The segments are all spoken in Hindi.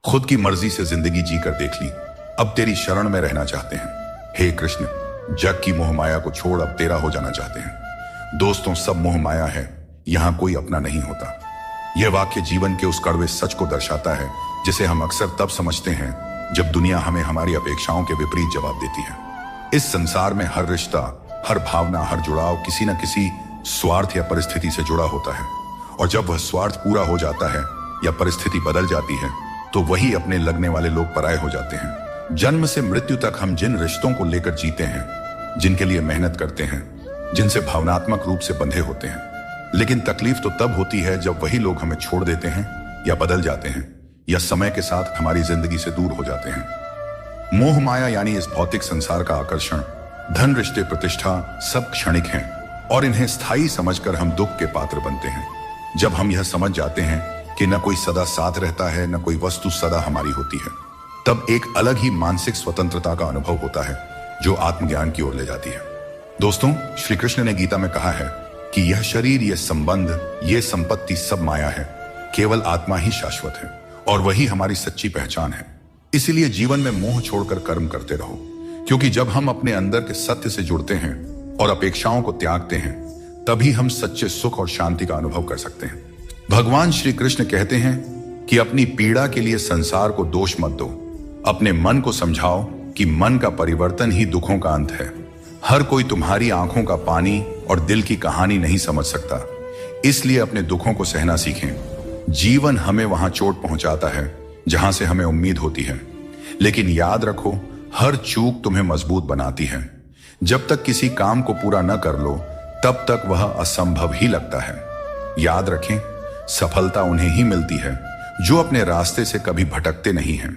खुद की मर्जी से जिंदगी जीकर देख ली, अब तेरी शरण में रहना चाहते हैं। हे कृष्ण, जग की मोह माया को छोड़ अब तेरा हो जाना चाहते हैं। दोस्तों, सब मोह माया है, यहां कोई अपना नहीं होता। यह वाक्य जीवन के उस कड़वे सच को दर्शाता है जिसे हम अक्सर तब समझते हैं जब दुनिया हमें हमारी अपेक्षाओं के विपरीत जवाब देती है। इस संसार में हर रिश्ता, हर भावना, हर जुड़ाव किसी न किसी स्वार्थ या परिस्थिति से जुड़ा होता है, और जब वह स्वार्थ पूरा हो जाता है या परिस्थिति बदल जाती है तो वही अपने लगने वाले लोग पराये हो जाते हैं। जन्म से मृत्यु तक हम जिन रिश्तों को लेकर जीते हैं, जिनके लिए मेहनत करते हैं, जिनसे भावनात्मक रूप से बंधे होते हैं, लेकिन तकलीफ तो तब होती है जब वही लोग हमें छोड़ देते हैं या बदल जाते हैं या समय के साथ हमारी जिंदगी से दूर हो जाते हैं। मोह माया यानी इस भौतिक संसार का आकर्षण, धन, रिश्ते, प्रतिष्ठा सब क्षणिक हैं और इन्हें स्थायी समझकर हम दुख के पात्र बनते हैं। जब हम यह समझ जाते हैं कि न कोई सदा साथ रहता है, न कोई वस्तु सदा हमारी होती है, तब एक अलग ही मानसिक स्वतंत्रता का अनुभव होता है जो आत्मज्ञान की ओर ले जाती है। दोस्तों, श्री कृष्ण ने गीता में कहा है कि यह शरीर, यह संबंध, यह संपत्ति सब माया है, केवल आत्मा ही शाश्वत है और वही हमारी सच्ची पहचान है। इसीलिए जीवन में मोह छोड़कर कर्म करते रहो, क्योंकि जब हम अपने अंदर के सत्य से जुड़ते हैं और अपेक्षाओं को त्यागते हैं, तभी हम सच्चे सुख और शांति का अनुभव कर सकते हैं। भगवान श्री कृष्ण कहते हैं कि अपनी पीड़ा के लिए संसार को दोष मत दो, अपने मन को समझाओ कि मन का परिवर्तन ही दुखों का अंत है। हर कोई तुम्हारी आंखों का पानी और दिल की कहानी नहीं समझ सकता, इसलिए अपने दुखों को सहना सीखें। जीवन हमें वहां चोट पहुंचाता है जहां से हमें उम्मीद होती है, लेकिन याद रखो, हर चूक तुम्हें मजबूत बनाती है। जब तक किसी काम को पूरा न कर लो, तब तक वह असंभव ही लगता है। याद रखें, सफलता उन्हें ही मिलती है जो अपने रास्ते से कभी भटकते नहीं हैं।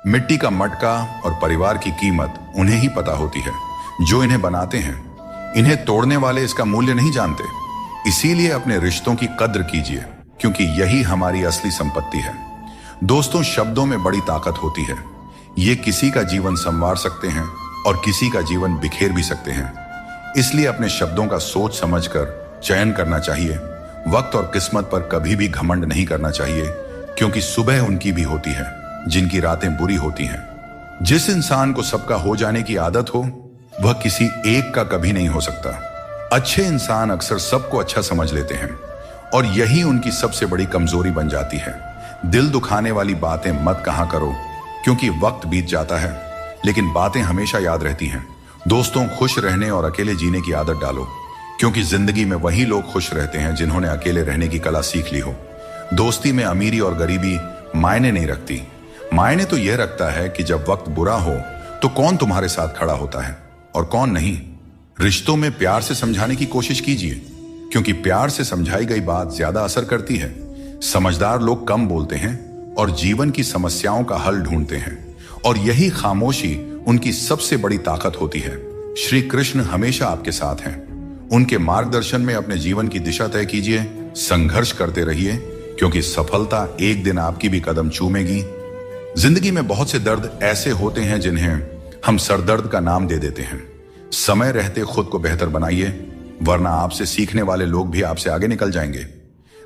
मिट्टी का मटका और परिवार की कीमत उन्हें ही पता होती है जो इन्हें बनाते हैं। इन्हें तोड़ने वाले इसका मूल्य नहीं जानते। इसीलिए अपने रिश्तों की कद्र कीजिए, क्योंकि यही हमारी असली संपत्ति है। दोस्तों, शब्दों में बड़ी ताकत होती है। ये किसी का जीवन संवार सकते हैं और किसी का जीवन बिखेर भी सकते हैं। इसलिए अपने शब्दों का सोच समझकर चयन करना चाहिए। वक्त और किस्मत पर कभी भी घमंड नहीं करना चाहिए, क्योंकि सुबह उनकी भी होती है जिनकी रातें बुरी होती हैं। जिस इंसान को सबका हो जाने की आदत हो, वह किसी एक का कभी नहीं हो सकता। अच्छे इंसान अक्सर सबको अच्छा समझ लेते हैं और यही उनकी सबसे बड़ी कमजोरी बन जाती है। दिल दुखाने वाली बातें मत कहा करो, क्योंकि वक्त बीत जाता है, लेकिन बातें हमेशा याद रहती हैं। दोस्तों, खुश रहने और अकेले जीने की आदत डालो, क्योंकि जिंदगी में वही लोग खुश रहते हैं जिन्होंने अकेले रहने की कला सीख ली हो। दोस्ती में अमीरी और गरीबी मायने नहीं रखती। मायने तो यह रखता है कि जब वक्त बुरा हो तो कौन तुम्हारे साथ खड़ा होता है और कौन नहीं। रिश्तों में प्यार से समझाने की कोशिश कीजिए, क्योंकि प्यार से समझाई गई बात ज्यादा असर करती है। समझदार लोग कम बोलते हैं और जीवन की समस्याओं का हल ढूंढते हैं, और यही खामोशी उनकी सबसे बड़ी ताकत होती है। श्री कृष्ण हमेशा आपके साथ हैं। उनके मार्गदर्शन में अपने जीवन की दिशा तय कीजिए, संघर्ष करते रहिए, क्योंकि सफलता एक दिन आपकी भी कदम चूमेगी। जिंदगी में बहुत से दर्द ऐसे होते हैं जिन्हें हम सरदर्द का नाम दे देते हैं। समय रहते खुद को बेहतर बनाइए, वरना आपसे सीखने वाले लोग भी आपसे आगे निकल जाएंगे।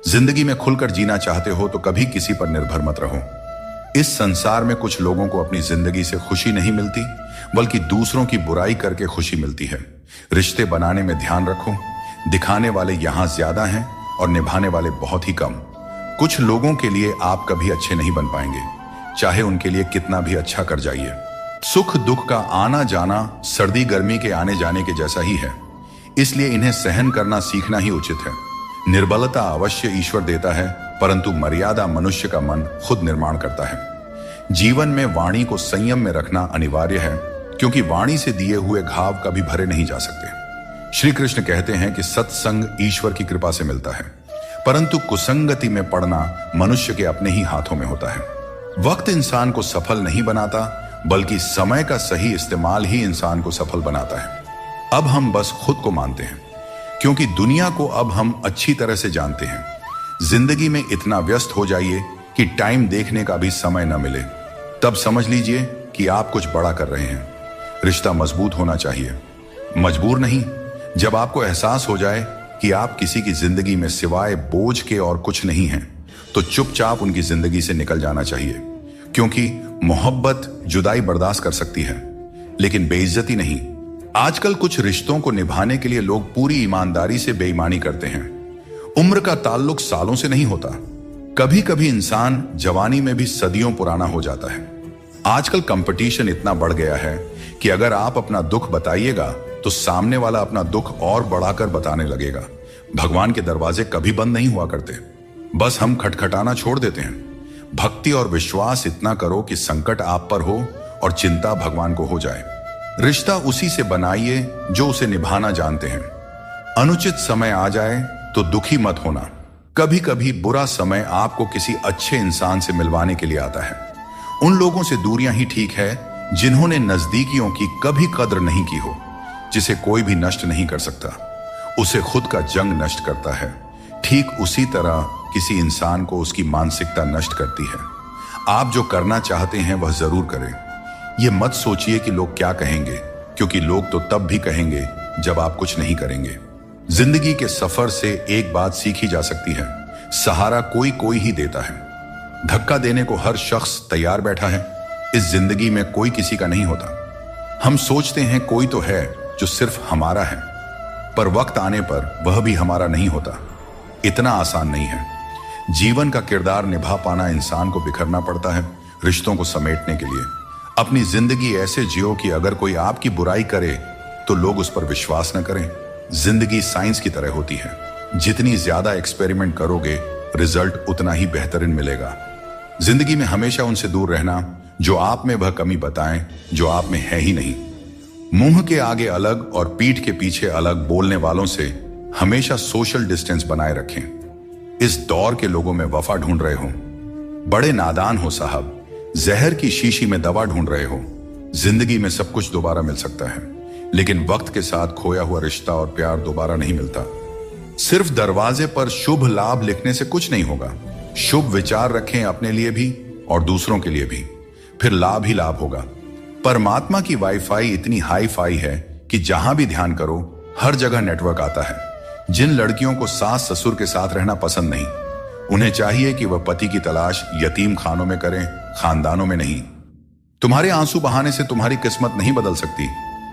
जिंदगी में खुलकर जीना चाहते हो तो कभी किसी पर निर्भर मत रहो। इस संसार में कुछ लोगों को अपनी जिंदगी से खुशी नहीं मिलती, बल्कि दूसरों की बुराई करके खुशी मिलती है। रिश्ते बनाने में ध्यान रखो, दिखाने वाले यहां ज्यादा हैं और निभाने वाले बहुत ही कम। कुछ लोगों के लिए आप कभी अच्छे नहीं बन पाएंगे, चाहे उनके लिए कितना भी अच्छा कर जाइए। सुख दुख का आना जाना सर्दी गर्मी के आने जाने के जैसा ही है, इसलिए इन्हें सहन करना सीखना ही उचित है। निर्बलता अवश्य ईश्वर देता है, परंतु मर्यादा मनुष्य का मन खुद निर्माण करता है। जीवन में वाणी को संयम में रखना अनिवार्य है, क्योंकि वाणी से दिए हुए घाव कभी भरे नहीं जा सकते। श्री कृष्ण कहते हैं कि सत्संग ईश्वर की कृपा से मिलता है, परंतु कुसंगति में पड़ना मनुष्य के अपने ही हाथों में होता है। वक्त इंसान को सफल नहीं बनाता, बल्कि समय का सही इस्तेमाल ही इंसान को सफल बनाता है। अब हम बस खुद को मानते हैं, क्योंकि दुनिया को अब हम अच्छी तरह से जानते हैं। जिंदगी में इतना व्यस्त हो जाइए कि टाइम देखने का भी समय न मिले, तब समझ लीजिए कि आप कुछ बड़ा कर रहे हैं। रिश्ता मजबूत होना चाहिए, मजबूर नहीं। जब आपको एहसास हो जाए कि आप किसी की जिंदगी में सिवाय बोझ के और कुछ नहीं हैं, तो चुपचाप उनकी जिंदगी से निकल जाना चाहिए, क्योंकि मोहब्बत जुदाई बर्दाश्त कर सकती है, लेकिन बेइज्जती नहीं। आजकल कुछ रिश्तों को निभाने के लिए लोग पूरी ईमानदारी से बेईमानी करते हैं। उम्र का ताल्लुक सालों से नहीं होता। कभी कभी इंसान जवानी में भी सदियों पुराना हो जाता है। आजकल कंपटीशन इतना बढ़ गया है कि अगर आप अपना दुख बताइएगा तो सामने वाला अपना दुख और बढ़ाकर बताने लगेगा। भगवान के दरवाजे कभी बंद नहीं हुआ करते, बस हम खटखटाना छोड़ देते हैं। भक्ति और विश्वास इतना करो कि संकट आप पर हो और चिंता भगवान को हो जाए। रिश्ता उसी से बनाइए जो उसे निभाना जानते हैं। अनुचित समय आ जाए तो दुखी मत होना। कभी कभी बुरा समय आपको किसी अच्छे इंसान से मिलवाने के लिए आता है। उन लोगों से दूरियां ही ठीक है जिन्होंने नजदीकियों की कभी कद्र नहीं की हो। जिसे कोई भी नष्ट नहीं कर सकता, उसे खुद का जंग नष्ट करता है। ठीक उसी तरह किसी इंसान को उसकी मानसिकता नष्ट करती है। आप जो करना चाहते हैं वह जरूर करें। यह मत सोचिए कि लोग क्या कहेंगे, क्योंकि लोग तो तब भी कहेंगे जब आप कुछ नहीं करेंगे। जिंदगी के सफर से एक बात सीखी जा सकती है, सहारा कोई कोई ही देता है। धक्का देने को हर शख्स तैयार बैठा है। इस जिंदगी में कोई किसी का नहीं होता। हम सोचते हैं कोई तो है जो सिर्फ हमारा है, पर वक्त आने पर वह भी हमारा नहीं होता। इतना आसान नहीं है। जीवन का किरदार निभा पाना इंसान को बिखरना पड़ता है रिश्तों को समेटने के लिए। अपनी जिंदगी ऐसे जियो कि अगर कोई आपकी बुराई करे तो लोग उस पर विश्वास न करें। जिंदगी साइंस की तरह होती है। जितनी ज्यादा एक्सपेरिमेंट करोगे रिजल्ट उतना ही बेहतरीन मिलेगा। जिंदगी में हमेशा उनसे दूर रहना जो आप में वह कमी बताएं जो आप में है ही नहीं। मुंह के आगे अलग और पीठ के पीछे अलग बोलने वालों से हमेशा सोशल डिस्टेंस बनाए रखें। इस दौर के लोगों में वफा ढूंढ रहे हो, बड़े नादान हो साहब। जहर की शीशी में दवा ढूंढ रहे हो। जिंदगी में सब कुछ दोबारा मिल सकता है, लेकिन वक्त के साथ खोया हुआ रिश्ता और प्यार दोबारा नहीं मिलता। सिर्फ दरवाजे पर शुभ लाभ लिखने से कुछ नहीं होगा। शुभ विचार रखें अपने लिए भी और दूसरों के लिए भी, फिर लाभ ही लाभ होगा। परमात्मा की वाईफाई इतनी हाई फाई है कि जहां भी ध्यान करो हर जगह नेटवर्क आता है। जिन लड़कियों को सास ससुर के साथ रहना पसंद नहीं, उन्हें चाहिए कि वह पति की तलाश यतीम खानों में करें, खानदानों में नहीं। तुम्हारे आंसू बहाने से तुम्हारी किस्मत नहीं बदल सकती।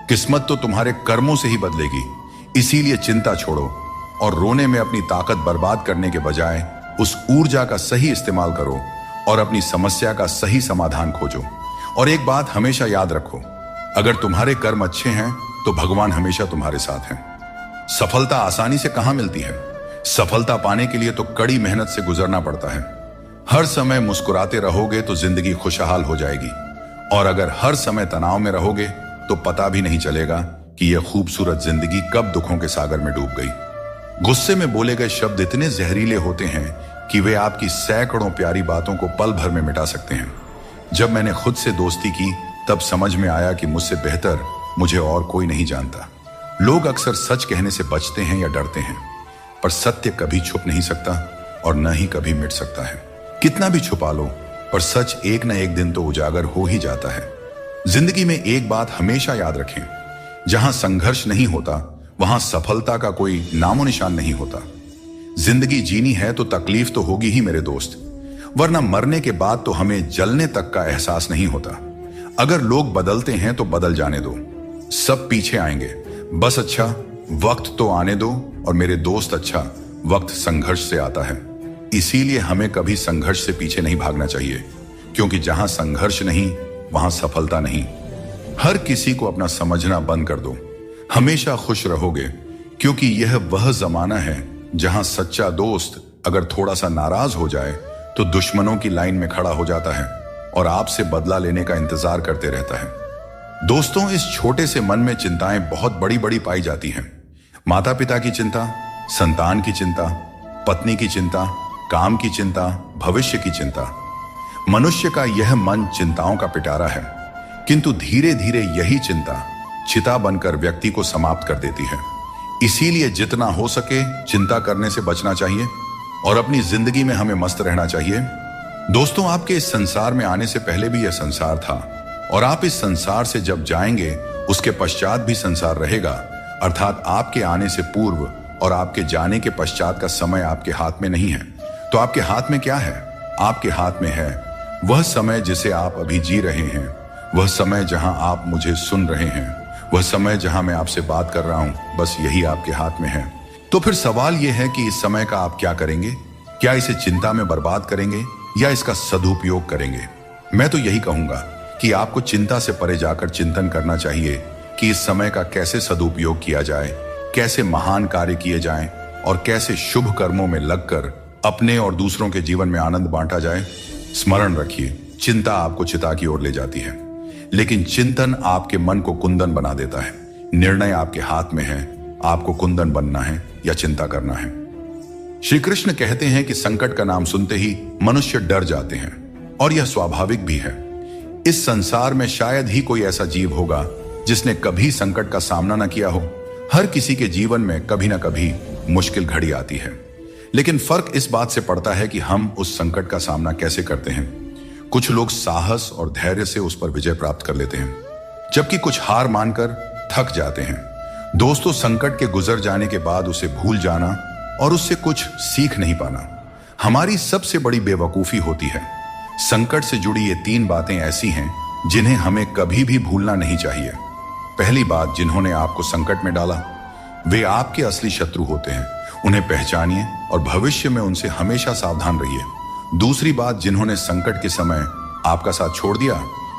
किस्मत तो तुम्हारे कर्मों से ही बदलेगी। इसीलिए चिंता छोड़ो और रोने में अपनी ताकत बर्बाद करने के बजाय उस ऊर्जा का सही इस्तेमाल करो और अपनी समस्या का सही समाधान खोजो। और एक बात हमेशा याद रखो, अगर तुम्हारे कर्म अच्छे हैं तो भगवान हमेशा तुम्हारे साथ हैं। सफलता आसानी से कहां मिलती है। सफलता पाने के लिए तो कड़ी मेहनत से गुजरना पड़ता है। हर समय मुस्कुराते रहोगे तो जिंदगी खुशहाल हो जाएगी, और अगर हर समय तनाव में रहोगे तो पता भी नहीं चलेगा कि यह खूबसूरत जिंदगी कब दुखों के सागर में डूब गई। गुस्से में बोले गए शब्द इतने जहरीले होते हैं कि वे आपकी सैकड़ों प्यारी बातों को पल भर में मिटा सकते हैं। जब मैंने खुद से दोस्ती की तब समझ में आया कि मुझसे बेहतर मुझे और कोई नहीं जानता। लोग अक्सर सच कहने से बचते हैं या डरते हैं, पर सत्य कभी छुप नहीं सकता और न ही कभी मिट सकता है। कितना भी छुपा लो, पर सच एक न एक दिन तो उजागर हो ही जाता है। जिंदगी में एक बात हमेशा याद रखें, जहां संघर्ष नहीं होता वहां सफलता का कोई नामो निशान नहीं होता। जिंदगी जीनी है तो तकलीफ तो होगी ही मेरे दोस्त, वरना मरने के बाद तो हमें जलने तक का एहसास नहीं होता। अगर लोग बदलते हैं तो बदल जाने दो, सब पीछे आएंगे। बस अच्छा वक्त तो आने दो, और मेरे दोस्त अच्छा वक्त संघर्ष से आता है। इसीलिए हमें कभी संघर्ष से पीछे नहीं भागना चाहिए, क्योंकि जहां संघर्ष नहीं वहां सफलता नहीं। हर किसी को अपना समझना बंद कर दो, हमेशा खुश रहोगे, क्योंकि यह वह जमाना है जहां सच्चा दोस्त अगर थोड़ा सा नाराज हो जाए तो दुश्मनों की लाइन में खड़ा हो जाता है और आपसे बदला लेने का इंतजार करते रहता है। दोस्तों, इस छोटे से मन में चिंताएं बहुत बड़ी बड़ी पाई जाती हैं। माता पिता की चिंता, संतान की चिंता, पत्नी की चिंता, काम की चिंता, भविष्य की चिंता। मनुष्य का यह मन चिंताओं का पिटारा है, किंतु धीरे धीरे यही चिंता चिता बनकर व्यक्ति को समाप्त कर देती है। इसीलिए जितना हो सके चिंता करने से बचना चाहिए और अपनी जिंदगी में हमें मस्त रहना चाहिए। दोस्तों, आपके इस संसार में आने से पहले भी यह संसार था, और आप इस संसार से जब जाएंगे उसके पश्चात भी संसार रहेगा। अर्थात आपके आने से पूर्व और आपके जाने के पश्चात का समय आपके हाथ में नहीं है। तो आपके हाथ में क्या है? आपके हाथ में है वह समय जिसे आप अभी जी रहे हैं, वह समय जहां आप मुझे सुन रहे हैं, वह समय जहां मैं आपसे बात कर रहा हूं, बस यही आपके हाथ में है। तो फिर सवाल यह है कि इस समय का आप क्या करेंगे? क्या इसे चिंता में बर्बाद करेंगे या इसका सदुपयोग करेंगे? मैं तो यही कहूंगा कि आपको चिंता से परे जाकर चिंतन करना चाहिए कि इस समय का कैसे सदुपयोग किया जाए, कैसे महान कार्य किए जाएं और कैसे शुभ कर्मों में लगकर अपने और दूसरों के जीवन में आनंद बांटा जाए। स्मरण रखिए, चिंता आपको चिता की ओर ले जाती है, लेकिन चिंतन आपके मन को कुंदन बना देता है। निर्णय आपके हाथ में है, आपको कुंदन बनना है या चिंता करना है। श्री कृष्ण कहते हैं कि संकट का नाम सुनते ही मनुष्य डर जाते हैं, और यह स्वाभाविक भी है। इस संसार में शायद ही कोई ऐसा जीव होगा जिसने कभी संकट का सामना न किया हो। हर किसी के जीवन में कभी ना कभी मुश्किल घड़ी आती है, लेकिन फर्क इस बात से पड़ता है कि हम उस संकट का सामना कैसे करते हैं। कुछ लोग साहस और धैर्य से उस पर विजय प्राप्त कर लेते हैं, जबकि कुछ हार मानकर थक जाते हैं। दोस्तों, संकट के गुजर जाने के बाद उसे भूल जाना और उससे कुछ सीख नहीं पाना हमारी सबसे बड़ी बेवकूफी होती है। संकट से जुड़ी ये 3 बातें ऐसी हैं जिन्हें हमें कभी भी भूलना नहीं चाहिए। पहली बात, जिन्होंने आपको संकट में डाला वे आपके असली शत्रु होते हैं। उन्हें पहचानिए और भविष्य में उनसे हमेशा सावधान रहिए। दूसरी बात, जिन्होंने संकट के समय आपका साथ छोड़ दिया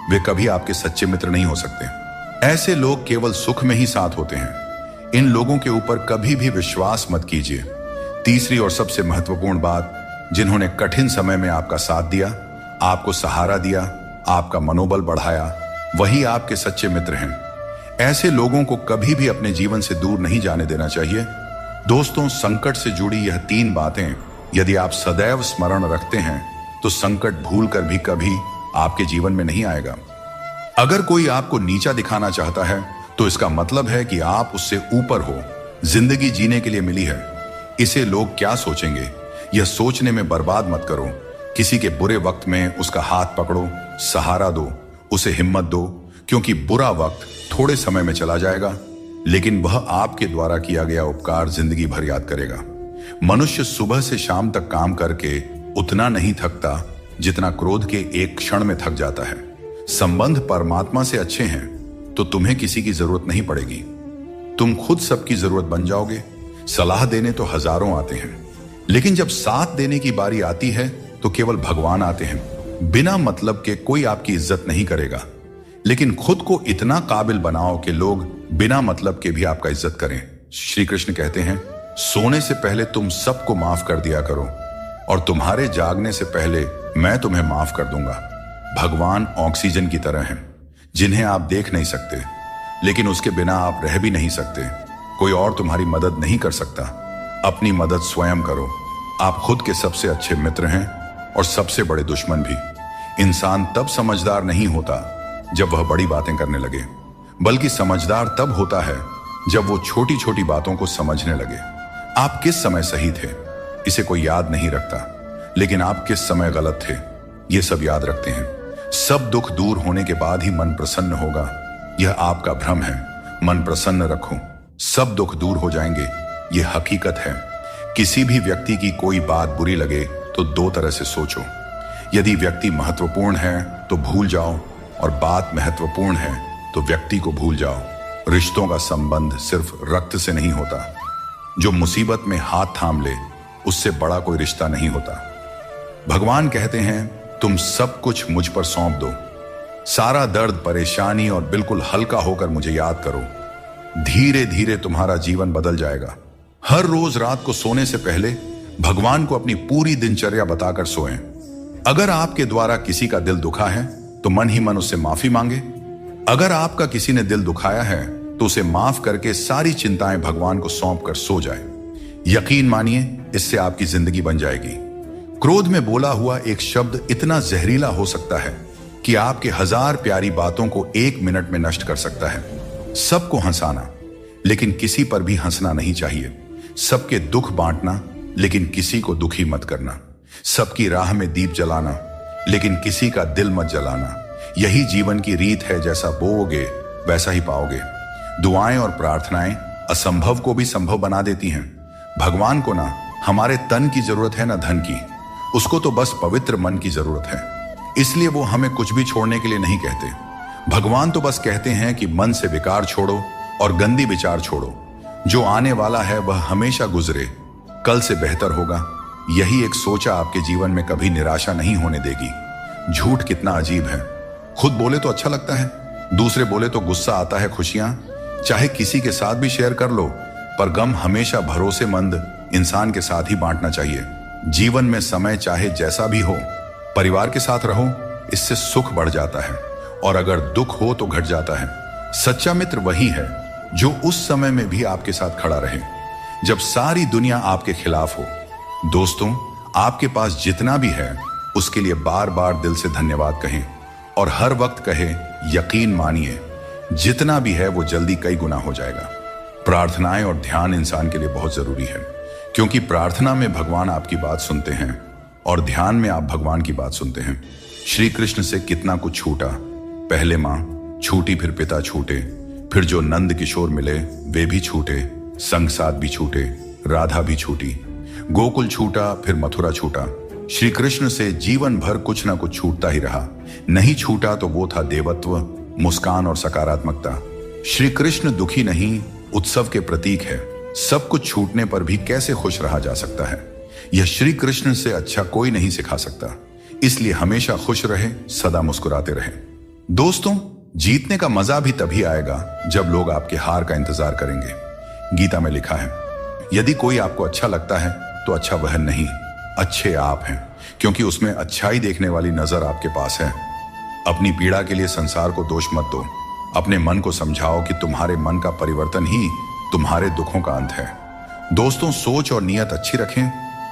वे कभी आपके सच्चे मित्र नहीं हो सकते। ऐसे लोग केवल सुख में ही साथ होते हैं। इन लोगों के ऊपर कभी भी विश्वास मत कीजिए। तीसरी और सबसे महत्वपूर्ण बात, जिन्होंने कठिन समय में आपका साथ दिया, आपको सहारा दिया, आपका मनोबल बढ़ाया, वही आपके सच्चे मित्र हैं। ऐसे लोगों को कभी भी अपने जीवन से दूर नहीं जाने देना चाहिए। दोस्तों, संकट से जुड़ी यह 3 बातें यदि आप सदैव स्मरण रखते हैं तो संकट भूलकर भी कभी आपके जीवन में नहीं आएगा। अगर कोई आपको नीचा दिखाना चाहता है तो इसका मतलब है कि आप उससे ऊपर हो। जिंदगी जीने के लिए मिली है, इसे लोग क्या सोचेंगे यह सोचने में बर्बाद मत करो। किसी के बुरे वक्त में उसका हाथ पकड़ो, सहारा दो, उसे हिम्मत दो, क्योंकि बुरा वक्त थोड़े समय में चला जाएगा, लेकिन वह आपके द्वारा किया गया उपकार जिंदगी भर याद करेगा। मनुष्य सुबह से शाम तक काम करके उतना नहीं थकता जितना क्रोध के एक क्षण में थक जाता है। संबंध परमात्मा से अच्छे हैं तो तुम्हें किसी की जरूरत नहीं पड़ेगी। तुम खुद सबकी जरूरत बन जाओगे। सलाह देने तो हजारों आते हैं, लेकिन जब साथ देने की बारी आती है तो केवल भगवान आते हैं। बिना मतलब के कोई आपकी इज्जत नहीं करेगा, लेकिन खुद को इतना काबिल बनाओ कि लोग बिना मतलब के भी आपका इज्जत करें। श्री कृष्ण कहते हैं, सोने से पहले तुम सबको माफ कर दिया करो और तुम्हारे जागने से पहले मैं तुम्हें माफ कर दूंगा। भगवान ऑक्सीजन की तरह हैं, जिन्हें आप देख नहीं सकते, लेकिन उसके बिना आप रह भी नहीं सकते। कोई और तुम्हारी मदद नहीं कर सकता। अपनी मदद स्वयं करो। आप खुद के सबसे अच्छे मित्र हैं और सबसे बड़े दुश्मन भी। इंसान तब समझदार नहीं होता जब वह बड़ी बातें करने लगे, बल्कि समझदार तब होता है जब वो छोटी छोटी बातों को समझने लगे। आप किस समय सही थे इसे कोई याद नहीं रखता, लेकिन आप किस समय गलत थे ये सब याद रखते हैं। सब दुख दूर होने के बाद ही मन प्रसन्न होगा, यह आपका भ्रम है। मन प्रसन्न रखो, सब दुख दूर हो जाएंगे, यह हकीकत है। किसी भी व्यक्ति की कोई बात बुरी लगे तो 2 तरह से सोचो। यदि व्यक्ति महत्वपूर्ण है तो भूल जाओ, और बात महत्वपूर्ण है तो व्यक्ति को भूल जाओ। रिश्तों का संबंध सिर्फ रक्त से नहीं होता। जो मुसीबत में हाथ थाम ले उससे बड़ा कोई रिश्ता नहीं होता। भगवान कहते हैं, तुम सब कुछ मुझ पर सौंप दो। सारा दर्द, परेशानी और बिल्कुल हल्का होकर मुझे याद करो। धीरे धीरे तुम्हारा जीवन बदल जाएगा। हर रोज रात को सोने से पहले भगवान को अपनी पूरी दिनचर्या बताकर सोएं। अगर आपके द्वारा किसी का दिल दुखा है तो मन ही मन उससे माफी मांगे। अगर आपका किसी ने दिल दुखाया है तो उसे माफ करके सारी चिंताएं भगवान को सौंप कर सो जाए। यकीन मानिए, इससे आपकी जिंदगी बन जाएगी। क्रोध में बोला हुआ एक शब्द इतना जहरीला हो सकता है कि आपके 1000 प्यारी बातों को 1 मिनट में नष्ट कर सकता है। सबको हंसाना, लेकिन किसी पर भी हंसना नहीं चाहिए। सबके दुख बांटना, लेकिन किसी को दुखी मत करना। सबकी राह में दीप जलाना, लेकिन किसी का दिल मत जलाना। यही जीवन की रीत है, जैसा बोओगे वैसा ही पाओगे। दुआएं और प्रार्थनाएं असंभव को भी संभव बना देती हैं। भगवान को ना हमारे तन की जरूरत है ना धन की, उसको तो बस पवित्र मन की जरूरत है। इसलिए वो हमें कुछ भी छोड़ने के लिए नहीं कहते। भगवान तो बस कहते हैं कि मन से विकार छोड़ो और गंदी विचार छोड़ो। जो आने वाला है वह हमेशा गुजरे, कल से बेहतर होगा। यही एक सोचा आपके जीवन में कभी निराशा नहीं होने देगी। झूठ कितना अजीब है, खुद बोले तो अच्छा लगता है, दूसरे बोले तो गुस्सा आता है। खुशियां चाहे किसी के साथ भी शेयर कर लो, पर गम हमेशा भरोसेमंद इंसान के साथ ही बांटना चाहिए। जीवन में समय चाहे जैसा भी हो, परिवार के साथ रहो, इससे सुख बढ़ जाता है और अगर दुख हो तो घट जाता है। सच्चा मित्र वही है जो उस समय में भी आपके साथ खड़ा रहे जब सारी दुनिया आपके खिलाफ हो। दोस्तों, आपके पास जितना भी है उसके लिए बार बार दिल से धन्यवाद कहें और हर वक्त कहें, यकीन मानिए जितना भी है वो जल्दी कई गुना हो जाएगा। प्रार्थनाएं और ध्यान इंसान के लिए बहुत जरूरी है, क्योंकि प्रार्थना में भगवान आपकी बात सुनते हैं और ध्यान में आप भगवान की बात सुनते हैं। श्री कृष्ण से कितना कुछ छूटा, पहले मां छूटी, फिर पिता छूटे, फिर जो नंद किशोर मिले वे भी छूटे, संग साथ भी छूटे, राधा भी छूटी, गोकुल छूटा, फिर मथुरा छूटा। श्री कृष्ण से जीवन भर कुछ ना कुछ छूटता ही रहा। नहीं छूटा तो वो था देवत्व, मुस्कान और सकारात्मकता। श्री कृष्ण दुखी नहीं, उत्सव के प्रतीक है। सब कुछ छूटने पर भी कैसे खुश रहा जा सकता है, यह श्री कृष्ण से अच्छा कोई नहीं सिखा सकता। इसलिए हमेशा खुश रहे, सदा मुस्कुराते रहे। दोस्तों, जीतने का मजा भी तभी आएगा जब लोग आपके हार का इंतजार करेंगे। गीता में लिखा है, यदि कोई आपको अच्छा लगता है तो अच्छा वह नहीं, अच्छे आप हैं, क्योंकि उसमें अच्छाई देखने वाली नजर आपके पास है। अपनी पीड़ा के लिए संसार को दोष मत दो। अपने मन को समझाओ कि तुम्हारे मन का परिवर्तन ही तुम्हारे दुखों का अंत है। दोस्तों, सोच और नियत अच्छी रखें,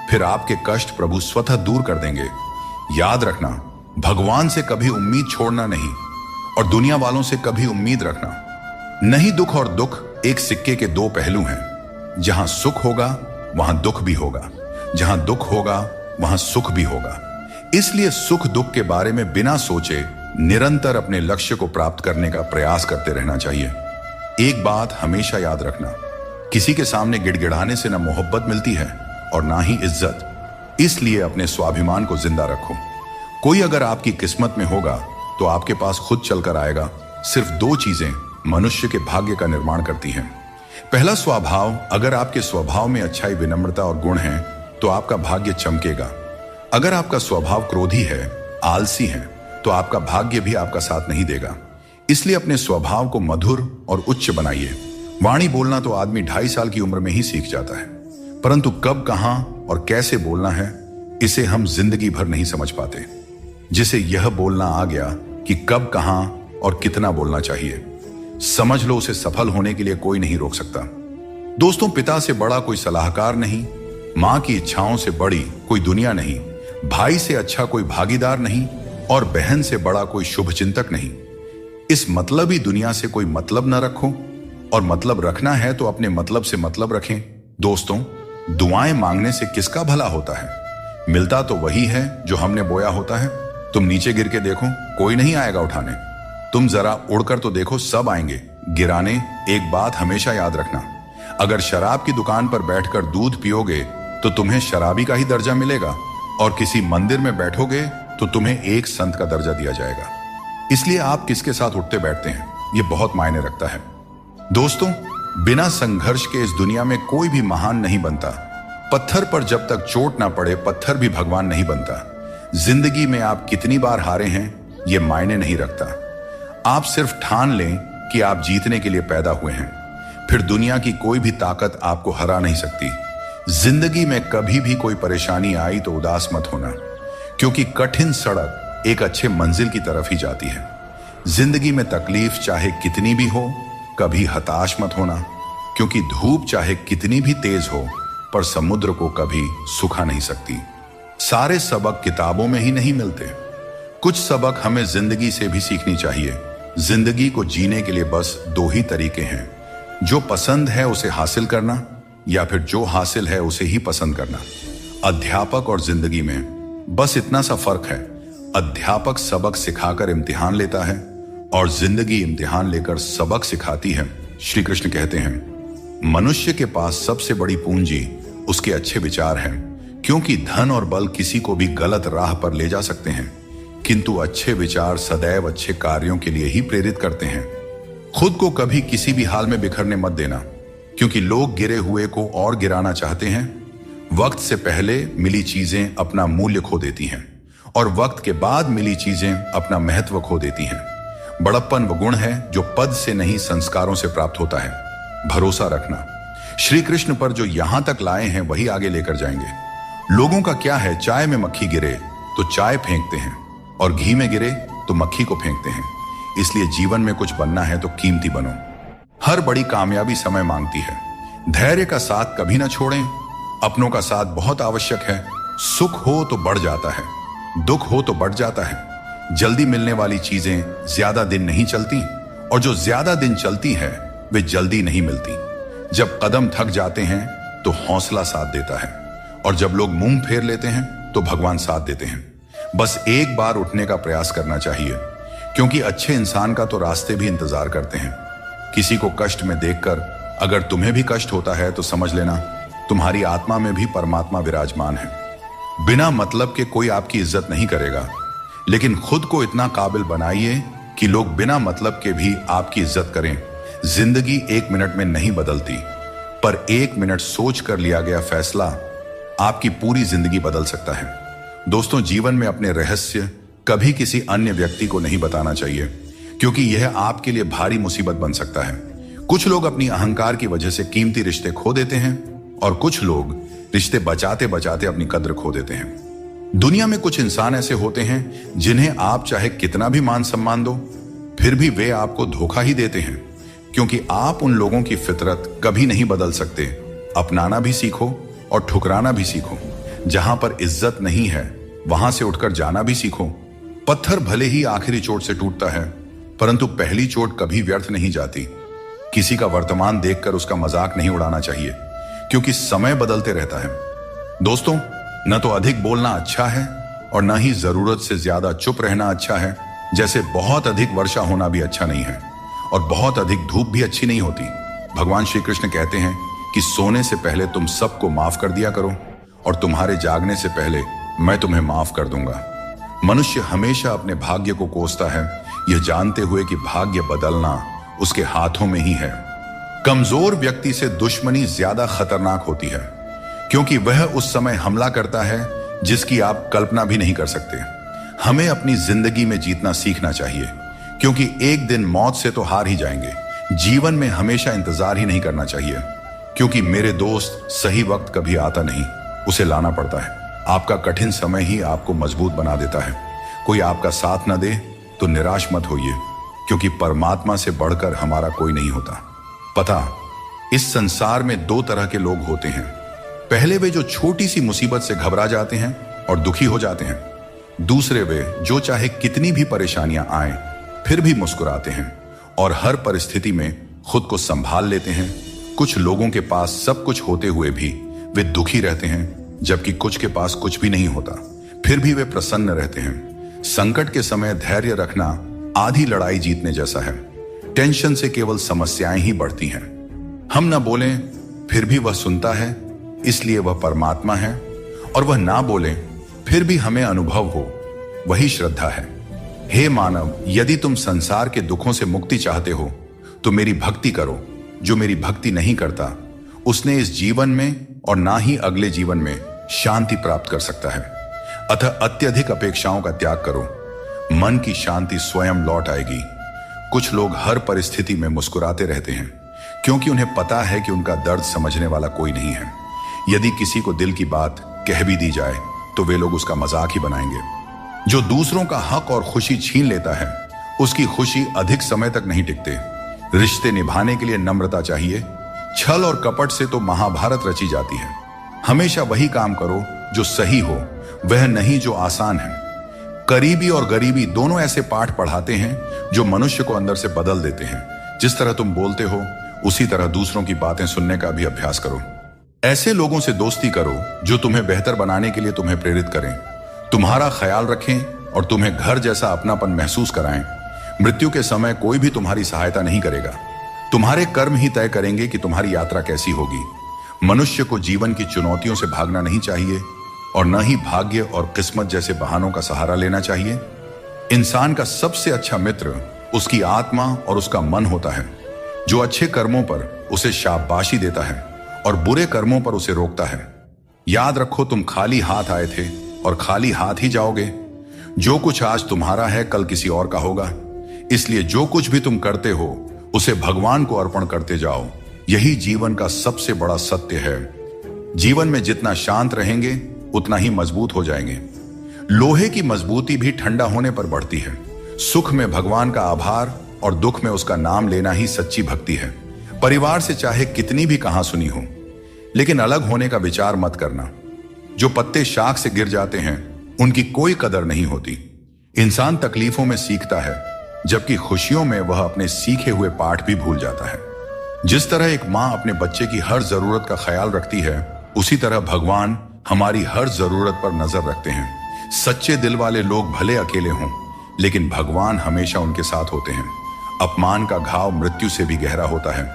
फिर आपके कष्ट प्रभु स्वतः दूर कर देंगे। याद रखना, भगवान से कभी उम्मीद छोड़ना नहीं और दुनिया वालों से कभी उम्मीद रखना नहीं। दुख और दुख एक सिक्के के दो पहलू हैं। जहां सुख होगा वहां दुख भी होगा, जहां दुख होगा वहां सुख भी होगा। इसलिए सुख दुख के बारे में बिना सोचे निरंतर अपने लक्ष्य को प्राप्त करने का प्रयास करते रहना चाहिए। एक बात हमेशा याद रखना, किसी के सामने गिड़गिड़ाने से ना मोहब्बत मिलती है और ना ही इज्जत। इसलिए अपने स्वाभिमान को जिंदा रखो। कोई अगर आपकी किस्मत में होगा तो आपके पास खुद चलकर आएगा। सिर्फ दो चीजें मनुष्य के भाग्य का निर्माण करती हैं। पहला, स्वभाव। अगर आपके स्वभाव में अच्छाई, विनम्रता और गुण हैं तो आपका भाग्य चमकेगा। अगर आपका स्वभाव क्रोधी है, आलसी है, तो आपका भाग्य भी आपका साथ नहीं देगा। इसलिए अपने स्वभाव को मधुर और उच्च बनाइए। वाणी बोलना तो आदमी 2.5 साल की उम्र में ही सीख जाता है, परंतु कब, कहां और कैसे बोलना है इसे हम जिंदगी भर नहीं समझ पाते। जिसे यह बोलना आ गया कि कब, कहां और कितना बोलना चाहिए, समझ लो उसे सफल होने के लिए कोई नहीं रोक सकता। दोस्तों, पिता से बड़ा कोई सलाहकार नहीं, मां की इच्छाओं से बड़ी कोई दुनिया नहीं, भाई से अच्छा कोई भागीदार नहीं और बहन से बड़ा कोई शुभचिंतक नहीं। इस मतलबी दुनिया से कोई मतलब न रखो और मतलब रखना है तो अपने मतलब से मतलब रखें। दोस्तों, दुआएं मांगने से किसका भला होता है? मिलता तो वही है जो हमने बोया होता है। तुम नीचे गिर के देखो, कोई नहीं आएगा उठाने। तुम जरा उड़कर तो देखो, सब आएंगे गिराने। एक बात हमेशा याद रखना, अगर शराब की दुकान पर बैठकर दूध पियोगे तो तुम्हें शराबी का ही दर्जा मिलेगा और किसी मंदिर में बैठोगे तो तुम्हें एक संत का दर्जा दिया जाएगा। इसलिए आप किसके साथ उठते बैठते हैं ये बहुत मायने रखता है। दोस्तों, बिना संघर्ष के इस दुनिया में कोई भी महान नहीं बनता। पत्थर पर जब तक चोट ना पड़े, पत्थर भी भगवान नहीं बनता। जिंदगी में आप कितनी बार हारे हैं ये मायने नहीं रखता। आप सिर्फ ठान लें कि आप जीतने के लिए पैदा हुए हैं, फिर दुनिया की कोई भी ताकत आपको हरा नहीं सकती। जिंदगी में कभी भी कोई परेशानी आई तो उदास मत होना, क्योंकि कठिन सड़क एक अच्छे मंजिल की तरफ ही जाती है। जिंदगी में तकलीफ चाहे कितनी भी हो, कभी हताश मत होना, क्योंकि धूप चाहे कितनी भी तेज हो पर समुद्र को कभी सुखा नहीं सकती। सारे सबक किताबों में ही नहीं मिलते, कुछ सबक हमें जिंदगी से भी सीखनी चाहिए। जिंदगी को जीने के लिए बस दो ही तरीके हैं, जो पसंद है उसे हासिल करना या फिर जो हासिल है उसे ही पसंद करना। अध्यापक और जिंदगी में बस इतना सा फर्क है, अध्यापक सबक सिखाकर इम्तिहान लेता है और जिंदगी इम्तिहान लेकर सबक सिखाती है। श्री कृष्ण कहते हैं, मनुष्य के पास सबसे बड़ी पूंजी उसके अच्छे विचार हैं, क्योंकि धन और बल किसी को भी गलत राह पर ले जा सकते हैं। किंतु अच्छे विचार सदैव अच्छे कार्यों के लिए ही प्रेरित करते हैं। खुद को कभी किसी भी हाल में बिखरने मत देना, क्योंकि लोग गिरे हुए को और गिराना चाहते हैं। वक्त से पहले मिली चीजें अपना मूल्य खो देती हैं और वक्त के बाद मिली चीजें अपना महत्व खो देती हैं। बड़प्पन वो गुण है जो पद से नहीं संस्कारों से प्राप्त होता है। भरोसा रखना, श्री कृष्ण पर जो यहां तक लाए हैं वही आगे लेकर जाएंगे। लोगों का क्या है, चाय में मक्खी गिरे तो चाय फेंकते हैं और घी में गिरे तो मक्खी को फेंकते हैं। इसलिए जीवन में कुछ बनना है तो कीमती बनो। हर बड़ी कामयाबी समय मांगती है। धैर्य का साथ कभी ना छोड़ें। अपनों का साथ बहुत आवश्यक है। सुख हो तो बढ़ जाता है, दुख हो तो बढ़ जाता है। जल्दी मिलने वाली चीजें ज्यादा दिन नहीं चलती और जो ज्यादा दिन चलती है वे जल्दी नहीं मिलती। जब कदम थक जाते हैं तो हौसला साथ देता है और जब लोग मुंह फेर लेते हैं तो भगवान साथ देते हैं। बस एक बार उठने का प्रयास करना चाहिए, क्योंकि अच्छे इंसान का तो रास्ते भी इंतजार करते हैं। किसी को कष्ट में देखकर अगर तुम्हें भी कष्ट होता है तो समझ लेना तुम्हारी आत्मा में भी परमात्मा विराजमान है। बिना मतलब के कोई आपकी इज्जत नहीं करेगा, लेकिन खुद को इतना काबिल बनाइए कि लोग बिना मतलब के भी आपकी इज्जत करें। जिंदगी 1 मिनट में नहीं बदलती, पर 1 मिनट सोच कर लिया गया फैसला आपकी पूरी जिंदगी बदल सकता है। दोस्तों, जीवन में अपने रहस्य कभी किसी अन्य व्यक्ति को नहीं बताना चाहिए, क्योंकि यह आपके लिए भारी मुसीबत बन सकता है। कुछ लोग अपनी अहंकार की वजह से कीमती रिश्ते खो देते हैं और कुछ लोग रिश्ते बचाते बचाते अपनी कद्र खो देते हैं। दुनिया में कुछ इंसान ऐसे होते हैं जिन्हें आप चाहे कितना भी मान सम्मान दो, फिर भी वे आपको धोखा ही देते हैं, क्योंकि आप उन लोगों की फितरत कभी नहीं बदल सकते। अपनाना भी सीखो और ठुकराना भी सीखो। जहां पर इज्जत नहीं है वहां से उठकर जाना भी सीखो। पत्थर भले ही आखिरी चोट से टूटता है, परंतु पहली चोट कभी व्यर्थ नहीं जाती। किसी का वर्तमान देखकर उसका मजाक नहीं उड़ाना चाहिए, क्योंकि समय बदलते रहता है। दोस्तों, न तो अधिक बोलना अच्छा है और न ही जरूरत से ज्यादा चुप रहना अच्छा है। जैसे बहुत अधिक वर्षा होना भी अच्छा नहीं है और बहुत अधिक धूप भी अच्छी नहीं होती। भगवान श्री कृष्ण कहते हैं कि सोने से पहले तुम सबको माफ कर दिया करो और तुम्हारे जागने से पहले मैं तुम्हें माफ कर दूंगा। मनुष्य हमेशा अपने भाग्य को कोसता है, यह जानते हुए कि भाग्य बदलना उसके हाथों में ही है। कमजोर व्यक्ति से दुश्मनी ज्यादा खतरनाक होती है, क्योंकि वह उस समय हमला करता है जिसकी आप कल्पना भी नहीं कर सकते। हमें अपनी जिंदगी में जीतना सीखना चाहिए, क्योंकि एक दिन मौत से तो हार ही जाएंगे। जीवन में हमेशा इंतजार ही नहीं करना चाहिए, क्योंकि मेरे दोस्त सही वक्त कभी आता नहीं, उसे लाना पड़ता है। आपका कठिन समय ही आपको मजबूत बना देता है। कोई आपका साथ न दे तो निराश मत होइए, क्योंकि परमात्मा से बढ़कर हमारा कोई नहीं होता। पता, इस संसार में 2 तरह के लोग होते हैं। पहले वे जो छोटी सी मुसीबत से घबरा जाते हैं और दुखी हो जाते हैं। दूसरे वे जो चाहे कितनी भी परेशानियां आएं फिर भी मुस्कुराते हैं और हर परिस्थिति में खुद को संभाल लेते हैं। कुछ लोगों के पास सब कुछ होते हुए भी वे दुखी रहते हैं, जबकि कुछ के पास कुछ भी नहीं होता, फिर भी वे प्रसन्न रहते हैं। संकट के समय धैर्य रखना आधी लड़ाई जीतने जैसा है। टेंशन से केवल समस्याएं ही बढ़ती हैं। हम न बोलें फिर भी वह सुनता है, इसलिए वह परमात्मा है, और वह ना बोले फिर भी हमें अनुभव हो, वही श्रद्धा है। हे मानव, यदि तुम संसार के दुखों से मुक्ति चाहते हो तो मेरी भक्ति करो। जो मेरी भक्ति नहीं करता उसने इस जीवन में और ना ही अगले जीवन में शांति प्राप्त कर सकता है। अतः अत्यधिक अपेक्षाओं का त्याग करो, मन की शांति स्वयं लौट आएगी। कुछ लोग हर परिस्थिति में मुस्कुराते रहते हैं, क्योंकि उन्हें पता है कि उनका दर्द समझने वाला कोई नहीं है। यदि किसी को दिल की बात कह भी दी जाए तो वे लोग उसका मजाक ही बनाएंगे। जो दूसरों का हक और खुशी छीन लेता है उसकी खुशी अधिक समय तक नहीं टिकते। रिश्ते निभाने के लिए नम्रता चाहिए। छल और कपट से तो महाभारत रची जाती है। हमेशा वही काम करो जो सही हो, वह नहीं जो आसान है। करीबी और गरीबी दोनों ऐसे पाठ पढ़ाते हैं जो मनुष्य को अंदर से बदल देते हैं। जिस तरह तुम बोलते हो उसी तरह दूसरों की बातें सुनने का भी अभ्यास करो। ऐसे लोगों से दोस्ती करो जो तुम्हें बेहतर बनाने के लिए तुम्हें प्रेरित करें, तुम्हारा ख्याल रखें और तुम्हें घर जैसा अपनापन महसूस कराएं। मृत्यु के समय कोई भी तुम्हारी सहायता नहीं करेगा। तुम्हारे कर्म ही तय करेंगे कि तुम्हारी यात्रा कैसी होगी। मनुष्य को जीवन की चुनौतियों से भागना नहीं चाहिए और न ही भाग्य और किस्मत जैसे बहानों का सहारा लेना चाहिए। इंसान का सबसे अच्छा मित्र उसकी आत्मा और उसका मन होता है, जो अच्छे कर्मों पर उसे शाबाशी देता है और बुरे कर्मों पर उसे रोकता है। याद रखो, तुम खाली हाथ आए थे और खाली हाथ ही जाओगे। जो कुछ आज तुम्हारा है कल किसी और का होगा, इसलिए जो कुछ भी तुम करते हो उसे भगवान को अर्पण करते जाओ। यही जीवन का सबसे बड़ा सत्य है। जीवन में जितना शांत रहेंगे उतना ही मजबूत हो जाएंगे। लोहे की मजबूती भी ठंडा होने पर बढ़ती है। सुख में भगवान का आभार और दुख में उसका नाम लेना ही सच्ची भक्ति है। परिवार से चाहे कितनी भी कहां सुनी हो, लेकिन अलग होने का विचार मत करना। जो पत्ते शाख से गिर जाते हैं उनकी कोई कदर नहीं होती। इंसान तकलीफों में सीखता है, जबकि खुशियों में वह अपने सीखे हुए पाठ भी भूल जाता है। जिस तरह एक मां अपने बच्चे की हर जरूरत का ख्याल रखती है, उसी तरह भगवान हमारी हर जरूरत पर नजर रखते हैं। सच्चे दिल वाले लोग भले अकेले हों, लेकिन भगवान हमेशा उनके साथ होते हैं। अपमान का घाव मृत्यु से भी गहरा होता है,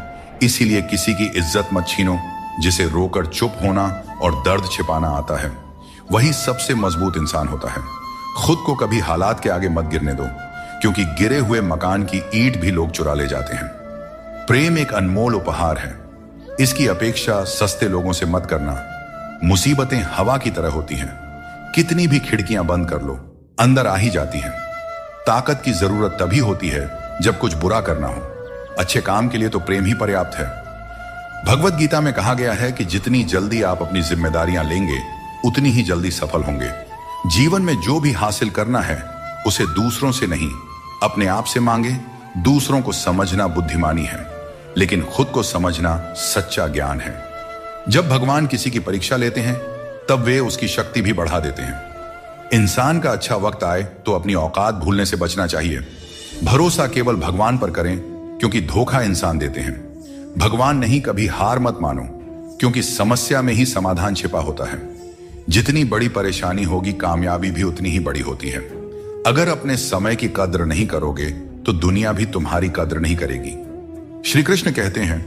इसीलिए किसी की इज्जत मत छीनो। जिसे रोकर चुप होना और दर्द छिपाना आता है, वही सबसे मजबूत इंसान होता है। खुद को कभी हालात के आगे मत गिरने दो, क्योंकि गिरे हुए मकान की ईंट भी लोग चुरा ले जाते हैं। प्रेम एक अनमोल उपहार है, इसकी अपेक्षा सस्ते लोगों से मत करना। मुसीबतें हवा की तरह होती हैं, कितनी भी खिड़कियां बंद कर लो, अंदर आ ही जाती हैं। ताकत की जरूरत तभी होती है जब कुछ बुरा करना हो। अच्छे काम के लिए तो प्रेम ही पर्याप्त है। भगवत गीता में कहा गया है कि जितनी जल्दी आप अपनी जिम्मेदारियां लेंगे, उतनी ही जल्दी सफल होंगे। जीवन में जो भी हासिल करना है, उसे दूसरों से नहीं, अपने आप से मांगे। दूसरों को समझना बुद्धिमानी है, लेकिन खुद को समझना सच्चा ज्ञान है। जब भगवान किसी की परीक्षा लेते हैं, तब वे उसकी शक्ति भी बढ़ा देते हैं। इंसान का अच्छा वक्त आए तो अपनी औकात भूलने से बचना चाहिए। भरोसा केवल भगवान पर करें, क्योंकि धोखा इंसान देते हैं। भगवान नहीं, कभी हार मत मानो, क्योंकि समस्या में ही समाधान छिपा होता है। जितनी बड़ी परेशानी होगी, कामयाबी भी उतनी ही बड़ी होती है। अगर अपने समय की कद्र नहीं करोगे तो दुनिया भी तुम्हारी कद्र नहीं करेगी। श्री कृष्ण कहते हैं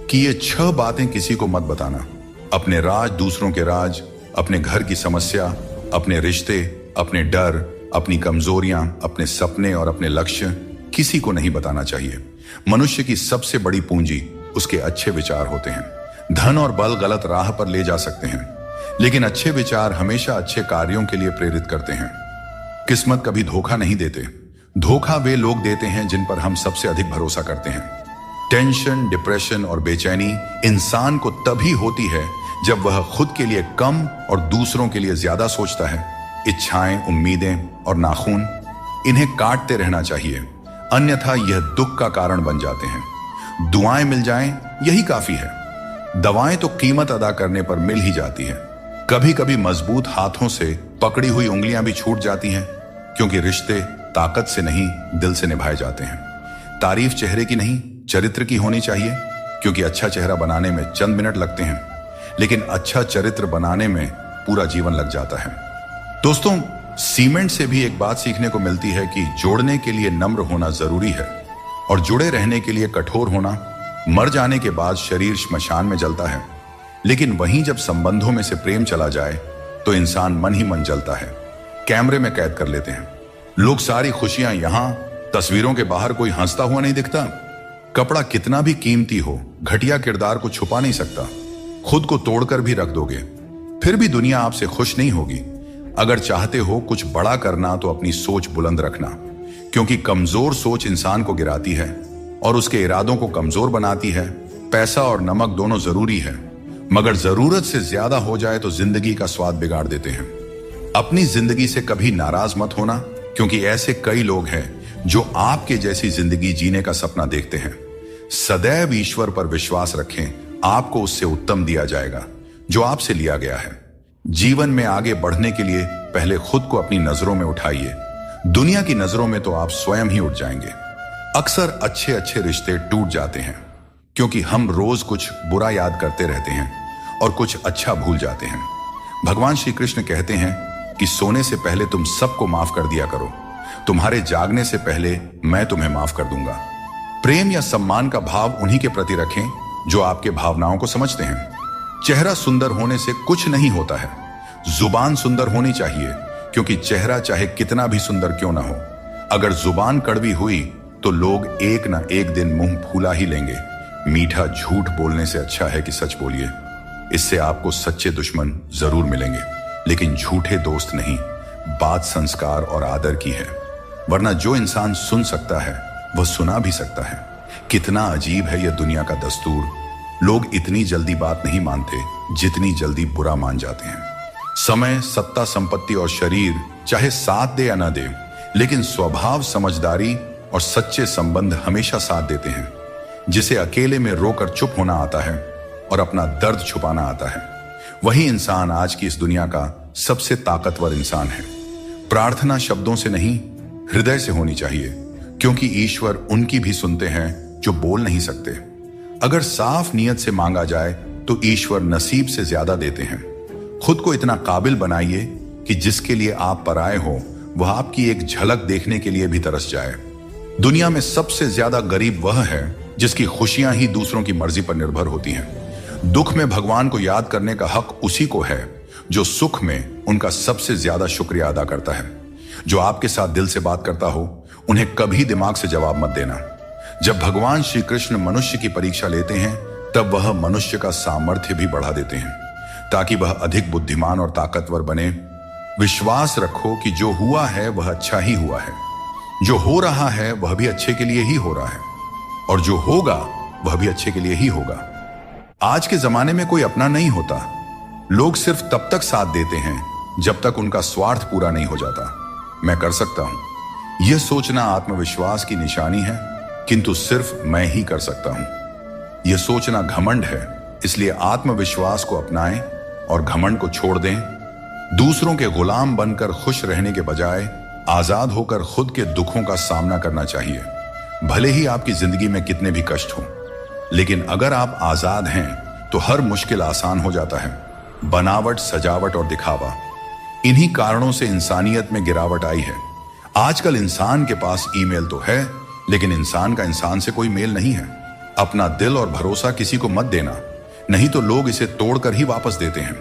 कि ये 6 बातें किसी को मत बताना। अपने राज, दूसरों के राज, अपने घर की समस्या, अपने रिश्ते, अपने डर, अपनी कमजोरियां, अपने सपने और अपने लक्ष्य किसी को नहीं बताना चाहिए। मनुष्य की सबसे बड़ी पूंजी उसके अच्छे विचार होते हैं। धन और बल गलत राह पर ले जा सकते हैं, लेकिन अच्छे विचार हमेशा अच्छे कार्यों के लिए प्रेरित करते हैं। किस्मत कभी धोखा नहीं देते। धोखा वे लोग देते हैं जिन पर हम सबसे अधिक भरोसा करते हैं। टेंशन, डिप्रेशन और बेचैनी इंसान को तभी होती है जब वह खुद के लिए कम और दूसरों के लिए ज्यादा सोचता है। इच्छाएं, उम्मीदें और नाखून, इन्हें काटते रहना चाहिए, अन्यथा यह दुख का कारण बन जाते हैं। दुआएं मिल जाएं, यही काफी है। दवाएं तो कीमत अदा करने पर मिल ही जाती है। कभी कभी मजबूत हाथों से पकड़ी हुई उंगलियां भी छूट जाती हैं, क्योंकि रिश्ते ताकत से नहीं, दिल से निभाए जाते हैं। तारीफ चेहरे की नहीं, चरित्र की होनी चाहिए, क्योंकि अच्छा चेहरा बनाने में चंद मिनट लगते हैं, लेकिन अच्छा चरित्र बनाने में पूरा जीवन लग जाता है। दोस्तों, सीमेंट से भी एक बात सीखने को मिलती है कि जोड़ने के लिए नम्र होना जरूरी है और जुड़े रहने के लिए कठोर होना। मर जाने के बाद शरीर श्मशान में जलता है, लेकिन वहीं जब संबंधों में से प्रेम चला जाए तो इंसान मन ही मन जलता है, कैमरे में कैद कर लेते हैं। लोग सारी खुशियां यहां, तस्वीरों के बाहर कोई हंसता हुआ नहीं दिखता। कपड़ा कितना भी कीमती हो, घटिया किरदार को छुपा नहीं सकता। खुद को तोड़कर भी रख दोगे, फिर भी दुनिया आपसे खुश नहीं होगी। अगर चाहते हो कुछ बड़ा करना तो अपनी सोच बुलंद रखना, क्योंकि कमजोर सोच इंसान को गिराती है और उसके इरादों को कमजोर बनाती है। पैसा और नमक दोनों जरूरी है, मगर जरूरत से ज्यादा हो जाए तो जिंदगी का स्वाद बिगाड़ देते हैं। अपनी जिंदगी से कभी नाराज मत होना, क्योंकि ऐसे कई लोग हैं जो आपके जैसी जिंदगी जीने का सपना देखते हैं। सदैव ईश्वर पर विश्वास रखें, आपको उससे उत्तम दिया जाएगा जो आपसे लिया गया है। जीवन में आगे बढ़ने के लिए पहले खुद को अपनी नजरों में उठाइए। दुनिया की नजरों में तो आप स्वयं ही उठ जाएंगे। अक्सर अच्छे अच्छे रिश्ते टूट जाते हैं, क्योंकि हम रोज कुछ बुरा याद करते रहते हैं और कुछ अच्छा भूल जाते हैं। भगवान श्री कृष्ण कहते हैं कि सोने से पहले तुम सबको माफ कर दिया करो, तुम्हारे जागने से पहले मैं तुम्हें माफ कर दूंगा। प्रेम या सम्मान का भाव उन्हीं के प्रति रखें जो आपके भावनाओं को समझते हैं। चेहरा सुंदर होने से कुछ नहीं होता है, जुबान सुंदर होनी चाहिए, क्योंकि चेहरा चाहे कितना भी सुंदर क्यों ना हो, अगर जुबान कड़वी हुई तो लोग एक ना एक दिन मुंह फूला ही लेंगे। मीठा झूठ बोलने से अच्छा है कि सच बोलिए। इससे आपको सच्चे दुश्मन जरूर मिलेंगे, लेकिन झूठे दोस्त नहीं। बात संस्कार और आदर की है, वरना जो इंसान सुन सकता है वह सुना भी सकता है। कितना अजीब है यह दुनिया का दस्तूर। लोग इतनी जल्दी बात नहीं मानते जितनी जल्दी बुरा मान जाते हैं। समय, सत्ता, संपत्ति और शरीर चाहे साथ दे या ना दे, लेकिन स्वभाव, समझदारी और सच्चे संबंध हमेशा साथ देते हैं। जिसे अकेले में रोकर चुप होना आता है और अपना दर्द छुपाना आता है, वही इंसान आज की इस दुनिया का सबसे ताकतवर इंसान है। प्रार्थना शब्दों से नहीं, हृदय से होनी चाहिए, क्योंकि ईश्वर उनकी भी सुनते हैं जो बोल नहीं सकते। अगर साफ नियत से मांगा जाए तो ईश्वर नसीब से ज्यादा देते हैं। खुद को इतना काबिल बनाइए कि जिसके लिए आप पराए हो वह आपकी एक झलक देखने के लिए भी तरस जाए। दुनिया में सबसे ज्यादा गरीब वह है जिसकी खुशियां ही दूसरों की मर्जी पर निर्भर होती हैं। दुख में भगवान को याद करने का हक उसी को है जो सुख में उनका सबसे ज्यादा शुक्रिया अदा करता है। जो आपके साथ दिल से बात करता हो उन्हें कभी दिमाग से जवाब मत देना। जब भगवान श्री कृष्ण मनुष्य की परीक्षा लेते हैं तब वह मनुष्य का सामर्थ्य भी बढ़ा देते हैं ताकि वह अधिक बुद्धिमान और ताकतवर बने। विश्वास रखो कि जो हुआ है वह अच्छा ही हुआ है, जो हो रहा है वह भी अच्छे के लिए ही हो रहा है, और जो होगा वह भी अच्छे के लिए ही होगा। आज के जमाने में कोई अपना नहीं होता। लोग सिर्फ तब तक साथ देते हैं जब तक उनका स्वार्थ पूरा नहीं हो जाता। मैं कर सकता हूं, यह सोचना आत्मविश्वास की निशानी है, किंतु सिर्फ मैं ही कर सकता हूं। यह सोचना घमंड है। इसलिए आत्मविश्वास को अपनाएं और घमंड को छोड़ दें। दूसरों के गुलाम बनकर खुश रहने के बजाय आजाद होकर खुद के दुखों का सामना करना चाहिए। भले ही आपकी जिंदगी में कितने भी कष्ट हों, लेकिन अगर आप आजाद हैं तो हर मुश्किल आसान हो जाता है। बनावट, सजावट और दिखावा, इन्हीं कारणों से इंसानियत में गिरावट आई है। आजकल इंसान के पास ईमेल तो है, लेकिन इंसान का इंसान से कोई मेल नहीं है। अपना दिल और भरोसा किसी को मत देना, नहीं तो लोग इसे तोड़कर ही वापस देते हैं।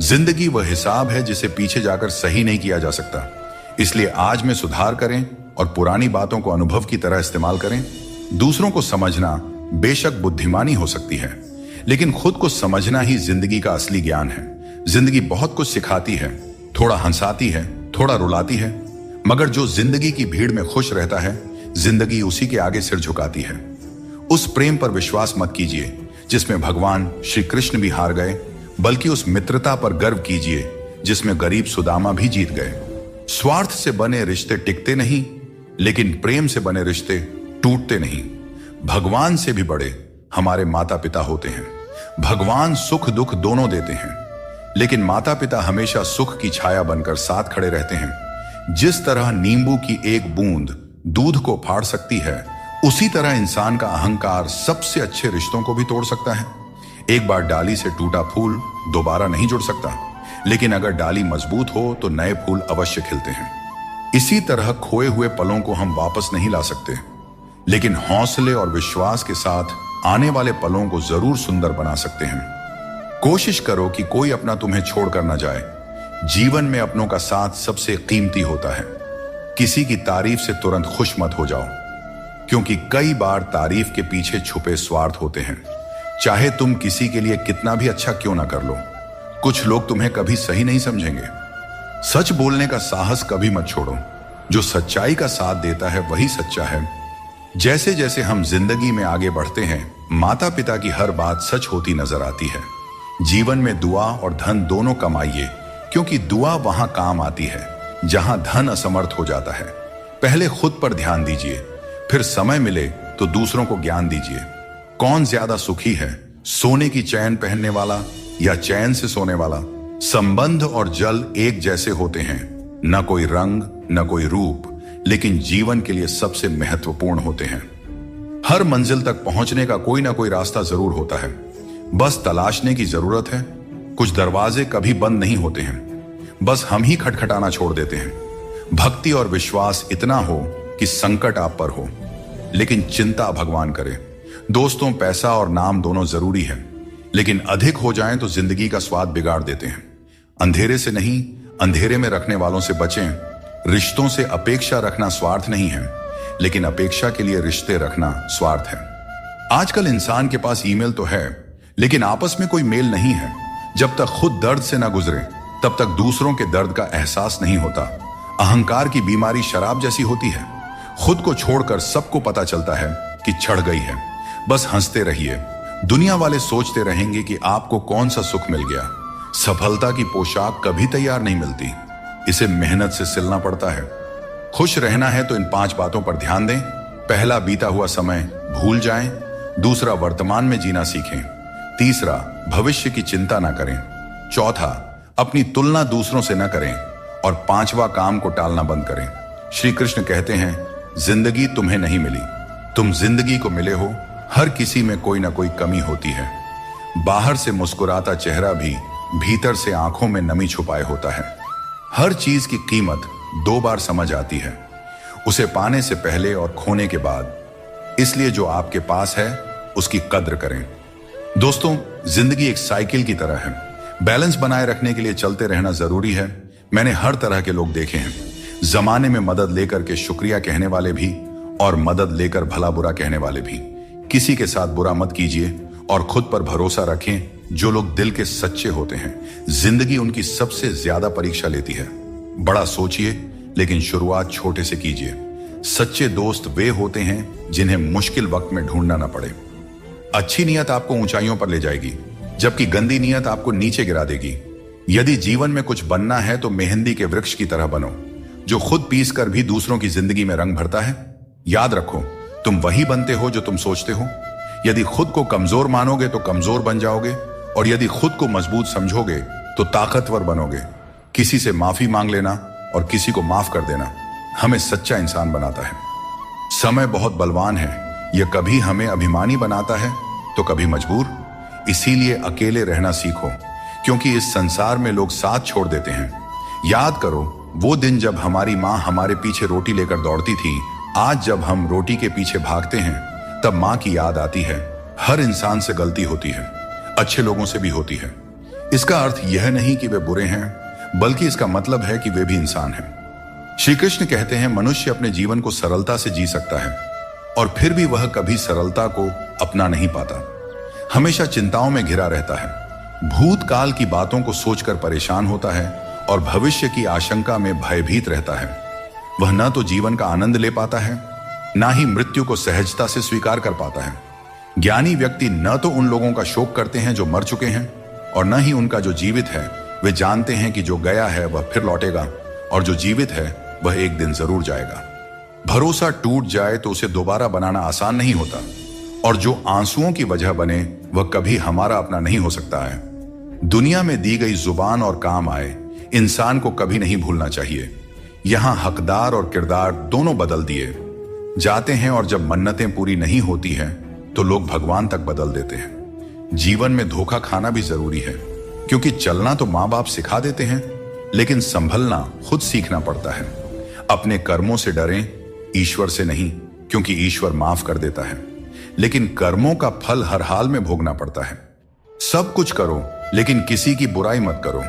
जिंदगी वह हिसाब है जिसे पीछे जाकर सही नहीं किया जा सकता। इसलिए आज में सुधार करें और पुरानी बातों को अनुभव की तरह इस्तेमाल करें। दूसरों को समझना बेशक बुद्धिमानी हो सकती है, लेकिन खुद को समझना ही जिंदगी का असली ज्ञान है। जिंदगी बहुत कुछ सिखाती है, थोड़ा हंसाती है, थोड़ा रुलाती है, मगर जो जिंदगी की भीड़ में खुश रहता है, जिंदगी उसी के आगे सिर झुकाती है। उस प्रेम पर विश्वास मत कीजिए जिसमें भगवान श्री कृष्ण भी हार गए, बल्कि उस मित्रता पर गर्व कीजिए जिसमें गरीब सुदामा भी जीत गए। स्वार्थ से बने रिश्ते टिकते नहीं, लेकिन प्रेम से बने रिश्ते टूटते नहीं। भगवान से भी बड़े हमारे माता पिता होते हैं। भगवान सुख दुख दोनों देते हैं, लेकिन माता पिता हमेशा सुख की छाया बनकर साथ खड़े रहते हैं। जिस तरह नींबू की एक बूंद दूध को फाड़ सकती है, उसी तरह इंसान का अहंकार सबसे अच्छे रिश्तों को भी तोड़ सकता है। एक बार डाली से टूटा फूल दोबारा नहीं जुड़ सकता, लेकिन अगर डाली मजबूत हो तो नए फूल अवश्य खिलते हैं। इसी तरह खोए हुए पलों को हम वापस नहीं ला सकते, लेकिन हौसले और विश्वास के साथ आने वाले पलों को जरूर सुंदर बना सकते हैं। कोशिश करो कि कोई अपना तुम्हें छोड़कर न जाए। जीवन में अपनों का साथ सबसे कीमती होता है। किसी की तारीफ से तुरंत खुश मत हो जाओ, क्योंकि कई बार तारीफ के पीछे छुपे स्वार्थ होते हैं। चाहे तुम किसी के लिए कितना भी अच्छा क्यों ना कर लो, कुछ लोग तुम्हें कभी सही नहीं समझेंगे। सच बोलने का साहस कभी मत छोड़ो। जो सच्चाई का साथ देता है वही सच्चा है। जैसे जैसे हम जिंदगी में आगे बढ़ते हैं, माता पिता की हर बात सच होती नजर आती है। जीवन में दुआ और धन दोनों कमाइए, क्योंकि दुआ वहां काम आती है जहां धन असमर्थ हो जाता है। पहले खुद पर ध्यान दीजिए, फिर समय मिले तो दूसरों को ज्ञान दीजिए। कौन ज्यादा सुखी है, सोने की चैन पहनने वाला या चैन से सोने वाला? संबंध और जल एक जैसे होते हैं, न कोई रंग न कोई रूप, लेकिन जीवन के लिए सबसे महत्वपूर्ण होते हैं। हर मंजिल तक पहुंचने का कोई ना कोई रास्ता जरूर होता है, बस तलाशने की जरूरत है। कुछ दरवाजे कभी बंद नहीं होते हैं, बस हम ही खटखटाना छोड़ देते हैं। भक्ति और विश्वास इतना हो कि संकट आप पर हो, लेकिन चिंता भगवान करे। दोस्तों, पैसा और नाम दोनों जरूरी है, लेकिन अधिक हो जाएं तो जिंदगी का स्वाद बिगाड़ देते हैं। अंधेरे से नहीं, अंधेरे में रखने वालों से बचें। रिश्तों से अपेक्षा रखना स्वार्थ नहीं है, लेकिन अपेक्षा के लिए रिश्ते रखना स्वार्थ है। आजकल इंसान के पास ईमेल तो है, लेकिन आपस में कोई मेल नहीं है। जब तक खुद दर्द से ना गुजरे तब तक दूसरों के दर्द का एहसास नहीं होता। अहंकार की बीमारी शराब जैसी होती है। खुद को छोड़कर सबको पता चलता है कि चढ़ गई है। बस हंसते रहिए। दुनिया वाले सोचते रहेंगे कि आपको कौन सा सुख मिल गया। सफलता की पोशाक कभी तैयार नहीं मिलती, इसे मेहनत से सिलना पड़ता है। खुश रहना है तो इन 5 बातों पर ध्यान दें। पहला, बीता हुआ समय भूल जाएं। दूसरा, वर्तमान में जीना सीखें। तीसरा, भविष्य की चिंता ना करें। चौथा, अपनी तुलना दूसरों से ना करें। और 5वां, काम को टालना बंद करें। श्री कृष्ण कहते हैं, जिंदगी तुम्हें नहीं मिली, तुम जिंदगी को मिले हो। हर किसी में कोई ना कोई कमी होती है। बाहर से मुस्कुराता चेहरा भी भीतर से आंखों में नमी छुपाए होता है। हर चीज की कीमत 2 बार समझ आती है, उसे पाने से पहले और खोने के बाद। इसलिए जो आपके पास है उसकी कद्र करें। दोस्तों, जिंदगी एक साइकिल की तरह है। बैलेंस बनाए रखने के लिए चलते रहना जरूरी है। मैंने हर तरह के लोग देखे हैं। जमाने में मदद लेकर के शुक्रिया कहने वाले भी और मदद लेकर भला बुरा कहने वाले भी। किसी के साथ बुरा मत कीजिए और खुद पर भरोसा रखें। जो लोग दिल के सच्चे होते हैं, जिंदगी उनकी सबसे ज्यादा परीक्षा लेती है। बड़ा सोचिए, लेकिन शुरुआत छोटे से कीजिए। सच्चे दोस्त वे होते हैं जिन्हें मुश्किल वक्त में ढूंढना न पड़े। अच्छी नीयत आपको ऊंचाइयों पर ले जाएगी, जबकि गंदी नीयत आपको नीचे गिरा देगी। यदि जीवन में कुछ बनना है तो मेहंदी के वृक्ष की तरह बनो, जो खुद पीस कर भी दूसरों की जिंदगी में रंग भरता है। याद रखो, तुम वही बनते हो जो तुम सोचते हो। यदि खुद को कमजोर मानोगे तो कमजोर बन जाओगे, और यदि खुद को मजबूत समझोगे तो ताकतवर बनोगे। किसी से माफी मांग लेना और किसी को माफ कर देना हमें सच्चा इंसान बनाता है। समय बहुत बलवान है, यह कभी हमें अभिमानी बनाता है तो कभी मजबूर। इसीलिए अकेले रहना सीखो, क्योंकि इस संसार में लोग साथ छोड़ देते हैं। याद करो वो दिन जब हमारी माँ हमारे पीछे रोटी लेकर दौड़ती थी। आज जब हम रोटी के पीछे भागते हैं तब माँ की याद आती है। हर इंसान से गलती होती है, अच्छे लोगों से भी होती है। इसका अर्थ यह नहीं कि वे बुरे हैं, बल्कि इसका मतलब है कि वे भी इंसान हैं। श्री कृष्ण कहते हैं, मनुष्य अपने जीवन को सरलता से जी सकता है और फिर भी वह कभी सरलता को अपना नहीं पाता। हमेशा चिंताओं में घिरा रहता है, भूतकाल की बातों को सोचकर परेशान होता है और भविष्य की आशंका में भयभीत रहता है। वह न तो जीवन का आनंद ले पाता है, ना ही मृत्यु को सहजता से स्वीकार कर पाता है। ज्ञानी व्यक्ति न तो उन लोगों का शोक करते हैं जो मर चुके हैं, और न ही उनका जो जीवित है। वे जानते हैं कि जो गया है वह फिर लौटेगा, और जो जीवित है वह एक दिन जरूर जाएगा। भरोसा टूट जाए तो उसे दोबारा बनाना आसान नहीं होता, और जो आंसुओं की वजह बने वह कभी हमारा अपना नहीं हो सकता है। दुनिया में दी गई जुबान और काम आए इंसान को कभी नहीं भूलना चाहिए। यहां हकदार और किरदार दोनों बदल दिए जाते हैं, और जब मन्नतें पूरी नहीं होती हैं तो लोग भगवान तक बदल देते हैं। जीवन में धोखा खाना भी जरूरी है, क्योंकि चलना तो माँ बाप सिखा देते हैं, लेकिन संभलना खुद सीखना पड़ता है। अपने कर्मों से डरें, ईश्वर से नहीं, क्योंकि ईश्वर माफ कर देता है, लेकिन कर्मों का फल हर हाल में भोगना पड़ता है। सब कुछ करो, लेकिन किसी की बुराई मत करो,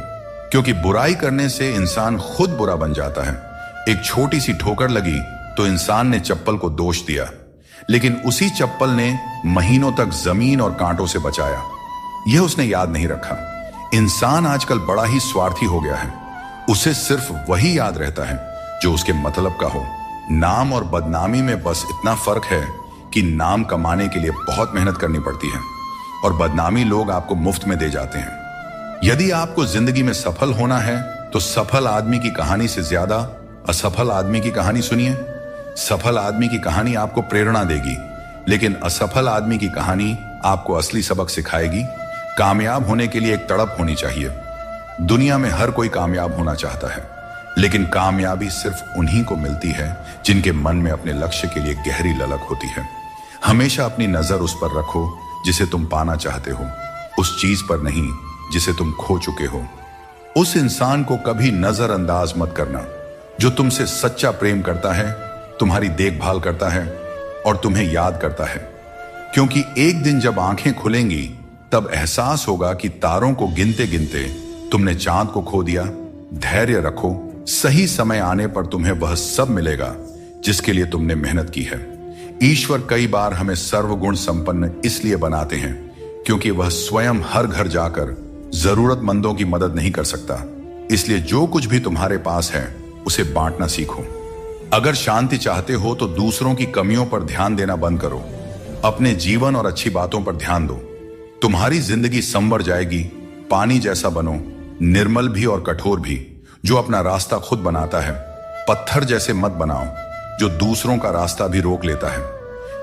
क्योंकि बुराई करने से इंसान खुद बुरा बन जाता है। एक छोटी सी ठोकर लगी तो इंसान ने चप्पल को दोष दिया, लेकिन उसी चप्पल ने महीनों तक जमीन और कांटों से बचाया। यह उसने याद नहीं रखा। इंसान आजकल बड़ा ही स्वार्थी हो गया है। उसे सिर्फ वही याद रहता है जो उसके मतलब का हो। नाम और बदनामी में बस इतना फर्क है कि नाम कमाने के लिए बहुत मेहनत करनी पड़ती है, और बदनामी लोग आपको मुफ्त में दे जाते हैं। यदि आपको जिंदगी में सफल होना है तो सफल आदमी की कहानी से ज्यादा असफल आदमी की कहानी सुनिए। सफल आदमी की कहानी आपको प्रेरणा देगी, लेकिन असफल आदमी की कहानी आपको असली सबक सिखाएगी। कामयाब होने के लिए एक तड़प होनी चाहिए। दुनिया में हर कोई कामयाब होना चाहता है, लेकिन कामयाबी सिर्फ उन्हीं को मिलती है जिनके मन में अपने लक्ष्य के लिए गहरी ललक होती है। हमेशा अपनी नजर उस पर रखो जिसे तुम पाना चाहते हो, उस चीज पर नहीं जिसे तुम खो चुके हो। उस इंसान को कभी नजरअंदाज मत करना जो तुमसे सच्चा प्रेम करता है, तुम्हारी देखभाल करता है और तुम्हें याद करता है। क्योंकि एक दिन जब आंखें खुलेंगी तब एहसास होगा कि तारों को गिनते गिनते तुमने चांद को खो दिया। धैर्य रखो, सही समय आने पर तुम्हें वह सब मिलेगा जिसके लिए तुमने मेहनत की है। ईश्वर कई बार हमें सर्वगुण संपन्न इसलिए बनाते हैं क्योंकि वह स्वयं हर घर जाकर जरूरतमंदों की मदद नहीं कर सकता। इसलिए जो कुछ भी तुम्हारे पास है उसे बांटना सीखो। अगर शांति चाहते हो तो दूसरों की कमियों पर ध्यान देना बंद करो। अपने जीवन और अच्छी बातों पर ध्यान दो। तुम्हारी जिंदगी संवर जाएगी। पानी जैसा बनो, निर्मल भी और कठोर भी, जो अपना रास्ता खुद बनाता है। पत्थर जैसे मत बनाओ जो दूसरों का रास्ता भी रोक लेता है।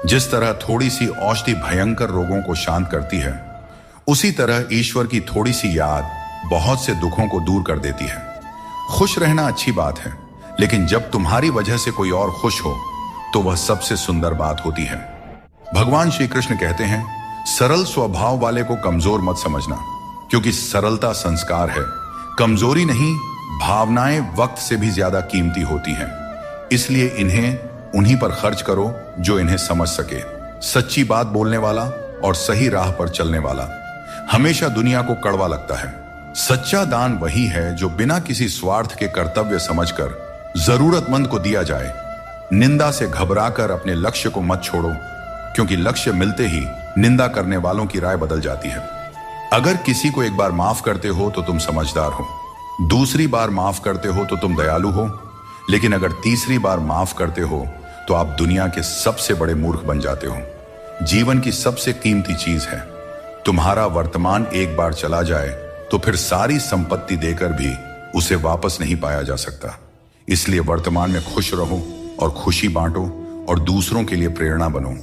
जिस तरह थोड़ी सी औषधि भयंकर रोगों को शांत करती है, उसी तरह ईश्वर की थोड़ी सी याद बहुत से दुखों को दूर कर देती है। खुश रहना अच्छी बात है, लेकिन जब तुम्हारी वजह से कोई और खुश हो तो वह सबसे सुंदर बात होती है। भगवान श्री कृष्ण कहते हैं, सरल स्वभाव वाले को कमजोर मत समझना, क्योंकि सरलता संस्कार है। कमजोरी नहीं, भावनाएं वक्त से भी ज्यादा कीमती होती हैं। इसलिए इन्हें उन्हीं पर खर्च करो जो इन्हें समझ सके। सच्ची बात बोलने वाला और सही राह पर चलने वाला हमेशा दुनिया को कड़वा लगता है। सच्चा दान वही है जो बिना किसी स्वार्थ के कर्तव्य समझकर जरूरतमंद को दिया जाए। निंदा से घबराकर अपने लक्ष्य को मत छोड़ो, क्योंकि लक्ष्य मिलते ही निंदा करने वालों की राय बदल जाती है। अगर किसी को एक बार माफ करते हो तो तुम समझदार हो, दूसरी बार माफ करते हो तो तुम दयालु हो, लेकिन अगर तीसरी बार माफ करते हो तो आप दुनिया के सबसे बड़े मूर्ख बन जाते हो। जीवन की सबसे कीमती चीज है तुम्हारा वर्तमान। एक बार चला जाए तो फिर सारी संपत्ति देकर भी उसे वापस नहीं पाया जा सकता। इसलिए वर्तमान में खुश रहो और खुशी बांटो और दूसरों के लिए प्रेरणा बनो।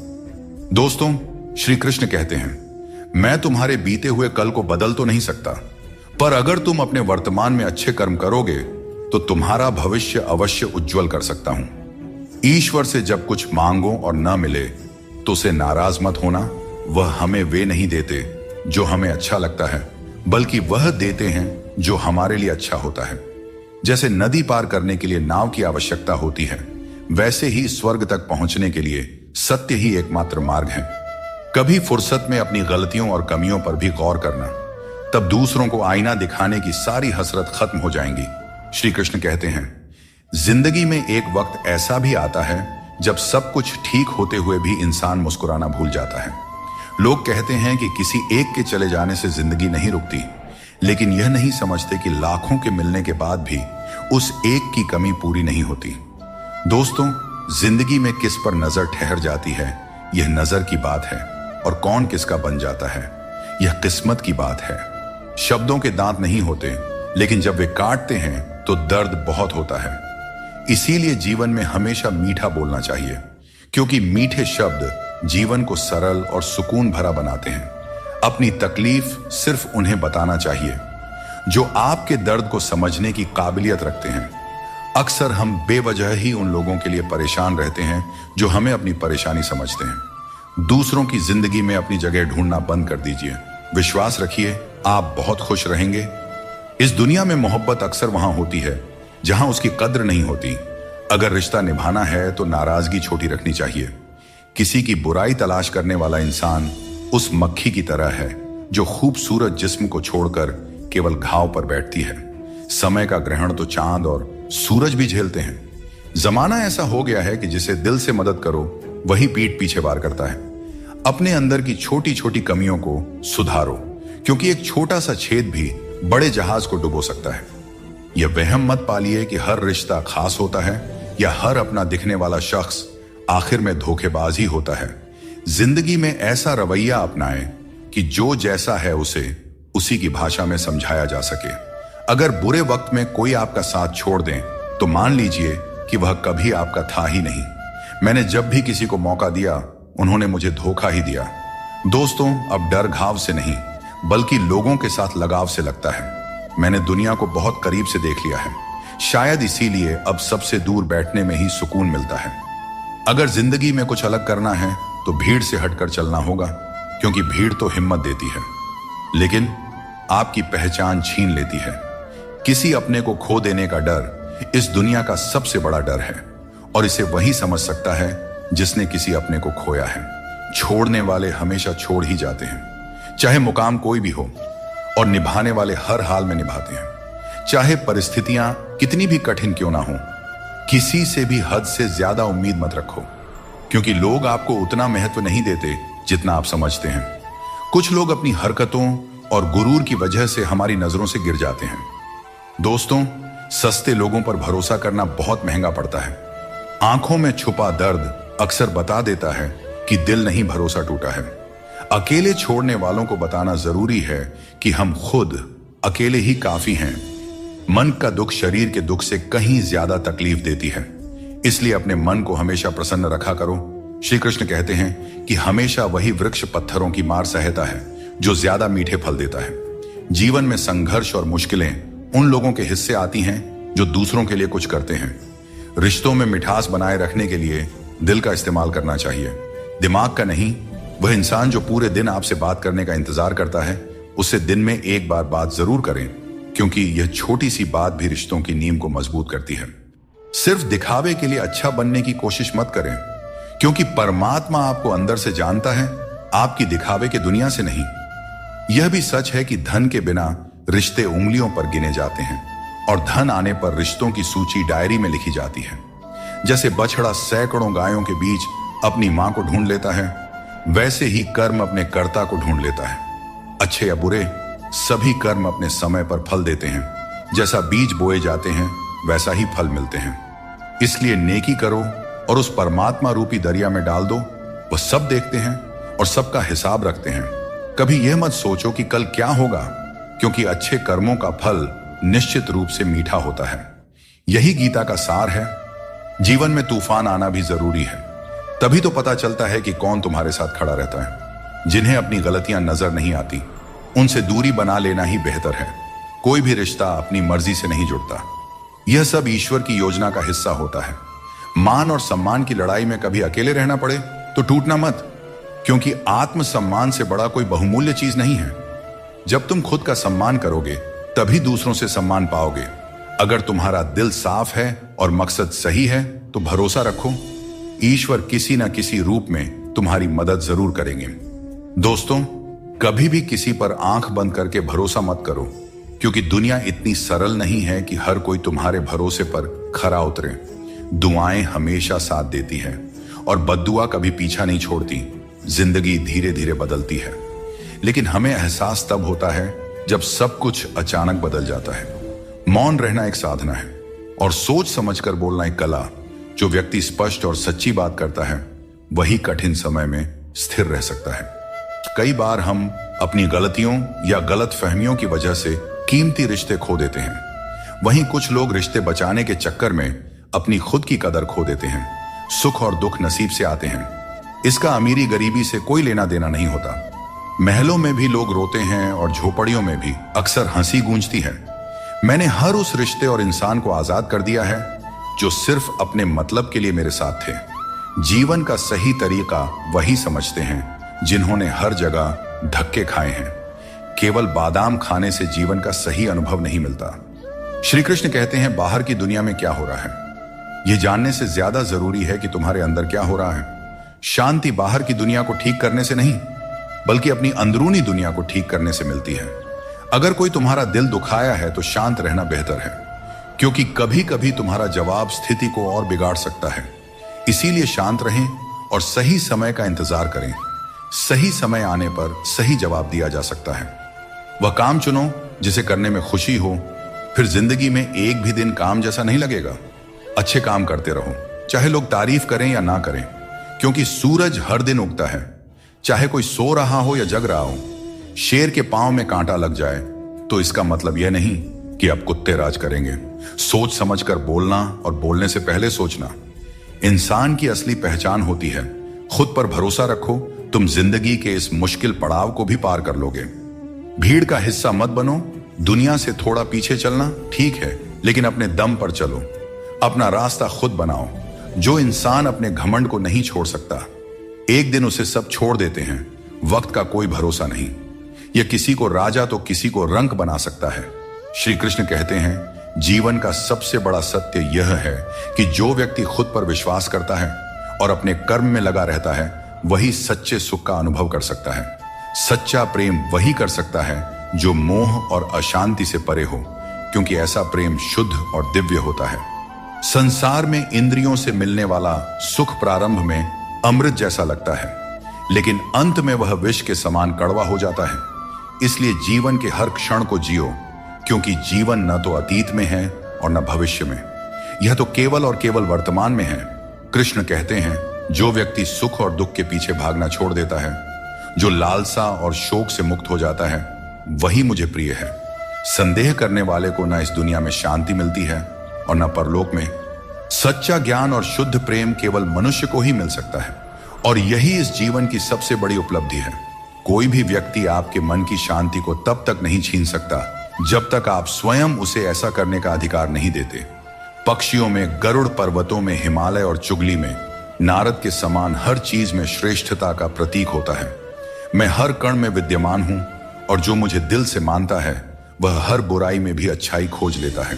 दोस्तों, श्री कृष्ण कहते हैं, मैं तुम्हारे बीते हुए कल को बदल तो नहीं सकता, पर अगर तुम अपने वर्तमान में अच्छे कर्म करोगे तो तुम्हारा भविष्य अवश्य उज्जवल कर सकता हूं। ईश्वर से जब कुछ मांगो और न मिले तो उसे नाराज मत होना। वह हमें वे नहीं देते जो हमें अच्छा लगता है, बल्कि वह देते हैं जो हमारे लिए अच्छा होता है। जैसे नदी पार करने के लिए नाव की आवश्यकता होती है, वैसे ही स्वर्ग तक पहुंचने के लिए सत्य ही एकमात्र मार्ग है। कभी फुर्सत में अपनी गलतियों और कमियों पर भी गौर करना, तब दूसरों को आईना दिखाने की सारी हसरत खत्म हो जाएंगी। श्री कृष्ण कहते हैं, जिंदगी में एक वक्त ऐसा भी आता है जब सब कुछ ठीक होते हुए भी इंसान मुस्कुराना भूल जाता है। लोग कहते हैं कि किसी एक के चले जाने से जिंदगी नहीं रुकती, लेकिन यह नहीं समझते कि लाखों के मिलने के बाद भी उस एक की कमी पूरी नहीं होती। दोस्तों, जिंदगी में किस पर नजर ठहर जाती है यह नजर की बात है, और कौन किसका बन जाता है यह किस्मत की बात है। शब्दों के दांत नहीं होते, लेकिन जब वे काटते हैं तो दर्द बहुत होता है। इसीलिए जीवन में हमेशा मीठा बोलना चाहिए, क्योंकि मीठे शब्द जीवन को सरल और सुकून भरा बनाते हैं। अपनी तकलीफ सिर्फ उन्हें बताना चाहिए जो आपके दर्द को समझने की काबिलियत रखते हैं। अक्सर हम बेवजह ही उन लोगों के लिए परेशान रहते हैं जो हमें अपनी परेशानी समझते हैं। दूसरों की जिंदगी में अपनी जगह ढूंढना बंद कर दीजिए। विश्वास रखिए, आप बहुत खुश रहेंगे। इस दुनिया में मोहब्बत अक्सर वहां होती है जहां उसकी कद्र नहीं होती। अगर रिश्ता निभाना है तो नाराजगी छोटी रखनी चाहिए। किसी की बुराई तलाश करने वाला इंसान उस मक्खी की तरह है जो खूबसूरत जिस्म को छोड़कर केवल घाव पर बैठती है। समय का ग्रहण तो चांद और सूरज भी झेलते हैं। जमाना ऐसा हो गया है कि जिसे दिल से मदद करो वही पीठ पीछे वार करता है। अपने अंदर की छोटी छोटी कमियों को सुधारो, क्योंकि एक छोटा सा छेद भी बड़े जहाज को डुबो सकता है। यह वहम मत पालिए कि हर रिश्ता खास होता है या हर अपना दिखने वाला शख्स आखिर में धोखेबाज ही होता है। जिंदगी में ऐसा रवैया अपनाएं कि जो जैसा है उसे उसी की भाषा में समझाया जा सके। अगर बुरे वक्त में कोई आपका साथ छोड़ दें तो मान लीजिए कि वह कभी आपका था ही नहीं। मैंने जब भी किसी को मौका दिया उन्होंने मुझे धोखा ही दिया। दोस्तों, अब डर घाव से नहीं बल्कि लोगों के साथ लगाव से लगता है। मैंने दुनिया को बहुत करीब से देख लिया है, शायद इसीलिए अब सबसे दूर बैठने में ही सुकून मिलता है। अगर जिंदगी में कुछ अलग करना है तो भीड़ से हटकर चलना होगा, क्योंकि भीड़ तो हिम्मत देती है लेकिन आपकी पहचान छीन लेती है। किसी अपने को खो देने का डर इस दुनिया का सबसे बड़ा डर है, और इसे वही समझ सकता है जिसने किसी अपने को खोया है। छोड़ने वाले हमेशा छोड़ ही जाते हैं, चाहे मुकाम कोई भी हो, और निभाने वाले हर हाल में निभाते हैं। चाहे परिस्थितियां कितनी भी कठिन क्यों ना हो। किसी से भी हद से ज्यादा उम्मीद मत रखो, क्योंकि लोग आपको उतना महत्व नहीं देते जितना आप समझते हैं। कुछ लोग अपनी हरकतों और गुरूर की वजह से हमारी नजरों से गिर जाते हैं। दोस्तों, सस्ते लोगों पर भरोसा करना बहुत महंगा पड़ता है। आंखों में छुपा दर्द अक्सर बता देता है कि दिल नहीं भरोसा टूटा है। अकेले छोड़ने वालों को बताना जरूरी है कि हम खुद अकेले ही काफी हैं। मन का दुख शरीर के दुख से कहीं ज्यादा तकलीफ देती है, इसलिए अपने मन को हमेशा प्रसन्न रखा करो। श्री कृष्ण कहते हैं कि हमेशा वही वृक्ष पत्थरों की मार सहता है जो ज्यादा मीठे फल देता है। जीवन में संघर्ष और मुश्किलें उन लोगों के हिस्से आती हैं जो दूसरों के लिए कुछ करते हैं। रिश्तों में मिठास बनाए रखने के लिए दिल का इस्तेमाल करना चाहिए, दिमाग का नहीं। वह इंसान जो पूरे दिन आपसे बात करने का इंतजार करता है, उससे दिन में एक बार बात जरूर करें, क्योंकि यह छोटी सी बात भी रिश्तों की नींव को मजबूत करती है। सिर्फ दिखावे के लिए अच्छा बनने की कोशिश मत करें, क्योंकि परमात्मा आपको अंदर से जानता है, आपकी दिखावे के दुनिया से नहीं। यह भी सच है कि धन के बिना रिश्ते उंगलियों पर गिने जाते हैं, और धन आने पर रिश्तों की सूची डायरी में लिखी जाती है। जैसे बछड़ा सैकड़ों गायों के बीच अपनी मां को ढूंढ लेता है, वैसे ही कर्म अपने कर्ता को ढूंढ लेता है। अच्छे या बुरे, सभी कर्म अपने समय पर फल देते हैं। जैसा बीज बोए जाते हैं, वैसा ही फल मिलते हैं। इसलिए नेकी करो और उस परमात्मा रूपी दरिया में डाल दो। वह सब देखते हैं और सबका हिसाब रखते हैं। कभी यह मत सोचो कि कल क्या होगा, क्योंकि अच्छे कर्मों का फल निश्चित रूप से मीठा होता है। यही गीता का सार है। जीवन में तूफान आना भी जरूरी है, तभी तो पता चलता है कि कौन तुम्हारे साथ खड़ा रहता है। जिन्हें अपनी गलतियां नजर नहीं आती, उनसे दूरी बना लेना ही बेहतर है। कोई भी रिश्ता अपनी मर्जी से नहीं जुड़ता, यह सब ईश्वर की योजना का हिस्सा होता है। मान और सम्मान की लड़ाई में कभी अकेले रहना पड़े तो टूटना मत, क्योंकि आत्मसम्मान से बड़ा कोई बहुमूल्य चीज नहीं है। जब तुम खुद का सम्मान करोगे, तभी दूसरों से सम्मान पाओगे। अगर तुम्हारा दिल साफ है और मकसद सही है, तो भरोसा रखो, ईश्वर किसी न किसी रूप में तुम्हारी मदद जरूर करेंगे। दोस्तों, कभी भी किसी पर आंख बंद करके भरोसा मत करो, क्योंकि दुनिया इतनी सरल नहीं है कि हर कोई तुम्हारे भरोसे पर खरा उतरे। दुआएं हमेशा साथ देती है और बद्दुआ कभी पीछा नहीं छोड़ती। जिंदगी धीरे धीरे बदलती है, लेकिन हमें एहसास तब होता है जब सब कुछ अचानक बदल जाता है। मौन रहना एक साधना है, और सोच समझकर बोलना एक कला। जो व्यक्ति स्पष्ट और सच्ची बात करता है, वही कठिन समय में स्थिर रह सकता है। कई बार हम अपनी गलतियों या गलत फहमियों की वजह से कीमती रिश्ते खो देते हैं। वहीं कुछ लोग रिश्ते बचाने के चक्कर में अपनी खुद की कदर खो देते हैं। सुख और दुख नसीब से आते हैं, इसका अमीरी गरीबी से कोई लेना देना नहीं होता। महलों में भी लोग रोते हैं और झोपड़ियों में भी अक्सर हंसी गूंजती है। मैंने हर उस रिश्ते और इंसान को आजाद कर दिया है जो सिर्फ अपने मतलब के लिए मेरे साथ थे। जीवन का सही तरीका वही समझते हैं जिन्होंने हर जगह धक्के खाए हैं। केवल बादाम खाने से जीवन का सही अनुभव नहीं मिलता। श्री कृष्ण कहते हैं, बाहर की दुनिया में क्या हो रहा है, यह जानने से ज्यादा जरूरी है कि तुम्हारे अंदर क्या हो रहा है। शांति बाहर की दुनिया को ठीक करने से नहीं, बल्कि अपनी अंदरूनी दुनिया को ठीक करने से मिलती है। अगर कोई तुम्हारा दिल दुखाया है तो शांत रहना बेहतर है, क्योंकि कभी कभी तुम्हारा जवाब स्थिति को और बिगाड़ सकता है। इसीलिए शांत रहें और सही समय का इंतजार करें। सही समय आने पर सही जवाब दिया जा सकता है। वह काम चुनो जिसे करने में खुशी हो, फिर जिंदगी में एक भी दिन काम जैसा नहीं लगेगा। अच्छे काम करते रहो, चाहे लोग तारीफ करें या ना करें, क्योंकि सूरज हर दिन उगता है, चाहे कोई सो रहा हो या जग रहा हो। शेर के पांव में कांटा लग जाए तो इसका मतलब यह नहीं कि अब कुत्ते राज करेंगे। सोच समझकर बोलना और बोलने से पहले सोचना इंसान की असली पहचान होती है। खुद पर भरोसा रखो, तुम जिंदगी के इस मुश्किल पड़ाव को भी पार कर लोगे। भीड़ का हिस्सा मत बनो। दुनिया से थोड़ा पीछे चलना ठीक है, लेकिन अपने दम पर चलो। अपना रास्ता खुद बनाओ। जो इंसान अपने घमंड को नहीं छोड़ सकता, एक दिन उसे सब छोड़ देते हैं। वक्त का कोई भरोसा नहीं, यह किसी को राजा तो किसी को रंक बना सकता है। श्री कृष्ण कहते हैं, जीवन का सबसे बड़ा सत्य यह है कि जो व्यक्ति खुद पर विश्वास करता है और अपने कर्म में लगा रहता है, वही सच्चे सुख का अनुभव कर सकता है। सच्चा प्रेम वही कर सकता है जो मोह और अशांति से परे हो, क्योंकि ऐसा प्रेम शुद्ध और दिव्य होता है। संसार में इंद्रियों से मिलने वाला सुख प्रारंभ में अमृत जैसा लगता है, लेकिन अंत में वह विष के समान कड़वा हो जाता है। इसलिए जीवन के हर क्षण को जियो, क्योंकि जीवन न तो अतीत में है और न भविष्य में, यह तो केवल और केवल वर्तमान में है। कृष्ण कहते हैं, जो व्यक्ति सुख और दुख के पीछे भागना छोड़ देता है, जो लालसा और शोक से मुक्त हो जाता है, वही मुझे प्रिय है। संदेह करने वाले को न इस दुनिया में शांति मिलती है और न परलोक में। सच्चा ज्ञान और शुद्ध प्रेम केवल मनुष्य को ही मिल सकता है, और यही इस जीवन की सबसे बड़ी उपलब्धि है। कोई भी व्यक्ति आपके मन की शांति को तब तक नहीं छीन सकता जब तक आप स्वयं उसे ऐसा करने का अधिकार नहीं देते। पक्षियों में गरुड़, पर्वतों में हिमालय और चुगली में नारद के समान हर चीज में श्रेष्ठता का प्रतीक होता है। मैं हर कण में विद्यमान हूं, और जो मुझे दिल से मानता है वह हर बुराई में भी अच्छाई खोज लेता है।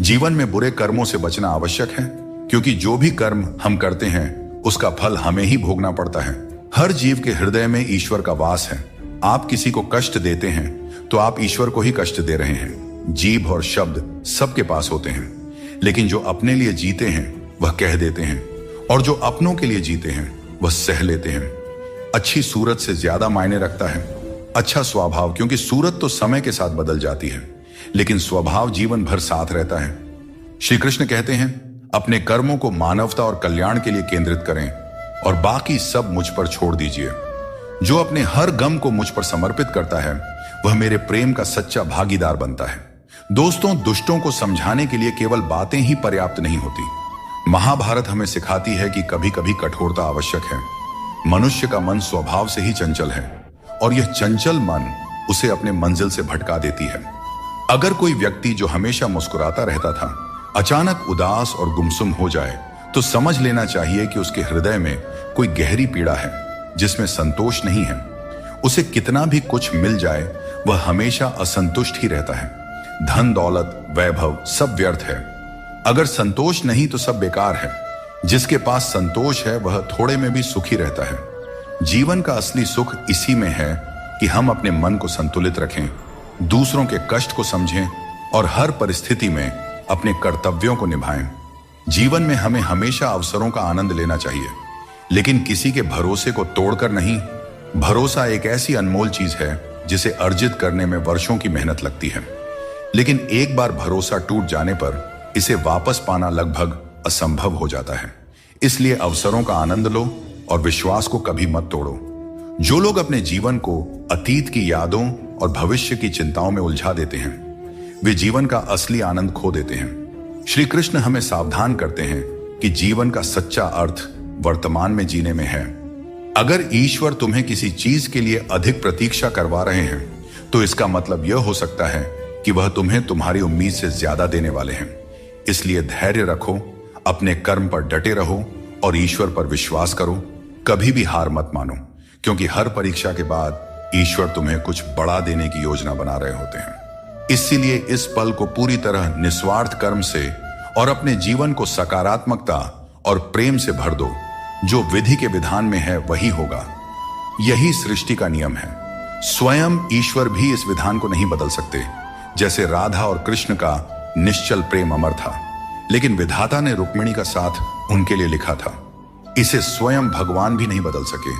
जीवन में बुरे कर्मों से बचना आवश्यक है, क्योंकि जो भी कर्म हम करते हैं उसका फल हमें ही भोगना पड़ता है। हर जीव के हृदय में ईश्वर का वास है। आप किसी को कष्ट देते हैं तो आप ईश्वर को ही कष्ट दे रहे हैं। जीभ और शब्द सबके पास होते हैं, लेकिन जो अपने लिए जीते हैं वह कह देते हैं, और जो अपनों के लिए जीते हैं वह सह लेते हैं। अच्छी सूरत से ज्यादा मायने रखता है अच्छा स्वभाव, क्योंकि सूरत तो समय के साथ बदल जाती है, लेकिन स्वभाव जीवन भर साथ रहता है। श्री कृष्ण कहते हैं, अपने कर्मों को मानवता और कल्याण के लिए केंद्रित करें और बाकी सब मुझ पर छोड़ दीजिए। जो अपने हर गम को मुझ पर समर्पित करता है वह मेरे प्रेम का सच्चा भागीदार बनता है। दोस्तों, दुष्टों को समझाने के लिए केवल बातें ही पर्याप्त नहीं होती। महाभारत हमें सिखाती है कि कभी कभी कठोरता आवश्यक है। मनुष्य का मन स्वभाव से ही चंचल है, और यह चंचल मन उसे अपने मंजिल से भटका देती है। अगर कोई व्यक्ति जो हमेशा मुस्कुराता रहता था अचानक उदास और गुमसुम हो जाए, तो समझ लेना चाहिए कि उसके हृदय में कोई गहरी पीड़ा है जिसमें संतोष नहीं है। उसे कितना भी कुछ मिल जाए वह हमेशा असंतुष्ट ही रहता है। धन, दौलत, वैभव सब व्यर्थ है। अगर संतोष नहीं तो सब बेकार है। जिसके पास संतोष है वह थोड़े में भी सुखी रहता है। जीवन का असली सुख इसी में है कि हम अपने मन को संतुलित रखें, दूसरों के कष्ट को समझें और हर परिस्थिति में अपने कर्तव्यों को निभाएं। जीवन में हमें हमेशा अवसरों का आनंद लेना चाहिए, लेकिन किसी के भरोसे को तोड़कर नहीं। भरोसा एक ऐसी अनमोल चीज है जिसे अर्जित करने में वर्षों की मेहनत लगती है, लेकिन एक बार भरोसा टूट जाने पर इसे वापस पाना लगभग असंभव हो जाता है। इसलिए अवसरों का आनंद लो और विश्वास को कभी मत तोड़ो। जो लोग अपने जीवन को अतीत की यादों और भविष्य की चिंताओं में उलझा देते हैं, वे जीवन का असली आनंद खो देते हैं। श्री कृष्ण हमें सावधान करते हैं कि जीवन का सच्चा अर्थ वर्तमान में जीने में है। अगर ईश्वर तुम्हें किसी चीज के लिए अधिक प्रतीक्षा करवा रहे हैं, तो इसका मतलब यह हो सकता है कि वह तुम्हें तुम्हारी उम्मीद से ज्यादा देने वाले हैं। इसलिए धैर्य रखो, अपने कर्म पर डटे रहो और ईश्वर पर विश्वास करो। कभी भी हार मत मानो, क्योंकि हर परीक्षा के बाद ईश्वर तुम्हें कुछ बड़ा देने की योजना बना रहे होते हैं। इसीलिए इस पल को पूरी तरह निस्वार्थ कर्म से और अपने जीवन को सकारात्मकता और प्रेम से भर दो। जो विधि के विधान में है वही होगा। यही सृष्टि का नियम है। स्वयं ईश्वर भी इस विधान को नहीं बदल सकते। जैसे राधा और कृष्ण का निश्चल प्रेम अमर था, लेकिन विधाता ने रुक्मिणी का साथ उनके लिए लिखा था। इसे स्वयं भगवान भी नहीं बदल सके।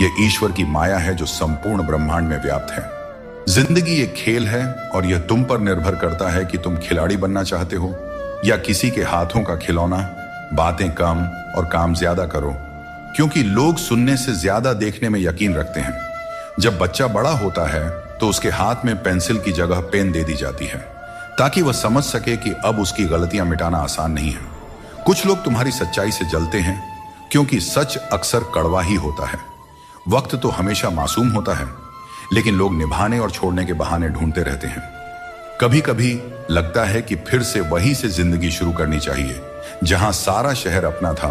यह ईश्वर की माया है जो संपूर्ण ब्रह्मांड में व्याप्त है। जिंदगी एक खेल है और यह तुम पर निर्भर करता है कि तुम खिलाड़ी बनना चाहते हो या किसी के हाथों का खिलौना। बातें कम और काम ज्यादा करो, क्योंकि लोग सुनने से ज्यादा देखने में यकीन रखते हैं। जब बच्चा बड़ा होता है तो उसके हाथ में पेंसिल की जगह पेन दे दी जाती है, ताकि वह समझ सके कि अब उसकी गलतियां मिटाना आसान नहीं है। कुछ लोग तुम्हारी सच्चाई से जलते हैं, क्योंकि सच अक्सर कड़वा ही होता है। वक्त तो हमेशा मासूम होता है, लेकिन लोग निभाने और छोड़ने के बहाने ढूंढते रहते हैं। कभी कभी लगता है कि फिर से वहीं से जिंदगी शुरू करनी चाहिए जहां सारा शहर अपना था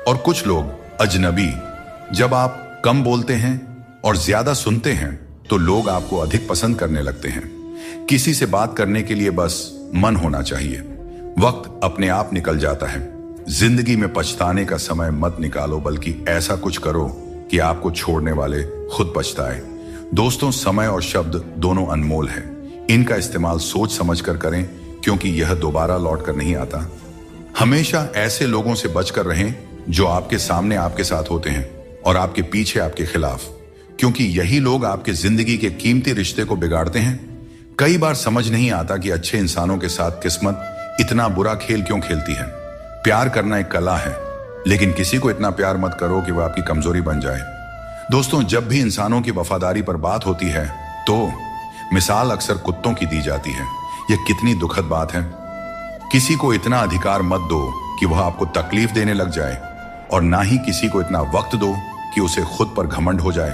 और कुछ लोग अजनबी। जब आप कम बोलते हैं और ज्यादा सुनते हैं तो लोग आपको अधिक पसंद करने लगते हैं। किसी से बात करने के लिए बस मन होना चाहिए। वक्त अपने आप निकल जाता है। जिंदगी में पछताने का समय मत निकालो, बल्कि ऐसा कुछ करो कि आपको छोड़ने वाले खुद पछताए। दोस्तों, समय और शब्द दोनों अनमोल हैं। इनका इस्तेमाल सोच समझकर करें, क्योंकि यह दोबारा लौट कर नहीं आता। हमेशा ऐसे लोगों से बचकर रहें जो आपके सामने आपके साथ होते हैं और आपके पीछे आपके खिलाफ, क्योंकि यही लोग आपके जिंदगी के कीमती रिश्ते को बिगाड़ते हैं। कई बार समझ नहीं आता कि अच्छे इंसानों के साथ किस्मत इतना बुरा खेल क्यों खेलती है। प्यार करना एक कला है, लेकिन किसी को इतना प्यार मत करो कि वह आपकी कमजोरी बन जाए। दोस्तों, जब भी इंसानों की वफादारी पर बात होती है तो मिसाल अक्सर कुत्तों की दी जाती है। यह कितनी दुखद बात है। किसी को इतना अधिकार मत दो कि वह आपको तकलीफ देने लग जाए, और ना ही किसी को इतना वक्त दो कि उसे खुद पर घमंड हो जाए।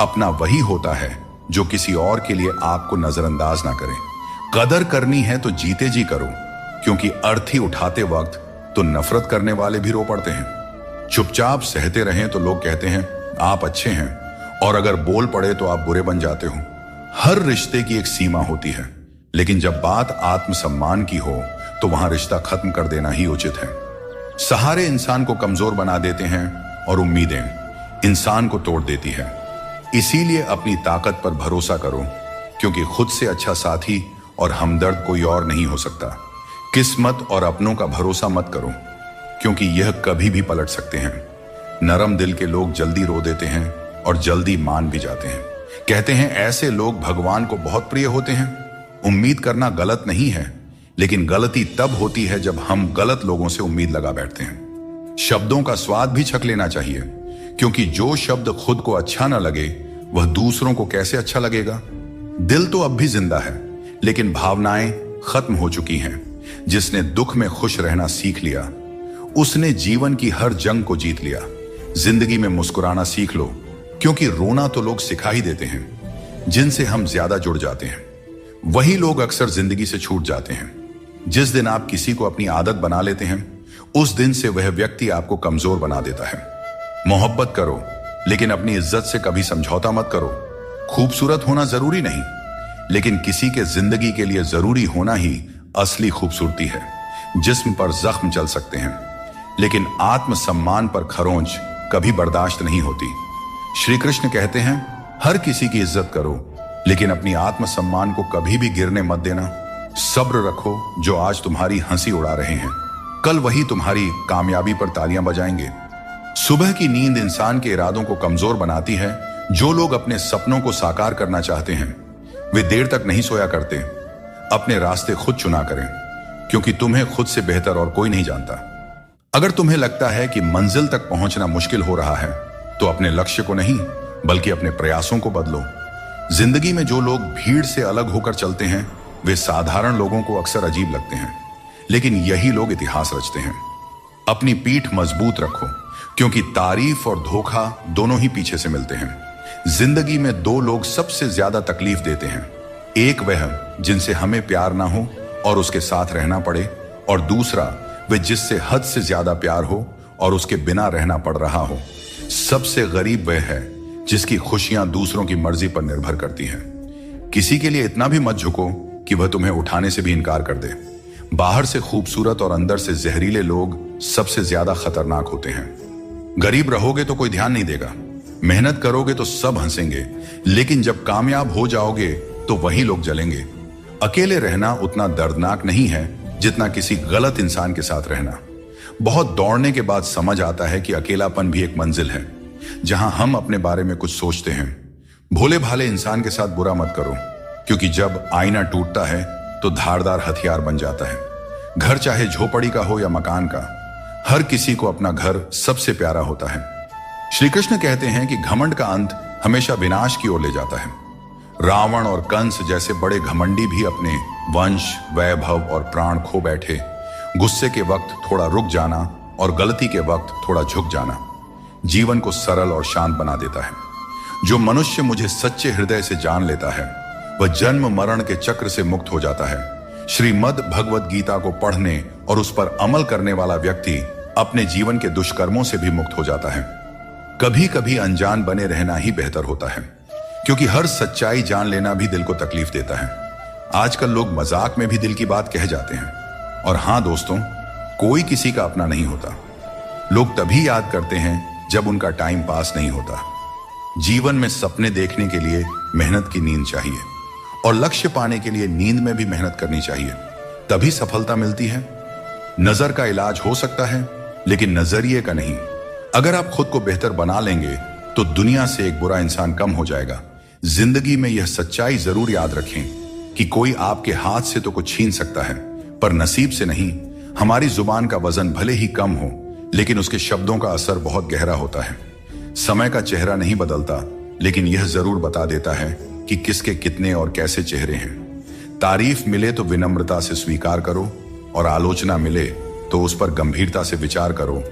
अपना वही होता है जो किसी और के लिए आपको नजरअंदाज ना करे। कदर करनी है तो जीते जी करो, क्योंकि अर्थी उठाते वक्त तो नफरत करने वाले भी रो पड़ते हैं। चुपचाप सहते रहें तो लोग कहते हैं आप अच्छे हैं, और अगर बोल पड़े तो आप बुरे बन जाते हो। हर रिश्ते की एक सीमा होती है, लेकिन जब बात आत्मसम्मान की हो तो वहां रिश्ता खत्म कर देना ही उचित है। सहारे इंसान को कमजोर बना देते हैं और उम्मीदें इंसान को तोड़ देती है। इसीलिए अपनी ताकत पर भरोसा करो, क्योंकि खुद से अच्छा साथी और हमदर्द कोई और नहीं हो सकता। किस्मत और अपनों का भरोसा मत करो, क्योंकि यह कभी भी पलट सकते हैं। नरम दिल के लोग जल्दी रो देते हैं और जल्दी मान भी जाते हैं। कहते हैं ऐसे लोग भगवान को बहुत प्रिय होते हैं। उम्मीद करना गलत नहीं है, लेकिन गलती तब होती है जब हम गलत लोगों से उम्मीद लगा बैठते हैं। शब्दों का स्वाद भी छक लेना चाहिए, क्योंकि जो शब्द खुद को अच्छा ना लगे वह दूसरों को कैसे अच्छा लगेगा। दिल तो अब भी जिंदा है, लेकिन भावनाएं खत्म हो चुकी हैं। जिसने दुख में खुश रहना सीख लिया, उसने जीवन की हर जंग को जीत लिया। जिंदगी में मुस्कुराना सीख लो, क्योंकि रोना तो लोग सिखा ही देते हैं। जिनसे हम ज्यादा जुड़ जाते हैं वही लोग अक्सर जिंदगी से छूट जाते हैं। जिस दिन आप किसी को अपनी आदत बना लेते हैं, उस दिन से वह व्यक्ति आपको कमजोर बना देता है। मोहब्बत करो, लेकिन अपनी इज्जत से कभी समझौता मत करो। खूबसूरत होना जरूरी नहीं, लेकिन किसी के जिंदगी के लिए जरूरी होना ही असली खूबसूरती है। जिस्म पर जख्म चल सकते हैं, लेकिन आत्मसम्मान पर खरोंच कभी बर्दाश्त नहीं होती। श्री कृष्ण कहते हैं हर किसी की इज्जत करो, लेकिन अपनी आत्मसम्मान को कभी भी गिरने मत देना। सब्र रखो, जो आज तुम्हारी हंसी उड़ा रहे हैं कल वही तुम्हारी कामयाबी पर तालियां बजाएंगे। सुबह की नींद इंसान के इरादों को कमजोर बनाती है। जो लोग अपने सपनों को साकार करना चाहते हैं वे देर तक नहीं सोया करते। अपने रास्ते खुद चुना करें, क्योंकि तुम्हें खुद से बेहतर और कोई नहीं जानता। अगर तुम्हें लगता है कि मंजिल तक पहुंचना मुश्किल हो रहा है, तो अपने लक्ष्य को नहीं बल्कि अपने प्रयासों को बदलो। जिंदगी में जो लोग भीड़ से अलग होकर चलते हैं वे साधारण लोगों को अक्सर अजीब लगते हैं, लेकिन यही लोग इतिहास रचते हैं। अपनी पीठ मजबूत रखो, क्योंकि तारीफ और धोखा दोनों ही पीछे से मिलते हैं। जिंदगी में दो लोग सबसे ज्यादा तकलीफ देते हैं। एक वह जिनसे हमें प्यार ना हो और उसके साथ रहना पड़े, और दूसरा वह जिससे हद से ज्यादा प्यार हो और उसके बिना रहना पड़ रहा हो। सबसे गरीब वह है जिसकी खुशियां दूसरों की मर्जी पर निर्भर करती हैं। किसी के लिए इतना भी मत झुको कि वह तुम्हें उठाने से भी इनकार कर दे। बाहर से खूबसूरत और अंदर से जहरीले लोग सबसे ज्यादा खतरनाक होते हैं। गरीब रहोगे तो कोई ध्यान नहीं देगा, मेहनत करोगे तो सब हंसेंगे, लेकिन जब कामयाब हो जाओगे तो वही लोग जलेंगे। अकेले रहना उतना दर्दनाक नहीं है जितना किसी गलत इंसान के साथ रहना। बहुत दौड़ने के बाद समझ आता है कि अकेलापन भी एक मंजिल है, जहां हम अपने बारे में कुछ सोचते हैं। भोले भाले इंसान के साथ बुरा मत करो, क्योंकि जब आईना टूटता है तो धारदार हथियार बन जाता है। घर चाहे झोपड़ी का हो या मकान का, हर किसी को अपना घर सबसे प्यारा होता है। श्री कृष्ण कहते हैं कि घमंड का अंत हमेशा विनाश की ओर ले जाता है। रावण और कंस जैसे बड़े घमंडी भी अपने वंश, वैभव और प्राण खो बैठे। गुस्से के वक्त थोड़ा रुक जाना और गलती के वक्त थोड़ा झुक जाना जीवन को सरल और शांत बना देता है। जो मनुष्य मुझे सच्चे हृदय से जान लेता है वह जन्म मरण के चक्र से मुक्त हो जाता है। श्रीमद् भगवद गीता को पढ़ने और उस पर अमल करने वाला व्यक्ति अपने जीवन के दुष्कर्मों से भी मुक्त हो जाता है। कभी कभी अनजान बने रहना ही बेहतर होता है, क्योंकि हर सच्चाई जान लेना भी दिल को तकलीफ देता है। आजकल लोग मजाक में भी दिल की बात कह जाते हैं। और हां दोस्तों, कोई किसी का अपना नहीं होता। लोग तभी याद करते हैं जब उनका टाइम पास नहीं होता। जीवन में सपने देखने के लिए मेहनत की नींद चाहिए, और लक्ष्य पाने के लिए नींद में भी मेहनत करनी चाहिए। तभी सफलता मिलती है। नजर का इलाज हो सकता है, लेकिन नजरिए का नहीं। अगर आप खुद को बेहतर बना लेंगे तो दुनिया से एक बुरा इंसान कम हो जाएगा। जिंदगी में यह सच्चाई जरूर याद रखें कि कोई आपके हाथ से तो कुछ छीन सकता है, पर नसीब से नहीं। हमारी जुबान का वजन भले ही कम हो, लेकिन उसके शब्दों का असर बहुत गहरा होता है। समय का चेहरा नहीं बदलता, लेकिन यह जरूर बता देता है कि किसके कितने और कैसे चेहरे हैं। तारीफ मिले तो विनम्रता से स्वीकार करो, और आलोचना मिले तो उस पर गंभीरता से विचार करो।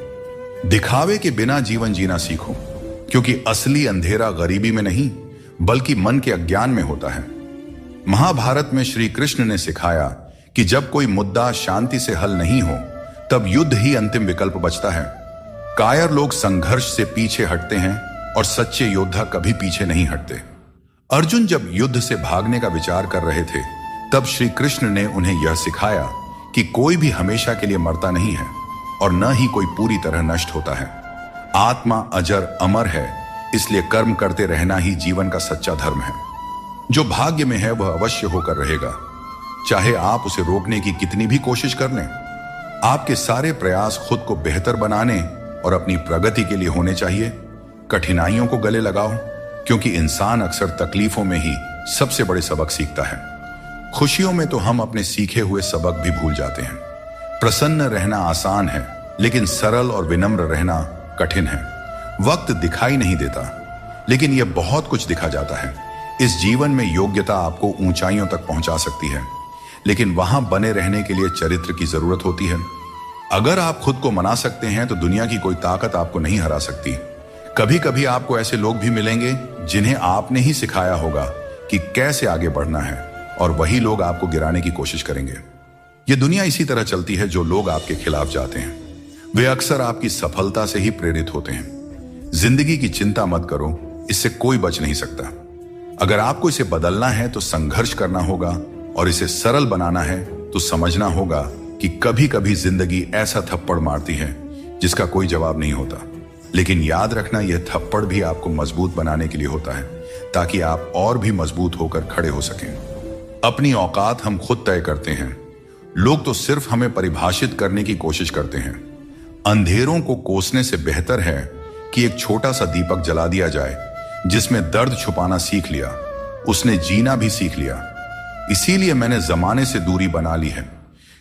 दिखावे के बिना जीवन जीना सीखो, क्योंकि असली अंधेरा गरीबी में नहीं, बल्कि मन के अज्ञान में होता है। महाभारत में श्री कृष्ण ने सिखाया कि जब कोई मुद्दा शांति से हल नहीं हो, तब युद्ध ही अंतिम विकल्प बचता है। कायर लोग संघर्ष से पीछे हटते हैं, और सच्चे योद्धा कभी पीछे नहीं हटते। अर्जुन जब युद्ध से भागने का विचार कर रहे थे, तब श्री कृष्ण ने उन्हें यह सिखाया कि कोई भी हमेशा के लिए मरता नहीं है, और न ही कोई पूरी तरह नष्ट होता है। आत्मा अजर अमर है, इसलिए कर्म करते रहना ही जीवन का सच्चा धर्म है। जो भाग्य में है वह अवश्य होकर रहेगा, चाहे आप उसे रोकने की कितनी भी कोशिश कर लें। आपके सारे प्रयास खुद को बेहतर बनाने और अपनी प्रगति के लिए होने चाहिए। कठिनाइयों को गले लगाओ, क्योंकि इंसान अक्सर तकलीफों में ही सबसे बड़े सबक सीखता है। खुशियों में तो हम अपने सीखे हुए सबक भी भूल जाते हैं। प्रसन्न रहना आसान है, लेकिन सरल और विनम्र रहना कठिन है। वक्त दिखाई नहीं देता, लेकिन यह बहुत कुछ दिखा जाता है। इस जीवन में योग्यता आपको ऊंचाइयों तक पहुंचा सकती है, लेकिन वहां बने रहने के लिए चरित्र की जरूरत होती है। अगर आप खुद को मना सकते हैं तो दुनिया की कोई ताकत आपको नहीं हरा सकती। कभी कभी आपको ऐसे लोग भी मिलेंगे जिन्हें आपने ही सिखाया होगा कि कैसे आगे बढ़ना है, और वही लोग आपको गिराने की कोशिश करेंगे। यह दुनिया इसी तरह चलती है। जो लोग आपके खिलाफ जाते हैं, वे अक्सर आपकी सफलता से ही प्रेरित होते हैं। जिंदगी की चिंता मत करो, इससे कोई बच नहीं सकता। अगर आपको इसे बदलना है तो संघर्ष करना होगा, और इसे सरल बनाना है तो समझना होगा कि कभी कभी जिंदगी ऐसा थप्पड़ मारती है जिसका कोई जवाब नहीं होता। लेकिन याद रखना, यह थप्पड़ भी आपको मजबूत बनाने के लिए होता है, ताकि आप और भी मजबूत होकर खड़े हो सकें। अपनी औकात हम खुद तय करते हैं। लोग तो सिर्फ हमें परिभाषित करने की कोशिश करते हैं। अंधेरों को कोसने से बेहतर है कि एक छोटा सा दीपक जला दिया जाए। जिसमें दर्द छुपाना सीख लिया, उसने जीना भी सीख लिया। इसीलिए मैंने जमाने से दूरी बना ली है,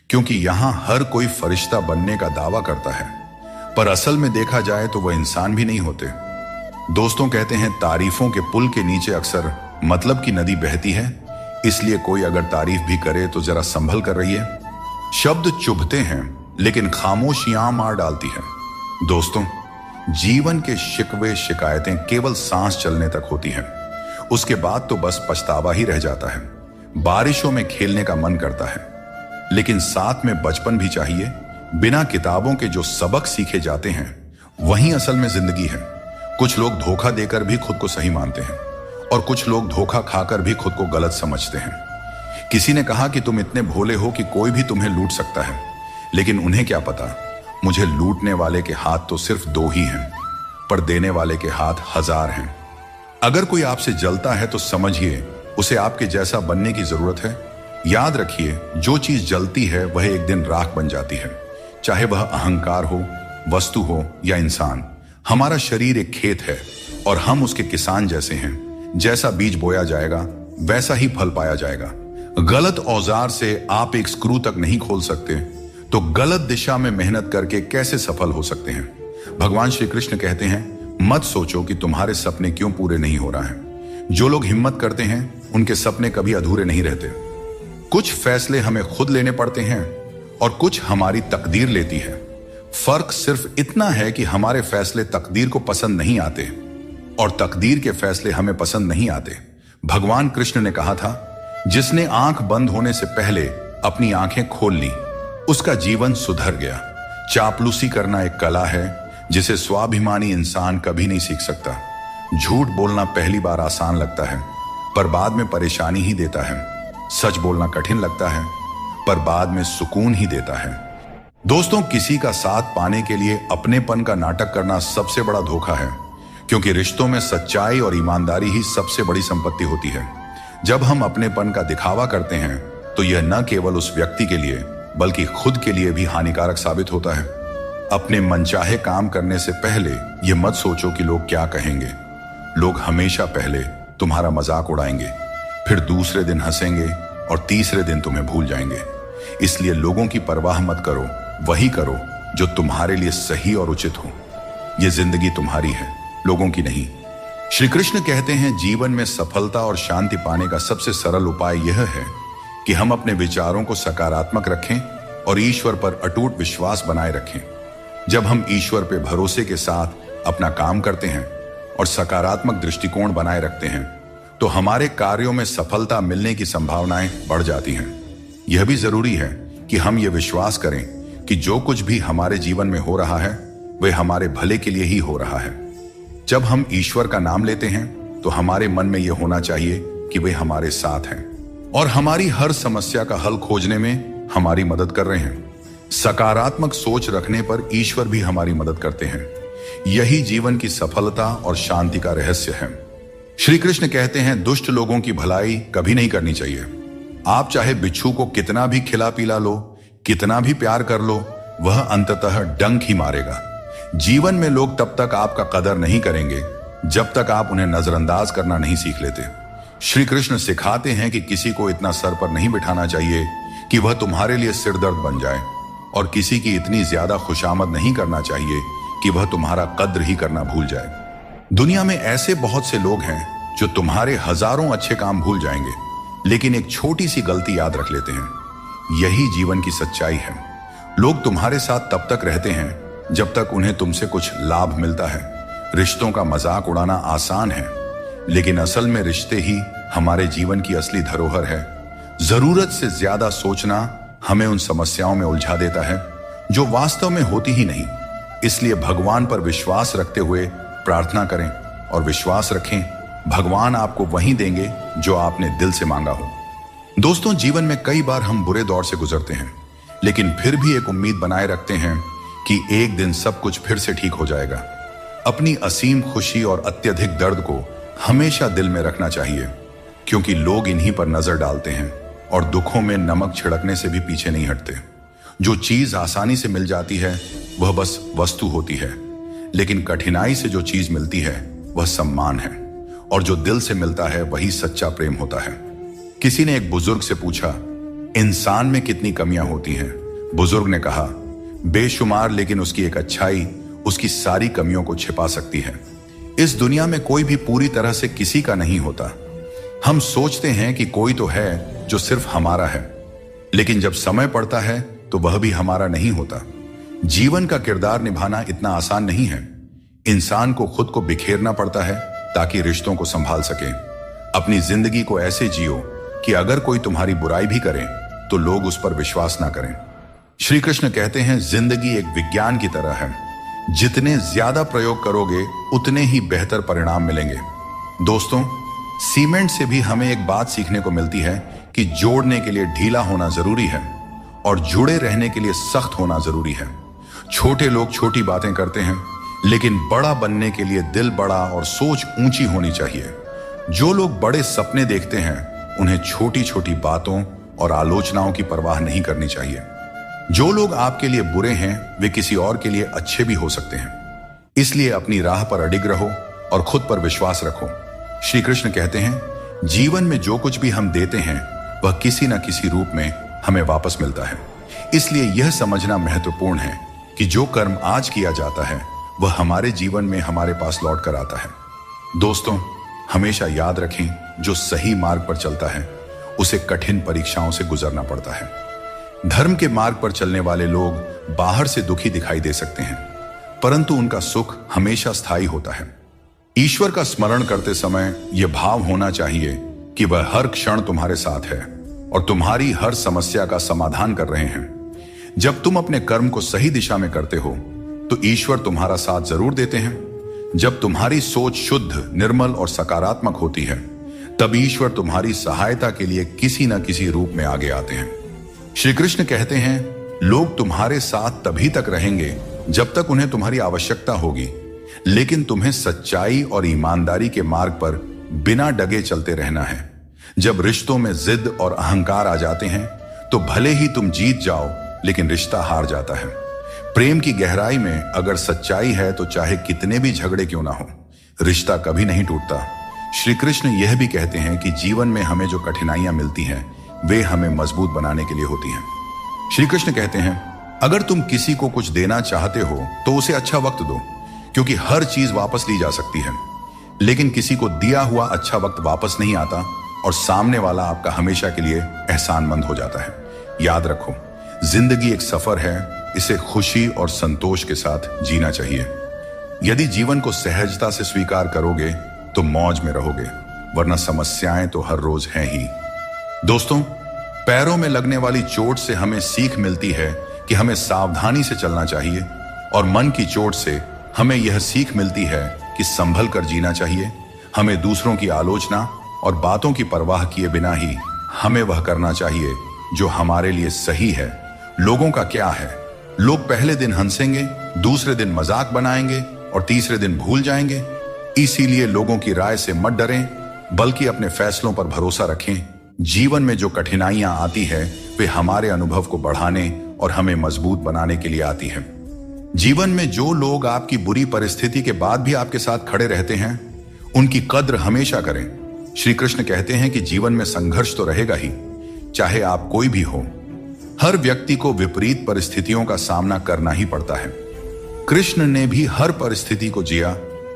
क्योंकि यहां हर कोई फरिश्ता बनने का दावा करता है, पर असल में देखा जाए तो वह इंसान भी नहीं होते। दोस्तों कहते हैं तारीफों के पुल के नीचे अक्सर मतलब की नदी बहती है, इसलिए कोई अगर तारीफ भी करे तो जरा संभल कर रहिए। शब्द चुभते हैं, लेकिन खामोशियां मार डालती है। दोस्तों, जीवन के शिकवे शिकायतें केवल सांस चलने तक होती हैं। उसके बाद तो बस पछतावा ही रह जाता है। बारिशों में खेलने का मन करता है, लेकिन साथ में बचपन भी चाहिए। बिना किताबों के जो सबक सीखे जाते हैं, वही असल में जिंदगी है। कुछ लोग धोखा देकर भी खुद को सही मानते हैं, और कुछ लोग धोखा खाकर भी खुद को गलत समझते हैं। किसी ने कहा कि तुम इतने भोले हो कि कोई भी तुम्हें लूट सकता है, लेकिन उन्हें क्या पता, मुझे लूटने वाले के हाथ तो सिर्फ 2 ही हैं, पर देने वाले के हाथ 1000 हैं। अगर कोई आपसे जलता है तो समझिए उसे आपके जैसा बनने की जरूरत है। याद रखिए, जो चीज जलती है वह एक दिन राख बन जाती है, चाहे वह अहंकार हो, वस्तु हो या इंसान। हमारा शरीर एक खेत है, और हम उसके किसान जैसे हैं। जैसा बीज बोया जाएगा वैसा ही फल पाया जाएगा। गलत औजार से आप एक स्क्रू तक नहीं खोल सकते, तो गलत दिशा में मेहनत करके कैसे सफल हो सकते हैं। भगवान श्री कृष्ण कहते हैं, मत सोचो कि तुम्हारे सपने क्यों पूरे नहीं हो रहा है। जो लोग हिम्मत करते हैं उनके सपने कभी अधूरे नहीं रहते। कुछ फैसले हमें खुद लेने पड़ते हैं, और कुछ हमारी तकदीर लेती है। फर्क सिर्फ इतना है कि हमारे फैसले तकदीर को पसंद नहीं आते, और तकदीर के फैसले हमें पसंद नहीं आते। भगवान कृष्ण ने कहा था, जिसने आंख बंद होने से पहले अपनी आंखें खोल ली, उसका जीवन सुधर गया। चापलूसी करना एक कला है जिसे स्वाभिमानी इंसान कभी नहीं सीख सकता। झूठ बोलना पहली बार आसान लगता है, पर बाद में परेशानी ही देता है। सच बोलना कठिन लगता है, पर बाद में सुकून ही देता है। दोस्तों, किसी का साथ पाने के लिए अपनेपन का नाटक करना सबसे बड़ा धोखा है, क्योंकि रिश्तों में सच्चाई और ईमानदारी ही सबसे बड़ी संपत्ति होती है। जब हम अपनेपन का दिखावा करते हैं तो यह न केवल उस व्यक्ति के लिए बल्कि खुद के लिए भी हानिकारक साबित होता है। अपने मनचाहे काम करने से पहले यह मत सोचो कि लोग क्या कहेंगे। लोग हमेशा पहले तुम्हारा मजाक उड़ाएंगे, फिर दूसरे दिन हंसेंगे और तीसरे दिन तुम्हें भूल जाएंगे। इसलिए लोगों की परवाह मत करो, वही करो जो तुम्हारे लिए सही और उचित हो। यह जिंदगी तुम्हारी है, लोगों की नहीं। श्री कृष्ण कहते हैं, जीवन में सफलता और शांति पाने का सबसे सरल उपाय यह है कि हम अपने विचारों को सकारात्मक रखें और ईश्वर पर अटूट विश्वास बनाए रखें। जब हम ईश्वर पर भरोसे के साथ अपना काम करते हैं और सकारात्मक दृष्टिकोण बनाए रखते हैं तो हमारे कार्यों में सफलता मिलने की संभावनाएं बढ़ जाती हैं। यह भी जरूरी है कि हम ये विश्वास करें कि जो कुछ भी हमारे जीवन में हो रहा है वह हमारे भले के लिए ही हो रहा है। जब हम ईश्वर का नाम लेते हैं तो हमारे मन में यह होना चाहिए कि वे हमारे साथ हैं और हमारी हर समस्या का हल खोजने में हमारी मदद कर रहे हैं। सकारात्मक सोच रखने पर ईश्वर भी हमारी मदद करते हैं। यही जीवन की सफलता और शांति का रहस्य है। श्री कृष्ण कहते हैं, दुष्ट लोगों की भलाई कभी नहीं करनी चाहिए। आप चाहे बिच्छू को कितना भी खिला पिला लो, कितना भी प्यार कर लो, वह अंततः डंक ही मारेगा। जीवन में लोग तब तक आपका कदर नहीं करेंगे जब तक आप उन्हें नजरअंदाज करना नहीं सीख लेते। श्री कृष्ण सिखाते हैं कि किसी को इतना सर पर नहीं बिठाना चाहिए कि वह तुम्हारे लिए सिरदर्द बन जाए और किसी की इतनी ज्यादा खुशामद नहीं करना चाहिए कि वह तुम्हारा कद्र ही करना भूल जाए। दुनिया में ऐसे बहुत से लोग हैं जो तुम्हारे हजारों अच्छे काम भूल जाएंगे लेकिन एक छोटी सी गलती याद रख लेते हैं। यही जीवन की सच्चाई है। लोग तुम्हारे साथ तब तक रहते हैं जब तक उन्हें तुमसे कुछ लाभ मिलता है। रिश्तों का मजाक उड़ाना आसान है लेकिन असल में रिश्ते ही हमारे जीवन की असली धरोहर है। जरूरत से ज्यादा सोचना हमें उन समस्याओं में उलझा देता है जो वास्तव में होती ही नहीं। इसलिए भगवान पर विश्वास रखते हुए प्रार्थना करें और विश्वास रखें भगवान आपको वही देंगे जो आपने दिल से मांगा हो। दोस्तों, जीवन में कई बार हम बुरे दौर से गुजरते हैं लेकिन फिर भी एक उम्मीद बनाए रखते हैं कि एक दिन सब कुछ फिर से ठीक हो जाएगा। अपनी असीम खुशी और अत्यधिक दर्द को हमेशा दिल में रखना चाहिए क्योंकि लोग इन्हीं पर नजर डालते हैं और दुखों में नमक छिड़कने से भी पीछे नहीं हटते। जो चीज आसानी से मिल जाती है वह बस वस्तु होती है लेकिन कठिनाई से जो चीज मिलती है वह सम्मान है और जो दिल से मिलता है वही सच्चा प्रेम होता है। किसी ने एक बुजुर्ग से पूछा, इंसान में कितनी कमियां होती हैं? बुजुर्ग ने कहा, बेशुमार, लेकिन उसकी एक अच्छाई उसकी सारी कमियों को छिपा सकती है। इस दुनिया में कोई भी पूरी तरह से किसी का नहीं होता। हम सोचते हैं कि कोई तो है जो सिर्फ हमारा है लेकिन जब समय पड़ता है तो वह भी हमारा नहीं होता। जीवन का किरदार निभाना इतना आसान नहीं है। इंसान को खुद को बिखेरना पड़ता है ताकि रिश्तों को संभाल सके। अपनी जिंदगी को ऐसे जियो कि अगर कोई तुम्हारी बुराई भी करे तो लोग उस पर विश्वास ना करें। श्री कृष्ण कहते हैं, जिंदगी एक विज्ञान की तरह है। जितने ज्यादा प्रयोग करोगे उतने ही बेहतर परिणाम मिलेंगे। दोस्तों, सीमेंट से भी हमें एक बात सीखने को मिलती है कि जोड़ने के लिए ढीला होना जरूरी है और जुड़े रहने के लिए सख्त होना जरूरी है। छोटे लोग छोटी बातें करते हैं लेकिन बड़ा बनने के लिए दिल बड़ा और सोच ऊंची होनी चाहिए। जो लोग बड़े सपने देखते हैं उन्हें छोटी छोटी बातों और आलोचनाओं की परवाह नहीं करनी चाहिए। जो लोग आपके लिए बुरे हैं वे किसी और के लिए अच्छे भी हो सकते हैं। इसलिए अपनी राह पर अडिग रहो और खुद पर विश्वास रखो। श्री कृष्ण कहते हैं, जीवन में जो कुछ भी हम देते हैं वह किसी न किसी रूप में हमें वापस मिलता है। इसलिए यह समझना महत्वपूर्ण है कि जो कर्म आज किया जाता है वह हमारे जीवन में हमारे पास लौट कर आता है। दोस्तों, हमेशा याद रखें, जो सही मार्ग पर चलता है उसे कठिन परीक्षाओं से गुजरना पड़ता है। धर्म के मार्ग पर चलने वाले लोग बाहर से दुखी दिखाई दे सकते हैं परंतु उनका सुख हमेशा स्थायी होता है। ईश्वर का स्मरण करते समय यह भाव होना चाहिए कि वह हर क्षण तुम्हारे साथ है और तुम्हारी हर समस्या का समाधान कर रहे हैं। जब तुम अपने कर्म को सही दिशा में करते हो तो ईश्वर तुम्हारा साथ जरूर देते हैं। जब तुम्हारी सोच शुद्ध, निर्मल और सकारात्मक होती है तब ईश्वर तुम्हारी सहायता के लिए किसी न किसी रूप में आगे आते हैं। श्री कृष्ण कहते हैं, लोग तुम्हारे साथ तभी तक रहेंगे जब तक उन्हें तुम्हारी आवश्यकता होगी, लेकिन तुम्हें सच्चाई और ईमानदारी के मार्ग पर बिना डगे चलते रहना है। जब रिश्तों में जिद और अहंकार आ जाते हैं तो भले ही तुम जीत जाओ, लेकिन रिश्ता हार जाता है। प्रेम की गहराई में अगर सच्चाई है तो चाहे कितने भी झगड़े क्यों ना हो, रिश्ता कभी नहीं टूटता। श्री कृष्ण यह भी कहते हैं कि जीवन में हमें जो कठिनाइयां मिलती हैं वे हमें मजबूत बनाने के लिए होती हैं। श्री कृष्ण कहते हैं, अगर तुम किसी को कुछ देना चाहते हो तो उसे अच्छा वक्त दो, क्योंकि हर चीज वापस ली जा सकती है, लेकिन किसी को दिया हुआ अच्छा वक्त वापस नहीं आता और सामने वाला आपका हमेशा के लिए एहसानमंद हो जाता है। याद रखो, जिंदगी एक सफर है, इसे खुशी और संतोष के साथ जीना चाहिए। यदि जीवन को सहजता से स्वीकार करोगे तो मौज में रहोगे, वरना समस्याएं तो हर रोज हैं ही। दोस्तों, पैरों में लगने वाली चोट से हमें सीख मिलती है कि हमें सावधानी से चलना चाहिए, और मन की चोट से हमें यह सीख मिलती है कि संभल कर जीना चाहिए। हमें दूसरों की आलोचना और बातों की परवाह किए बिना ही हमें वह करना चाहिए जो हमारे लिए सही है। लोगों का क्या है, लोग पहले दिन हंसेंगे, दूसरे दिन मजाक बनाएंगे और तीसरे दिन भूल जाएंगे। इसीलिए लोगों की राय से मत डरें, बल्कि अपने फैसलों पर भरोसा रखें। जीवन में जो कठिनाइयां आती है वे हमारे अनुभव को बढ़ाने और हमें मजबूत बनाने के लिए आती है। जीवन में जो लोग आपकी बुरी परिस्थिति के बाद भी आपके साथ खड़े रहते हैं, उनकी कद्र हमेशा करें। श्री कृष्ण कहते हैं कि जीवन में संघर्ष तो रहेगा ही, चाहे आप कोई भी हो। हर व्यक्ति को विपरीत परिस्थितियों का सामना करना ही पड़ता है। कृष्ण ने भी हर परिस्थिति को जिया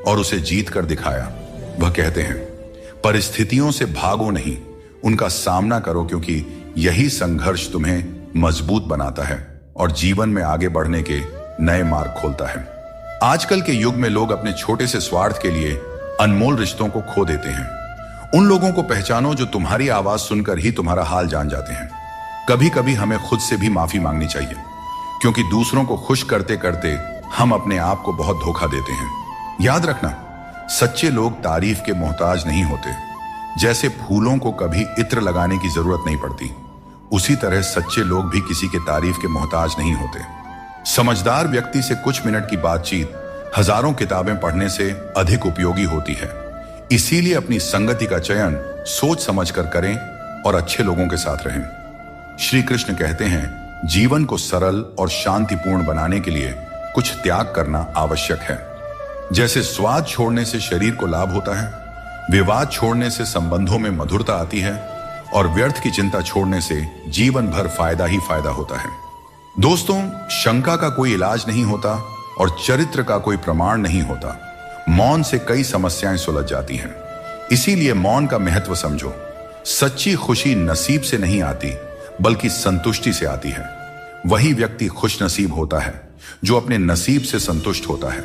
और उसे जीत कर दिखाया। वह कहते हैं, परिस्थितियों से भागो नहीं, उनका सामना करो, क्योंकि यही संघर्ष तुम्हें मजबूत बनाता है और जीवन में आगे बढ़ने के नए मार्ग खोलता है। आजकल के युग में लोग अपने छोटे से स्वार्थ के लिए अनमोल रिश्तों को खो देते हैं। उन लोगों को पहचानो जो तुम्हारी आवाज सुनकर ही तुम्हारा हाल जान जाते हैं। कभी कभी हमें खुद से भी माफी मांगनी चाहिए, क्योंकि दूसरों को खुश करते करते हम अपने आप को बहुत धोखा देते हैं। याद रखना, सच्चे लोग तारीफ के मोहताज नहीं होते। जैसे फूलों को कभी इत्र लगाने की जरूरत नहीं पड़ती, उसी तरह सच्चे लोग भी किसी के तारीफ के मोहताज नहीं होते। समझदार व्यक्ति से कुछ मिनट की बातचीत हजारों किताबें पढ़ने से अधिक उपयोगी होती है। इसीलिए अपनी संगति का चयन सोच समझ कर करें और अच्छे लोगों के साथ रहें। श्री कृष्ण कहते हैं, जीवन को सरल और शांतिपूर्ण बनाने के लिए कुछ त्याग करना आवश्यक है। जैसे स्वाद छोड़ने से शरीर को लाभ होता है, विवाद छोड़ने से संबंधों में मधुरता आती है, और व्यर्थ की चिंता छोड़ने से जीवन भर फायदा ही फायदा होता है। दोस्तों, शंका का कोई इलाज नहीं होता और चरित्र का कोई प्रमाण नहीं होता। मौन से कई समस्याएं सुलझ जाती हैं। इसीलिए मौन का महत्व समझो। सच्ची खुशी नसीब से नहीं आती, बल्कि संतुष्टि से आती है। वही व्यक्ति खुश नसीब होता है जो अपने नसीब से संतुष्ट होता है।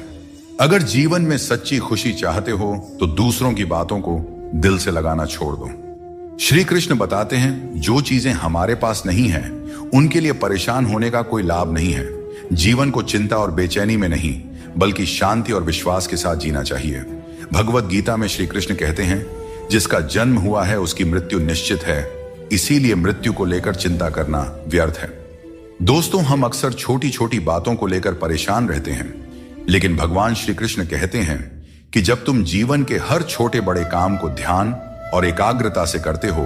अगर जीवन में सच्ची खुशी चाहते हो तो दूसरों की बातों को दिल से लगाना छोड़ दो। श्री कृष्ण बताते हैं, जो चीजें हमारे पास नहीं है उनके लिए परेशान होने का कोई लाभ नहीं है। जीवन को चिंता और बेचैनी में नहीं, बल्कि शांति और विश्वास के साथ जीना चाहिए। भगवत गीता में श्री कृष्ण कहते हैं, जिसका जन्म हुआ है उसकी मृत्यु निश्चित है, इसीलिए मृत्यु को लेकर चिंता करना व्यर्थ है। दोस्तों, हम अक्सर छोटी छोटी बातों को लेकर परेशान रहते हैं, लेकिन भगवान श्री कृष्ण कहते हैं कि जब तुम जीवन के हर छोटे बड़े काम को ध्यान और एकाग्रता से करते हो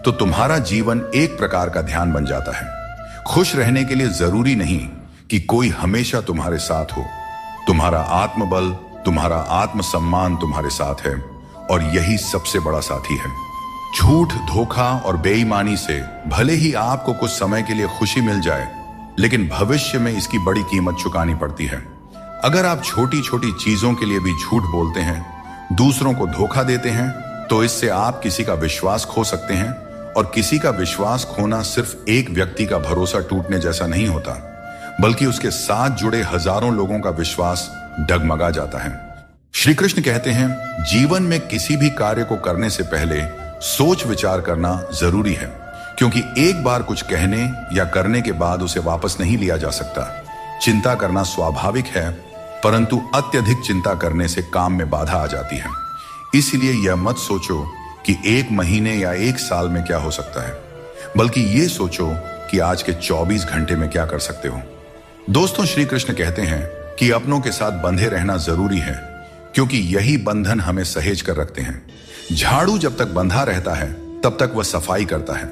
तो तुम्हारा जीवन एक प्रकार का ध्यान बन जाता है। खुश रहने के लिए जरूरी नहीं कि कोई हमेशा तुम्हारे साथ हो। तुम्हारा आत्मबल, तुम्हारा आत्मसम्मान तुम्हारे साथ है, और यही सबसे बड़ा साथी है। झूठ, धोखा और बेईमानी से भले ही आपको कुछ समय के लिए खुशी मिल जाए, लेकिन भविष्य में इसकी बड़ी कीमत चुकानी पड़ती है। अगर आप छोटी छोटी चीजों के लिए भी झूठ बोलते हैं, दूसरों को धोखा देते हैं, तो इससे आप किसी का विश्वास खो सकते हैं, और किसी का विश्वास खोना सिर्फ एक व्यक्ति का भरोसा टूटने जैसा नहीं होता, बल्कि उसके साथ जुड़े हजारों लोगों का विश्वास डगमगा जाता है। श्री कृष्ण कहते हैं, जीवन में किसी भी कार्य को करने से पहले सोच विचार करना जरूरी है, क्योंकि एक बार कुछ कहने या करने के बाद उसे वापस नहीं लिया जा सकता। चिंता करना स्वाभाविक है, परंतु अत्यधिक चिंता करने से काम में बाधा आ जाती है। इसलिए यह मत सोचो कि एक महीने या एक साल में क्या हो सकता है, बल्कि ये सोचो कि आज के 24 घंटे में क्या कर सकते हो। दोस्तों, श्री कृष्ण कहते हैं कि अपनों के साथ बंधे रहना जरूरी है, क्योंकि यही बंधन हमें सहेज कर रखते हैं। झाड़ू जब तक बंधा रहता है तब तक वह सफाई करता है,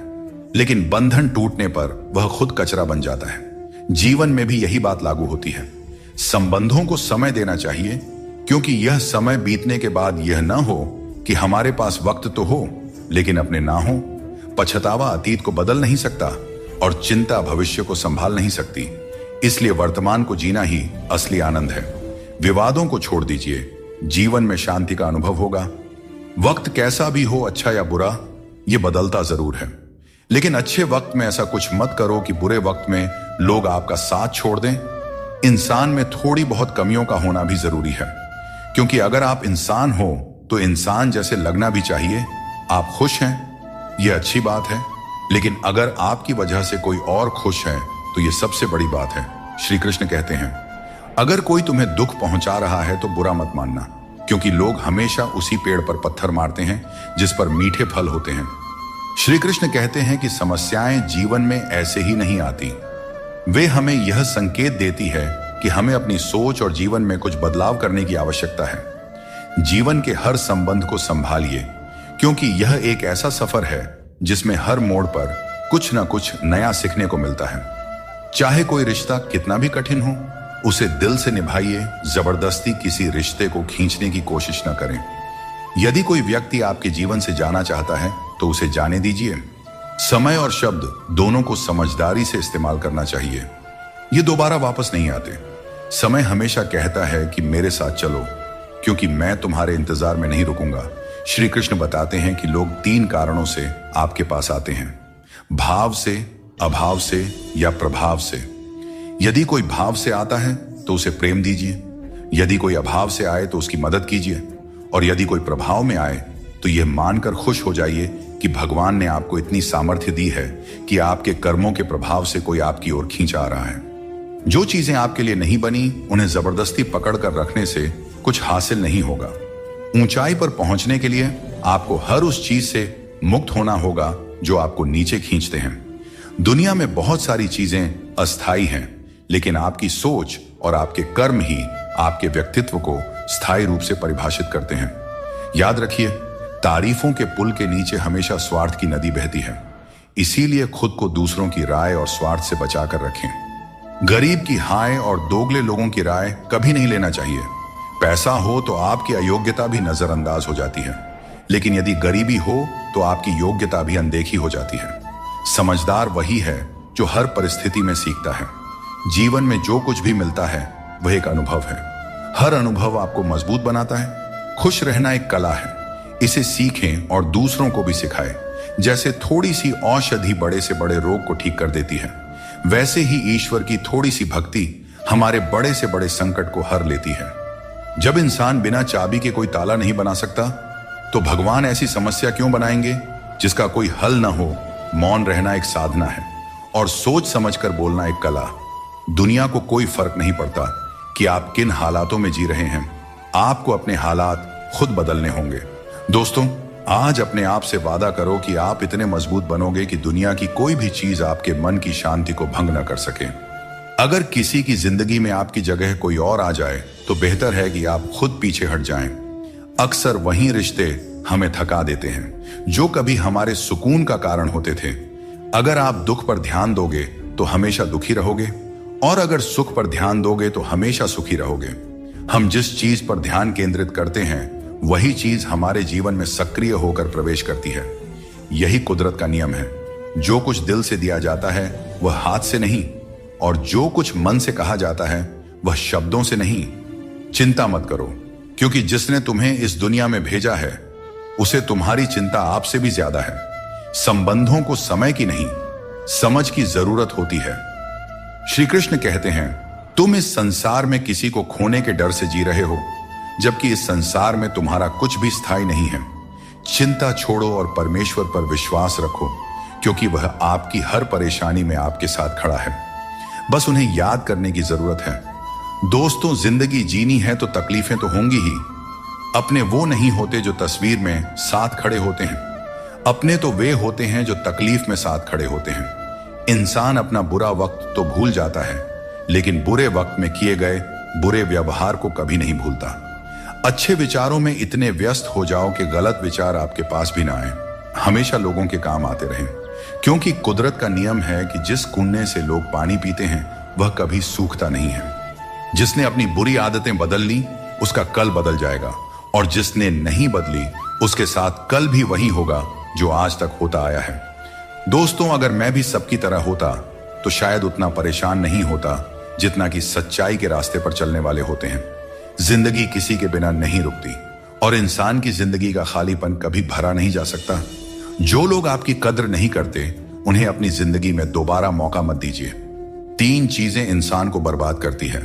लेकिन बंधन टूटने पर वह खुद कचरा बन जाता है। जीवन में भी यही बात लागू होती है। संबंधों को समय देना चाहिए, क्योंकि यह समय बीतने के बाद यह न हो कि हमारे पास वक्त तो हो लेकिन अपने ना हो। पछतावा अतीत को बदल नहीं सकता और चिंता भविष्य को संभाल नहीं सकती। इसलिए वर्तमान को जीना ही असली आनंद है। विवादों को छोड़ दीजिए, जीवन में शांति का अनुभव होगा। वक्त कैसा भी हो, अच्छा या बुरा, यह बदलता जरूर है, लेकिन अच्छे वक्त में ऐसा कुछ मत करो कि बुरे वक्त में लोग आपका साथ छोड़ दें। इंसान में थोड़ी बहुत कमियों का होना भी जरूरी है, क्योंकि अगर आप इंसान हो तो इंसान जैसे लगना भी चाहिए। आप खुश हैं, यह अच्छी बात है, लेकिन अगर आपकी वजह से कोई और खुश है तो यह सबसे बड़ी बात है। श्री कृष्ण कहते हैं, अगर कोई तुम्हें दुख पहुंचा रहा है तो बुरा मत मानना, क्योंकि लोग हमेशा उसी पेड़ पर पत्थर मारते हैं जिस पर मीठे फल होते हैं। श्री कृष्ण कहते हैं कि समस्याएं जीवन में ऐसे ही नहीं आती, वे हमें यह संकेत देती है कि हमें अपनी सोच और जीवन में कुछ बदलाव करने की आवश्यकता है। जीवन के हर संबंध को संभालिए, क्योंकि यह एक ऐसा सफर है जिसमें हर मोड़ पर कुछ ना कुछ नया सीखने को मिलता है। चाहे कोई रिश्ता कितना भी कठिन हो, उसे दिल से निभाइए। जबरदस्ती किसी रिश्ते को खींचने की कोशिश न करें। यदि कोई व्यक्ति आपके जीवन से जाना चाहता है तो उसे जाने दीजिए। समय और शब्द दोनों को समझदारी से इस्तेमाल करना चाहिए, ये दोबारा वापस नहीं आते। समय हमेशा कहता है कि मेरे साथ चलो, क्योंकि मैं तुम्हारे इंतजार में नहीं रुकूंगा। श्री कृष्ण बताते हैं कि लोग 3 कारणों से आपके पास आते हैं, भाव से, अभाव से या प्रभाव से। यदि कोई भाव से आता है तो उसे प्रेम दीजिए, यदि कोई अभाव से आए तो उसकी मदद कीजिए, और यदि कोई प्रभाव में आए तो यह मानकर खुश हो जाइए कि भगवान ने आपको इतनी सामर्थ्य दी है कि आपके कर्मों के प्रभाव से कोई आपकी ओर खींच आ रहा है। जो चीजें आपके लिए नहीं बनी, उन्हें जबरदस्ती पकड़ कर रखने से कुछ हासिल नहीं होगा। ऊंचाई पर पहुंचने के लिए आपको हर उस चीज से मुक्त होना होगा जो आपको नीचे खींचते हैं। दुनिया में बहुत सारी चीजें अस्थायी हैं, लेकिन आपकी सोच और आपके कर्म ही आपके व्यक्तित्व को स्थायी रूप से परिभाषित करते हैं। याद रखिए, तारीफों के पुल के नीचे हमेशा स्वार्थ की नदी बहती है। इसीलिए खुद को दूसरों की राय और स्वार्थ से बचाकर रखें। गरीब की हाय और दोगले लोगों की राय कभी नहीं लेना चाहिए। पैसा हो तो आपकी अयोग्यता भी नजरअंदाज हो जाती है, लेकिन यदि गरीबी हो तो आपकी योग्यता भी अनदेखी हो जाती है। समझदार वही है जो हर परिस्थिति में सीखता है। जीवन में जो कुछ भी मिलता है वह एक अनुभव है। हर अनुभव आपको मजबूत बनाता है। खुश रहना एक कला है, इसे सीखें और दूसरों को भी सिखाएं। जैसे थोड़ी सी औषधि बड़े से बड़े रोग को ठीक कर देती है, वैसे ही ईश्वर की थोड़ी सी भक्ति हमारे बड़े से बड़े संकट को हर लेती है। जब इंसान बिना चाबी के कोई ताला नहीं बना सकता, तो भगवान ऐसी समस्या क्यों बनाएंगे जिसका कोई हल ना हो। मौन रहना एक साधना है और सोच समझकर बोलना एक कला। दुनिया को कोई फर्क नहीं पड़ता कि आप किन हालातों में जी रहे हैं, आपको अपने हालात खुद बदलने होंगे। दोस्तों, आज अपने आप से वादा करो कि आप इतने मजबूत बनोगे कि दुनिया की कोई भी चीज आपके मन की शांति को भंग न कर सके। अगर किसी की जिंदगी में आपकी जगह कोई और आ जाए तो बेहतर है कि आप खुद पीछे हट जाएं। अक्सर वही रिश्ते हमें थका देते हैं जो कभी हमारे सुकून का कारण होते थे। अगर आप दुख पर ध्यान दोगे तो हमेशा दुखी रहोगे, और अगर सुख पर ध्यान दोगे तो हमेशा सुखी रहोगे। हम जिस चीज पर ध्यान केंद्रित करते हैं वही चीज हमारे जीवन में सक्रिय होकर प्रवेश करती है। यही कुदरत का नियम है। जो कुछ दिल से दिया जाता है वह हाथ से नहीं, और जो कुछ मन से कहा जाता है वह शब्दों से नहीं। चिंता मत करो, क्योंकि जिसने तुम्हें इस दुनिया में भेजा है उसे तुम्हारी चिंता आपसे भी ज्यादा है। संबंधों को समय की नहीं, समझ की जरूरत होती है। श्री कृष्ण कहते हैं, तुम इस संसार में किसी को खोने के डर से जी रहे हो, जबकि इस संसार में तुम्हारा कुछ भी स्थायी नहीं है। चिंता छोड़ो और परमेश्वर पर विश्वास रखो, क्योंकि वह आपकी हर परेशानी में आपके साथ खड़ा है। बस उन्हें याद करने की जरूरत है। दोस्तों, जिंदगी जीनी है तो तकलीफें तो होंगी ही। अपने वो नहीं होते जो तस्वीर में साथ खड़े होते हैं, अपने तो वे होते हैं जो तकलीफ में साथ खड़े होते हैं। इंसान अपना बुरा वक्त तो भूल जाता है, लेकिन बुरे वक्त में किए गए बुरे व्यवहार को कभी नहीं भूलता। अच्छे विचारों में इतने व्यस्त हो जाओ कि गलत विचार आपके पास भी ना आए। हमेशा लोगों के काम आते रहें, क्योंकि कुदरत का नियम है कि जिस कुंडे से लोग पानी पीते हैं वह कभी सूखता नहीं है। जिसने अपनी बुरी आदतें बदल ली उसका कल बदल जाएगा, और जिसने नहीं बदली उसके साथ कल भी वही होगा जो आज तक होता आया है। दोस्तों, अगर मैं भी सबकी तरह होता तो शायद उतना परेशान नहीं होता जितना कि सच्चाई के रास्ते पर चलने वाले होते हैं। जिंदगी किसी के बिना नहीं रुकती, और इंसान की जिंदगी का खालीपन कभी भरा नहीं जा सकता। जो लोग आपकी कद्र नहीं करते उन्हें अपनी जिंदगी में दोबारा मौका मत दीजिए। 3 चीजें इंसान को बर्बाद करती है: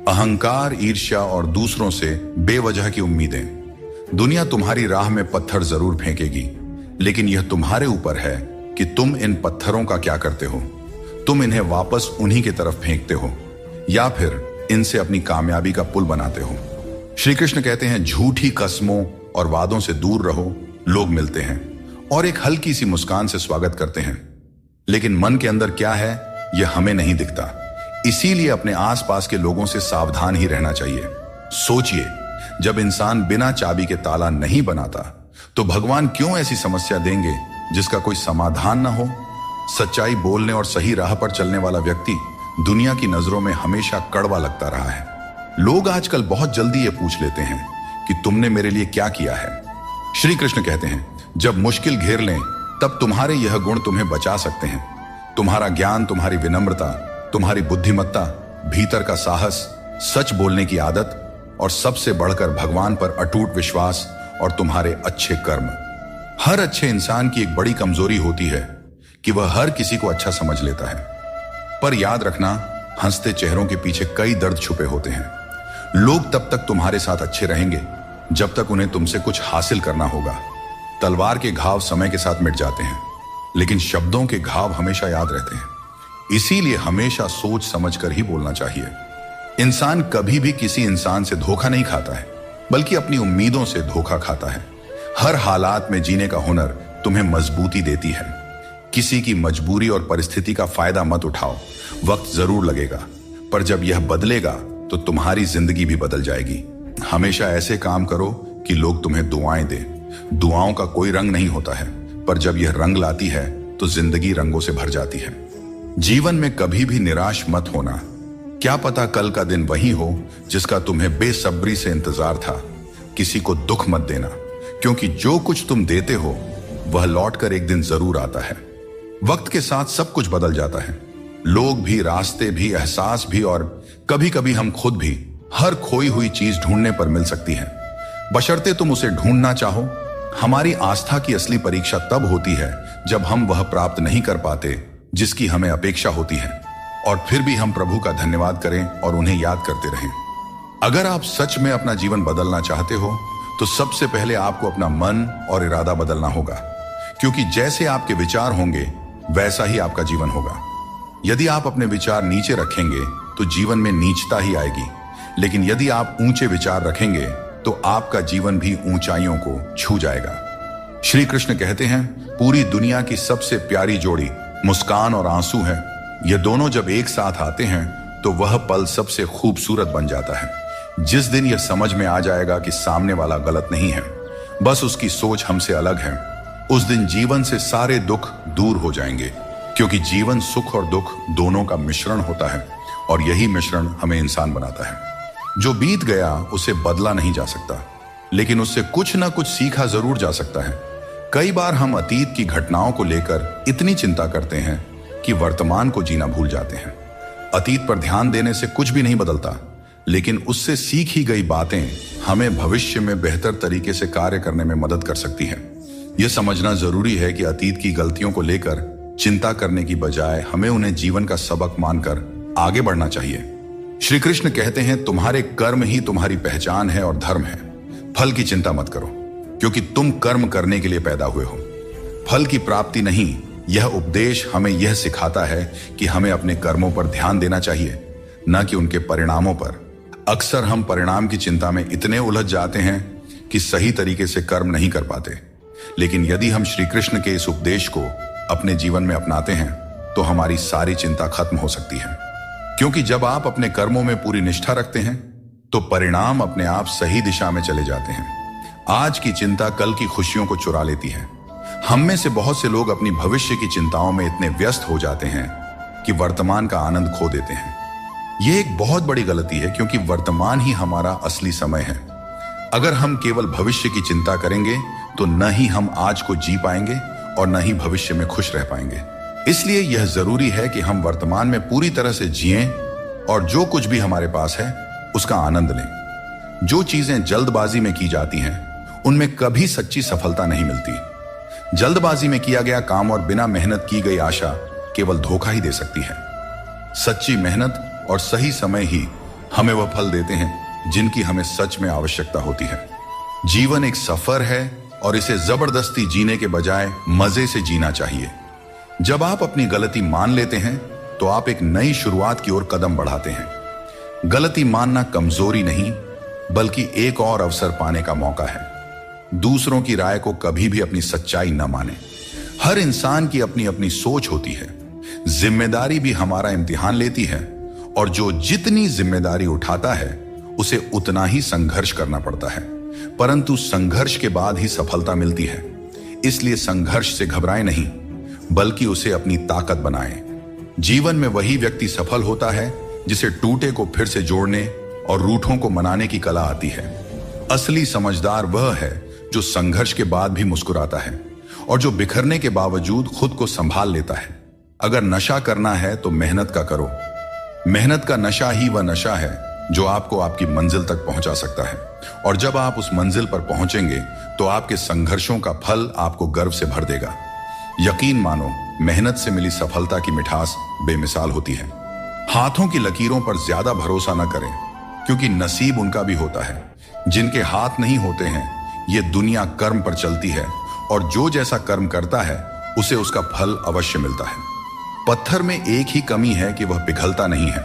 अहंकार, ईर्ष्या और दूसरों से बेवजह की उम्मीदें। दुनिया तुम्हारी राह में पत्थर जरूर फेंकेगी, लेकिन यह तुम्हारे ऊपर है कि तुम इन पत्थरों का क्या करते हो। तुम इन्हें वापस उन्हीं की तरफ फेंकते हो या फिर इनसे अपनी कामयाबी का पुल बनाते हो। श्री कृष्ण कहते हैं, झूठी कस्मों और वादों से दूर रहो। लोग मिलते हैं और एक हल्की सी मुस्कान से स्वागत करते हैं, लेकिन मन के अंदर क्या है यह हमें नहीं दिखता। इसीलिए अपने आसपास के लोगों से सावधान ही रहना चाहिए। सोचिए, जब इंसान बिना चाबी के ताला नहीं बनाता तो भगवान क्यों ऐसी समस्या देंगे जिसका कोई समाधान ना हो। सच्चाई बोलने और सही राह पर चलने वाला व्यक्ति दुनिया की नजरों में हमेशा कड़वा लगता रहा है। लोग आजकल बहुत जल्दी ये पूछ लेते हैं कि तुमने मेरे लिए क्या किया है। श्री कृष्ण कहते हैं, जब मुश्किल घेर लें तब तुम्हारे यह गुण तुम्हें बचा सकते हैं: तुम्हारा ज्ञान, तुम्हारी विनम्रता, तुम्हारी बुद्धिमत्ता, भीतर का साहस, सच बोलने की आदत, और सबसे बढ़कर भगवान पर अटूट विश्वास और तुम्हारे अच्छे कर्म। हर अच्छे इंसान की एक बड़ी कमजोरी होती है कि वह हर किसी को अच्छा समझ लेता है, पर याद रखना, हंसते चेहरों के पीछे कई दर्द छुपे होते हैं। लोग तब तक तुम्हारे साथ अच्छे रहेंगे जब तक उन्हें तुमसे कुछ हासिल करना होगा। तलवार के घाव समय के साथ मिट जाते हैं, लेकिन शब्दों के घाव हमेशा याद रहते हैं। इसीलिए हमेशा सोच समझ कर ही बोलना चाहिए। इंसान कभी भी किसी इंसान से धोखा नहीं खाता है, बल्कि अपनी उम्मीदों से धोखा खाता है। हर हालात में जीने का हुनर तुम्हें मजबूती देती है। किसी की मजबूरी और परिस्थिति का फायदा मत उठाओ। वक्त जरूर लगेगा, पर जब यह बदलेगा तो तुम्हारी जिंदगी भी बदल जाएगी। हमेशा ऐसे काम करो कि लोग तुम्हें दुआएं दें। दुआओं का कोई रंग नहीं होता है, पर जब यह रंग लाती है तो जिंदगी रंगों से भर जाती है। जीवन में कभी भी निराश मत होना। क्या पता कल का दिन वही हो जिसका तुम्हें बेसब्री से इंतजार था। किसी को दुख मत देना, क्योंकि जो कुछ तुम देते हो वह लौटकर एक दिन जरूर आता है। वक्त के साथ सब कुछ बदल जाता है, लोग भी, रास्ते भी, एहसास भी, और कभी कभी हम खुद भी। हर खोई हुई चीज ढूंढने पर मिल सकती है, बशर्ते तुम उसे ढूंढना चाहो। हमारी आस्था की असली परीक्षा तब होती है जब हम वह प्राप्त नहीं कर पाते जिसकी हमें अपेक्षा होती है, और फिर भी हम प्रभु का धन्यवाद करें और उन्हें याद करते रहें। अगर आप सच में अपना जीवन बदलना चाहते हो तो सबसे पहले आपको अपना मन और इरादा बदलना होगा, क्योंकि जैसे आपके विचार होंगे वैसा ही आपका जीवन होगा। यदि आप अपने विचार नीचे रखेंगे तो जीवन में नीचता ही आएगी, लेकिन यदि आप ऊंचे विचार रखेंगे तो आपका जीवन भी ऊंचाइयों को छू जाएगा। श्री कृष्ण कहते हैं, पूरी दुनिया की सबसे प्यारी जोड़ी मुस्कान और आंसू है। ये दोनों जब एक साथ आते हैं तो वह पल सबसे खूबसूरत बन जाता है। जिस दिन यह समझ में आ जाएगा कि सामने वाला गलत नहीं है, बस उसकी सोच हमसे अलग है, उस दिन जीवन से सारे दुख दूर हो जाएंगे, क्योंकि जीवन सुख और दुख दोनों का मिश्रण होता है, और यही मिश्रण हमें इंसान बनाता है। जो बीत गया उसे बदला नहीं जा सकता, लेकिन उससे कुछ ना कुछ सीखा जरूर जा सकता है। कई बार हम अतीत की घटनाओं को लेकर इतनी चिंता करते हैं कि वर्तमान को जीना भूल जाते हैं। अतीत पर ध्यान देने से कुछ भी नहीं बदलता, लेकिन उससे सीखी गई बातें हमें भविष्य में बेहतर तरीके से कार्य करने में मदद कर सकती हैं। यह समझना जरूरी है कि अतीत की गलतियों को लेकर चिंता करने की बजाय हमें उन्हें जीवन का सबक मानकर आगे बढ़ना चाहिए। श्री कृष्ण कहते हैं, तुम्हारे कर्म ही तुम्हारी पहचान है और धर्म है। फल की चिंता मत करो, क्योंकि तुम कर्म करने के लिए पैदा हुए हो, फल की प्राप्ति नहीं। यह उपदेश हमें यह सिखाता है कि हमें अपने कर्मों पर ध्यान देना चाहिए, न कि उनके परिणामों पर। अक्सर हम परिणाम की चिंता में इतने उलझ जाते हैं कि सही तरीके से कर्म नहीं कर पाते। लेकिन यदि हम श्री कृष्ण के इस उपदेश को अपने जीवन में अपनाते हैं तो हमारी सारी चिंता खत्म हो सकती है, क्योंकि जब आप अपने कर्मों में पूरी निष्ठा रखते हैं तो परिणाम अपने आप सही दिशा में चले जाते हैं। आज की चिंता कल की खुशियों को चुरा लेती है। हम में से बहुत से लोग अपनी भविष्य की चिंताओं में इतने व्यस्त हो जाते हैं कि वर्तमान का आनंद खो देते हैं। यह एक बहुत बड़ी गलती है, क्योंकि वर्तमान ही हमारा असली समय है। अगर हम केवल भविष्य की चिंता करेंगे तो न ही हम आज को जी पाएंगे और न ही भविष्य में खुश रह पाएंगे। इसलिए यह जरूरी है कि हम वर्तमान में पूरी तरह से जिएं और जो कुछ भी हमारे पास है उसका आनंद लें। जो चीजें जल्दबाजी में की जाती हैं उनमें कभी सच्ची सफलता नहीं मिलती। जल्दबाजी में किया गया काम और बिना मेहनत की गई आशा केवल धोखा ही दे सकती है। सच्ची मेहनत और सही समय ही हमें वह फल देते हैं जिनकी हमें सच में आवश्यकता होती है। जीवन एक सफर है और इसे जबरदस्ती जीने के बजाय मजे से जीना चाहिए। जब आप अपनी गलती मान लेते हैं तो आप एक नई शुरुआत की ओर कदम बढ़ाते हैं। गलती मानना कमजोरी नहीं, बल्कि एक और अवसर पाने का मौका है। दूसरों की राय को कभी भी अपनी सच्चाई न माने। हर इंसान की अपनी अपनी सोच होती है। जिम्मेदारी भी हमारा इम्तिहान लेती है और जो जितनी जिम्मेदारी उठाता है उसे उतना ही संघर्ष करना पड़ता है, परंतु संघर्ष के बाद ही सफलता मिलती है। इसलिए संघर्ष से घबराएं नहीं, बल्कि उसे अपनी ताकत बनाएं। जीवन में वही व्यक्ति सफल होता है जिसे टूटे को फिर से जोड़ने और रूठों को मनाने की कला आती है। असली समझदार वह है जो संघर्ष के बाद भी मुस्कुराता है और जो बिखरने के बावजूद खुद को संभाल लेता है। अगर नशा करना है तो मेहनत का करो। मेहनत का नशा ही वह नशा है जो आपको आपकी मंजिल तक पहुंचा सकता है, और जब आप उस मंजिल पर पहुंचेंगे तो आपके संघर्षों का फल आपको गर्व से भर देगा। यकीन मानो, मेहनत से मिली सफलता की मिठास बेमिसाल होती है। हाथों की लकीरों पर ज्यादा भरोसा न करें, क्योंकि नसीब उनका भी होता है। जिनके हाथ नहीं होते हैं, ये दुनिया कर्म पर चलती है और जो जैसा कर्म करता है उसे उसका फल अवश्य मिलता है। पत्थर में एक ही कमी है कि वह पिघलता नहीं है,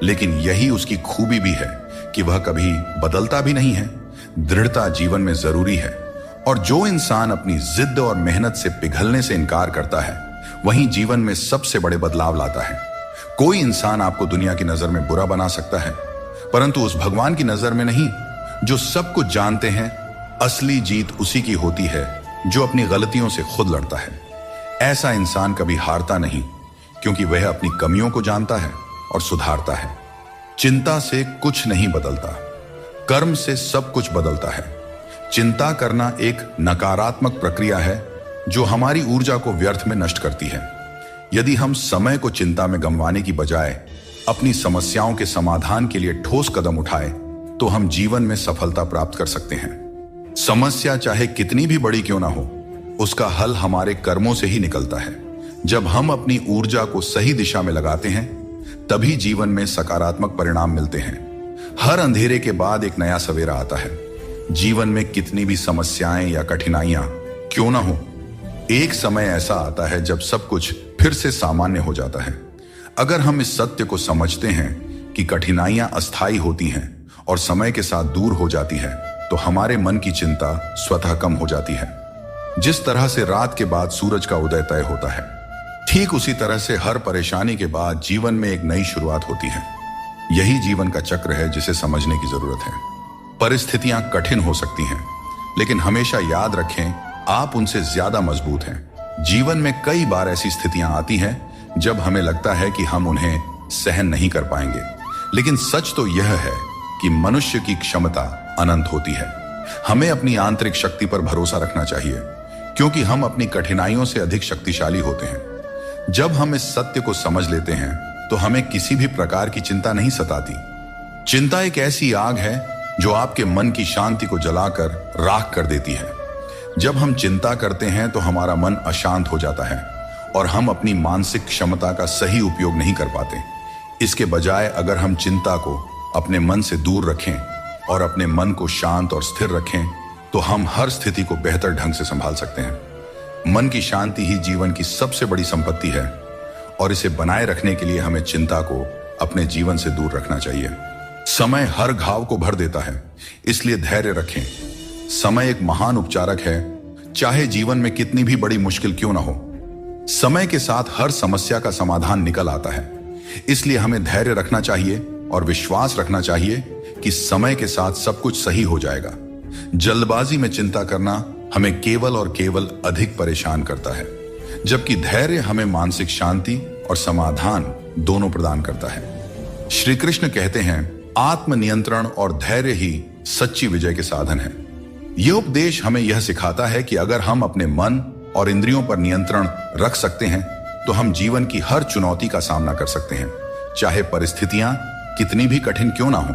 लेकिन यही उसकी खूबी भी है कि वह कभी बदलता भी नहीं है। दृढ़ता जीवन में जरूरी है, और जो इंसान अपनी जिद और मेहनत से पिघलने से इनकार करता है वही जीवन में सबसे बड़े बदलाव लाता है। कोई इंसान आपको दुनिया की नजर में बुरा बना सकता है, परंतु उस भगवान की नजर में नहीं जो सब कुछ जानते हैं। असली जीत उसी की होती है जो अपनी गलतियों से खुद लड़ता है। ऐसा इंसान कभी हारता नहीं, क्योंकि वह अपनी कमियों को जानता है और सुधारता है। चिंता से कुछ नहीं बदलता, कर्म से सब कुछ बदलता है। चिंता करना एक नकारात्मक प्रक्रिया है जो हमारी ऊर्जा को व्यर्थ में नष्ट करती है। यदि हम समय को चिंता में गंवाने की बजाय अपनी समस्याओं के समाधान के लिए ठोस कदम उठाएं, तो हम जीवन में सफलता प्राप्त कर सकते हैं। समस्या चाहे कितनी भी बड़ी क्यों ना हो, उसका हल हमारे कर्मों से ही निकलता है। जब हम अपनी ऊर्जा को सही दिशा में लगाते हैं, तभी जीवन में सकारात्मक परिणाम मिलते हैं। हर अंधेरे के बाद एक नया सवेरा आता है। जीवन में कितनी भी समस्याएं या कठिनाइयां क्यों ना हो, एक समय ऐसा आता है जब सब कुछ फिर से सामान्य हो जाता है। अगर हम इस सत्य को समझते हैं कि कठिनाइयां अस्थायी होती हैं और समय के साथ दूर हो जाती है, तो हमारे मन की चिंता स्वतः कम हो जाती है। जिस तरह से रात के बाद सूरज का उदय तय होता है, ठीक उसी तरह से हर परेशानी के बाद जीवन में एक नई शुरुआत होती है। यही जीवन का चक्र है जिसे समझने की जरूरत है। परिस्थितियां कठिन हो सकती हैं, लेकिन हमेशा याद रखें, आप उनसे ज्यादा मजबूत हैं। जीवन में कई बार ऐसी स्थितियां आती हैं जब हमें लगता है कि हम उन्हें सहन नहीं कर पाएंगे, लेकिन सच तो यह है कि मनुष्य की क्षमता अनंत होती है। हमें अपनी आंतरिक शक्ति पर भरोसा रखना चाहिए, क्योंकि हम अपनी कठिनाइयों से अधिक शक्तिशाली होते हैं। जब हम इस सत्य को समझ लेते हैं तो हमें किसी भी प्रकार की चिंता नहीं सताती। चिंता एक ऐसी आग है जो आपके मन की शांति को जलाकर राख कर देती है। जब हम चिंता करते हैं तो हमारा मन अशांत हो जाता है और हम अपनी मानसिक क्षमता का सही उपयोग नहीं कर पाते। इसके बजाय अगर हम चिंता को अपने मन से दूर रखें और अपने मन को शांत और स्थिर रखें, तो हम हर स्थिति को बेहतर ढंग से संभाल सकते हैं। मन की शांति ही जीवन की सबसे बड़ी संपत्ति है, और इसे बनाए रखने के लिए हमें चिंता को अपने जीवन से दूर रखना चाहिए। समय हर घाव को भर देता है, इसलिए धैर्य रखें। समय एक महान उपचारक है, चाहे जीवन में कितनी भी बड़ी मुश्किल क्यों ना हो। समय के साथ हर समस्या का समाधान निकल आता है, इसलिए हमें धैर्य रखना चाहिए और विश्वास रखना चाहिए कि समय के साथ सब कुछ सही हो जाएगा। जल्दबाजी में चिंता करना हमें केवल और केवल अधिक परेशान करता है, जबकि धैर्य हमें मानसिक शांति और समाधान दोनों प्रदान करता है। श्री कृष्ण कहते हैं, आत्मनियंत्रण और धैर्य ही सच्ची विजय के साधन है। यह उपदेश हमें यह सिखाता है कि अगर हम अपने मन और इंद्रियों पर नियंत्रण रख सकते हैं तो हम जीवन की हर चुनौती का सामना कर सकते हैं, चाहे परिस्थितियां कितनी भी कठिन क्यों ना हो।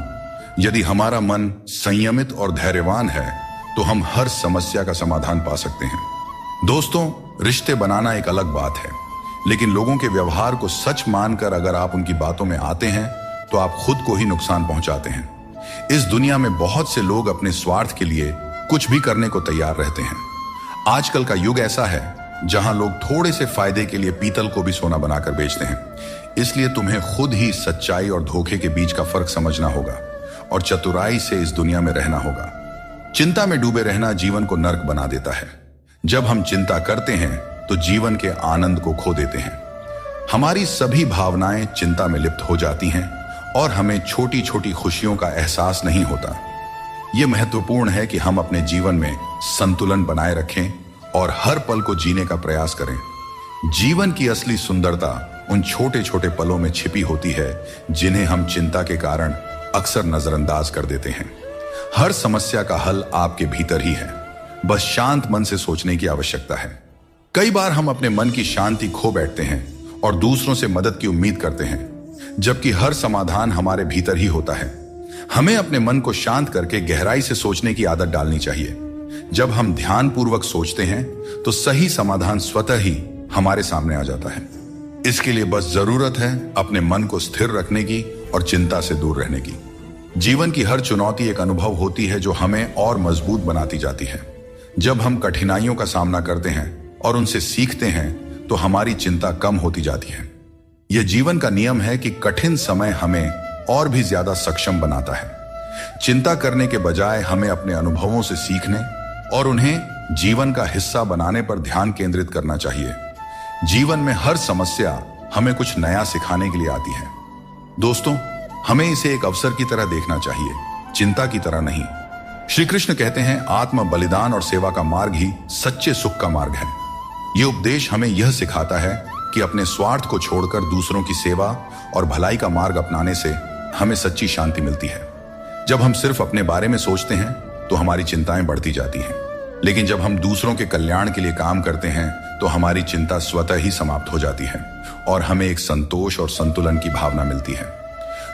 यदि हमारा मन संयमित और धैर्यवान है तो हम हर समस्या का समाधान पा सकते हैं। दोस्तों, रिश्ते बनाना एक अलग बात है, लेकिन लोगों के व्यवहार को सच मानकर अगर आप उनकी बातों में आते हैं तो आप खुद को ही नुकसान पहुंचाते हैं। इस दुनिया में बहुत से लोग अपने स्वार्थ के लिए कुछ भी करने को तैयार रहते हैं। आजकल का युग ऐसा है जहां लोग थोड़े से फायदे के लिए पीतल को भी सोना बनाकर बेचते हैं। इसलिए तुम्हें खुद ही सच्चाई और धोखे के बीच का फर्क समझना होगा और चतुराई से इस दुनिया में रहना होगा। चिंता में डूबे रहना जीवन को नर्क बना देता है। जब हम चिंता करते हैं तो जीवन के आनंद को खो देते हैं। हमारी सभी भावनाएं चिंता में लिप्त हो जाती हैं और हमें छोटी छोटी खुशियों का एहसास नहीं होता। यह महत्वपूर्ण है कि हम अपने जीवन में संतुलन बनाए रखें और हर पल को जीने का प्रयास करें। जीवन की असली सुंदरता उन छोटे छोटे पलों में छिपी होती है जिन्हें हम चिंता के कारण अक्सर नजरअंदाज कर देते हैं। हर समस्या का हल आपके भीतर ही है, बस शांत मन से सोचने की आवश्यकता है। कई बार हम अपने मन की शांति खो बैठते हैं और दूसरों से मदद की उम्मीद करते हैं, जबकि हर समाधान हमारे भीतर ही होता है। हमें अपने मन को शांत करके गहराई से सोचने की आदत डालनी चाहिए। जब हम ध्यानपूर्वक सोचते हैं तो सही समाधान स्वतः ही हमारे सामने आ जाता है। इसके लिए बस जरूरत है अपने मन को स्थिर रखने की और चिंता से दूर रहने की। जीवन की हर चुनौती एक अनुभव होती है जो हमें और मजबूत बनाती जाती है। जब हम कठिनाइयों का सामना करते हैं और उनसे सीखते हैं तो हमारी चिंता कम होती जाती है। यह जीवन का नियम है कि कठिन समय हमें और भी ज्यादा सक्षम बनाता है। चिंता करने के बजाय हमें अपने अनुभवों से सीखने और उन्हें जीवन का हिस्सा बनाने पर ध्यान केंद्रित करना चाहिए। जीवन में हर समस्या हमें कुछ नया सिखाने के लिए आती है। दोस्तों, हमें इसे एक अवसर की तरह देखना चाहिए, चिंता की तरह नहीं। श्री कृष्ण कहते हैं, आत्म बलिदान और सेवा का मार्ग ही सच्चे सुख का मार्ग है। यह उपदेश हमें यह सिखाता है कि अपने स्वार्थ को छोड़कर दूसरों की सेवा और भलाई का मार्ग अपनाने से हमें सच्ची शांति मिलती है। जब हम सिर्फ अपने बारे में सोचते हैं तो हमारी चिंताएं बढ़ती जाती हैं, लेकिन जब हम दूसरों के कल्याण के लिए काम करते हैं तो हमारी चिंता स्वतः ही समाप्त हो जाती है और हमें एक संतोष और संतुलन की भावना मिलती है।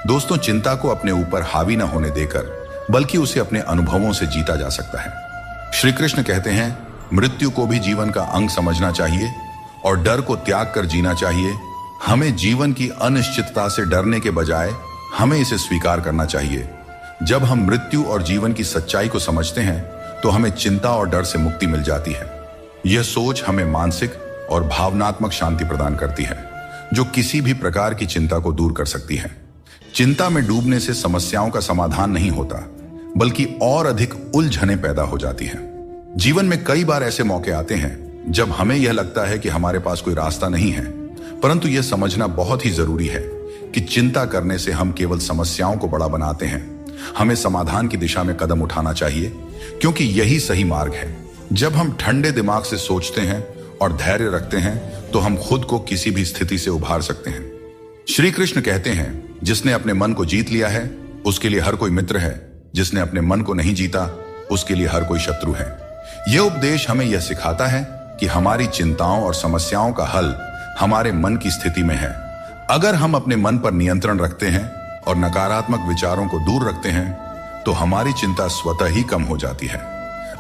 दोस्तों, चिंता को अपने ऊपर हावी न होने देकर बल्कि उसे अपने अनुभवों से जीता जा सकता है। श्री कृष्ण कहते हैं, मृत्यु को भी जीवन का अंग समझना चाहिए और डर को त्याग कर जीना चाहिए। हमें जीवन की अनिश्चितता से डरने के बजाय हमें इसे स्वीकार करना चाहिए। जब हम मृत्यु और जीवन की सच्चाई को समझते हैं तो हमें चिंता और डर से मुक्ति मिल जाती है। यह सोच हमें मानसिक और भावनात्मक शांति प्रदान करती है, जो किसी भी प्रकार की चिंता को दूर कर सकती है। चिंता में डूबने से समस्याओं का समाधान नहीं होता, बल्कि और अधिक उलझनें पैदा हो जाती हैं। जीवन में कई बार ऐसे मौके आते हैं जब हमें यह लगता है कि हमारे पास कोई रास्ता नहीं है, परंतु यह समझना बहुत ही जरूरी है कि चिंता करने से हम केवल समस्याओं को बड़ा बनाते हैं। हमें समाधान की दिशा में कदम उठाना चाहिए, क्योंकि यही सही मार्ग है। जब हम ठंडे दिमाग से सोचते हैं और धैर्य रखते हैं तो हम खुद को किसी भी स्थिति से उभार सकते हैं। श्री कृष्ण कहते हैं, जिसने अपने मन को जीत लिया है उसके लिए हर कोई मित्र है, जिसने अपने मन को नहीं जीता उसके लिए हर कोई शत्रु है। यह उपदेश हमें यह सिखाता है कि हमारी चिंताओं और समस्याओं का हल हमारे मन की स्थिति में है। अगर हम अपने मन पर नियंत्रण रखते हैं और नकारात्मक विचारों को दूर रखते हैं तो हमारी चिंता स्वतः ही कम हो जाती है।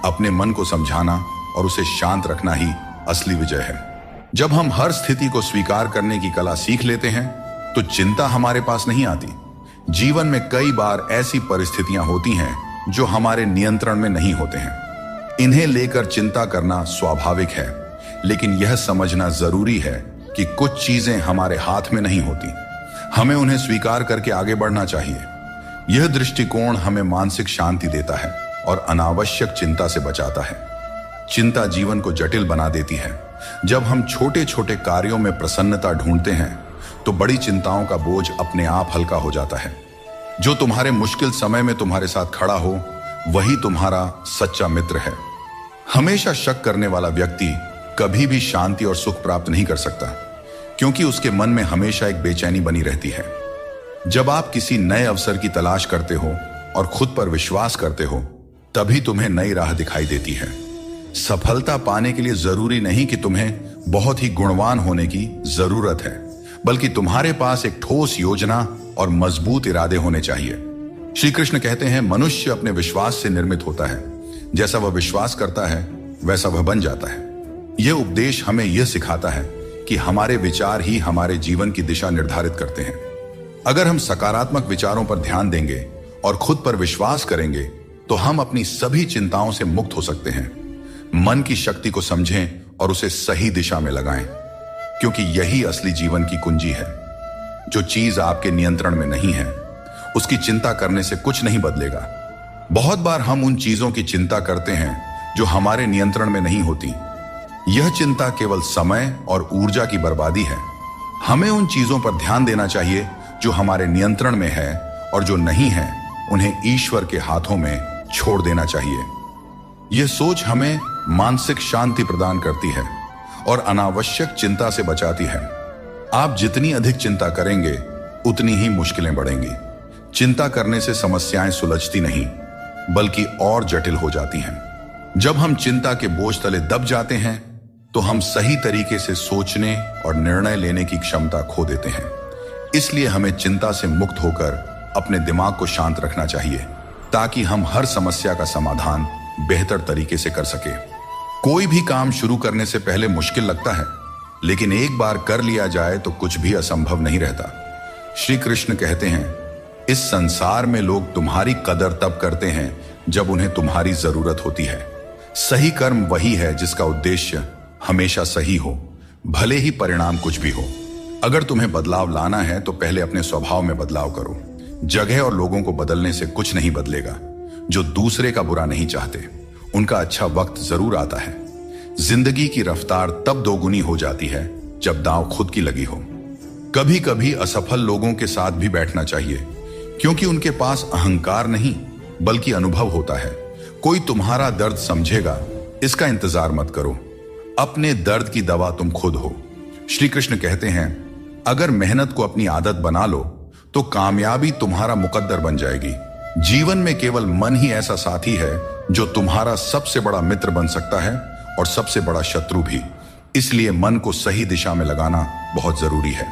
अपने मन को समझाना और उसे शांत रखना ही असली विजय है। जब हम हर स्थिति को स्वीकार करने की कला सीख लेते हैं तो चिंता हमारे पास नहीं आती। जीवन में कई बार ऐसी परिस्थितियां होती हैं जो हमारे नियंत्रण में नहीं होते हैं। इन्हें लेकर चिंता करना स्वाभाविक है, लेकिन यह समझना जरूरी है कि कुछ चीजें हमारे हाथ में नहीं होती। हमें उन्हें स्वीकार करके आगे बढ़ना चाहिए। यह दृष्टिकोण हमें मानसिक शांति देता है और अनावश्यक चिंता से बचाता है। चिंता जीवन को जटिल बना देती है। जब हम छोटे छोटे कार्यों में प्रसन्नता ढूंढते हैं तो बड़ी चिंताओं का बोझ अपने आप हल्का हो जाता है। जो तुम्हारे मुश्किल समय में तुम्हारे साथ खड़ा हो वही तुम्हारा सच्चा मित्र है। हमेशा शक करने वाला व्यक्ति कभी भी शांति और सुख प्राप्त नहीं कर सकता, क्योंकि उसके मन में हमेशा एक बेचैनी बनी रहती है। जब आप किसी नए अवसर की तलाश करते हो और खुद पर विश्वास करते हो, तभी तुम्हें नई राह दिखाई देती है। सफलता पाने के लिए जरूरी नहीं कि तुम्हें बहुत ही गुणवान होने की जरूरत है, बल्कि तुम्हारे पास एक ठोस योजना और मजबूत इरादे होने चाहिए। श्री कृष्ण कहते हैं, मनुष्य अपने विश्वास से निर्मित होता है। जैसा वह विश्वास करता है वैसा वह बन जाता है। यह उपदेश हमें यह सिखाता है कि हमारे विचार ही हमारे जीवन की दिशा निर्धारित करते हैं। अगर हम सकारात्मक विचारों पर ध्यान देंगे और खुद पर विश्वास करेंगे तो हम अपनी सभी चिंताओं से मुक्त हो सकते हैं। मन की शक्ति को समझें और उसे सही दिशा में लगाएं, क्योंकि यही असली जीवन की कुंजी है। जो चीज आपके नियंत्रण में नहीं है, उसकी चिंता करने से कुछ नहीं बदलेगा। बहुत बार हम उन चीजों की चिंता करते हैं जो हमारे नियंत्रण में नहीं होती। यह चिंता केवल समय और ऊर्जा की बर्बादी है। हमें उन चीजों पर ध्यान देना चाहिए जो हमारे नियंत्रण में है, और जो नहीं है उन्हें ईश्वर के हाथों में छोड़ देना चाहिए। यह सोच हमें मानसिक शांति प्रदान करती है और अनावश्यक चिंता से बचाती है। आप जितनी अधिक चिंता करेंगे उतनी ही मुश्किलें बढ़ेंगी। चिंता करने से समस्याएं सुलझती नहीं, बल्कि और जटिल हो जाती हैं। जब हम चिंता के बोझ तले दब जाते हैं तो हम सही तरीके से सोचने और निर्णय लेने की क्षमता खो देते हैं। इसलिए हमें चिंता से मुक्त होकर अपने दिमाग को शांत रखना चाहिए, ताकि हम हर समस्या का समाधान बेहतर तरीके से कर सके। कोई भी काम शुरू करने से पहले मुश्किल लगता है, लेकिन एक बार कर लिया जाए तो कुछ भी असंभव नहीं रहता। श्री कृष्ण कहते हैं, इस संसार में लोग तुम्हारी कदर तब करते हैं जब उन्हें तुम्हारी जरूरत होती है। सही कर्म वही है जिसका उद्देश्य हमेशा सही हो, भले ही परिणाम कुछ भी हो। अगर तुम्हें बदलाव लाना है तो पहले अपने स्वभाव में बदलाव करो। जगह और लोगों को बदलने से कुछ नहीं बदलेगा। जो दूसरे का बुरा नहीं चाहते, उनका अच्छा वक्त जरूर आता है। जिंदगी की रफ्तार तब दोगुनी हो जाती है जब दांव खुद की लगी हो। कभी कभी असफल लोगों के साथ भी बैठना चाहिए, क्योंकि उनके पास अहंकार नहीं बल्कि अनुभव होता है। कोई तुम्हारा दर्द समझेगा, इसका इंतजार मत करो। अपने दर्द की दवा तुम खुद हो। श्री कृष्ण कहते हैं, अगर मेहनत को अपनी आदत बना लो तो कामयाबी तुम्हारा मुकद्दर बन जाएगी। जीवन में केवल मन ही ऐसा साथी है जो तुम्हारा सबसे बड़ा मित्र बन सकता है और सबसे बड़ा शत्रु भी। इसलिए मन को सही दिशा में लगाना बहुत जरूरी है।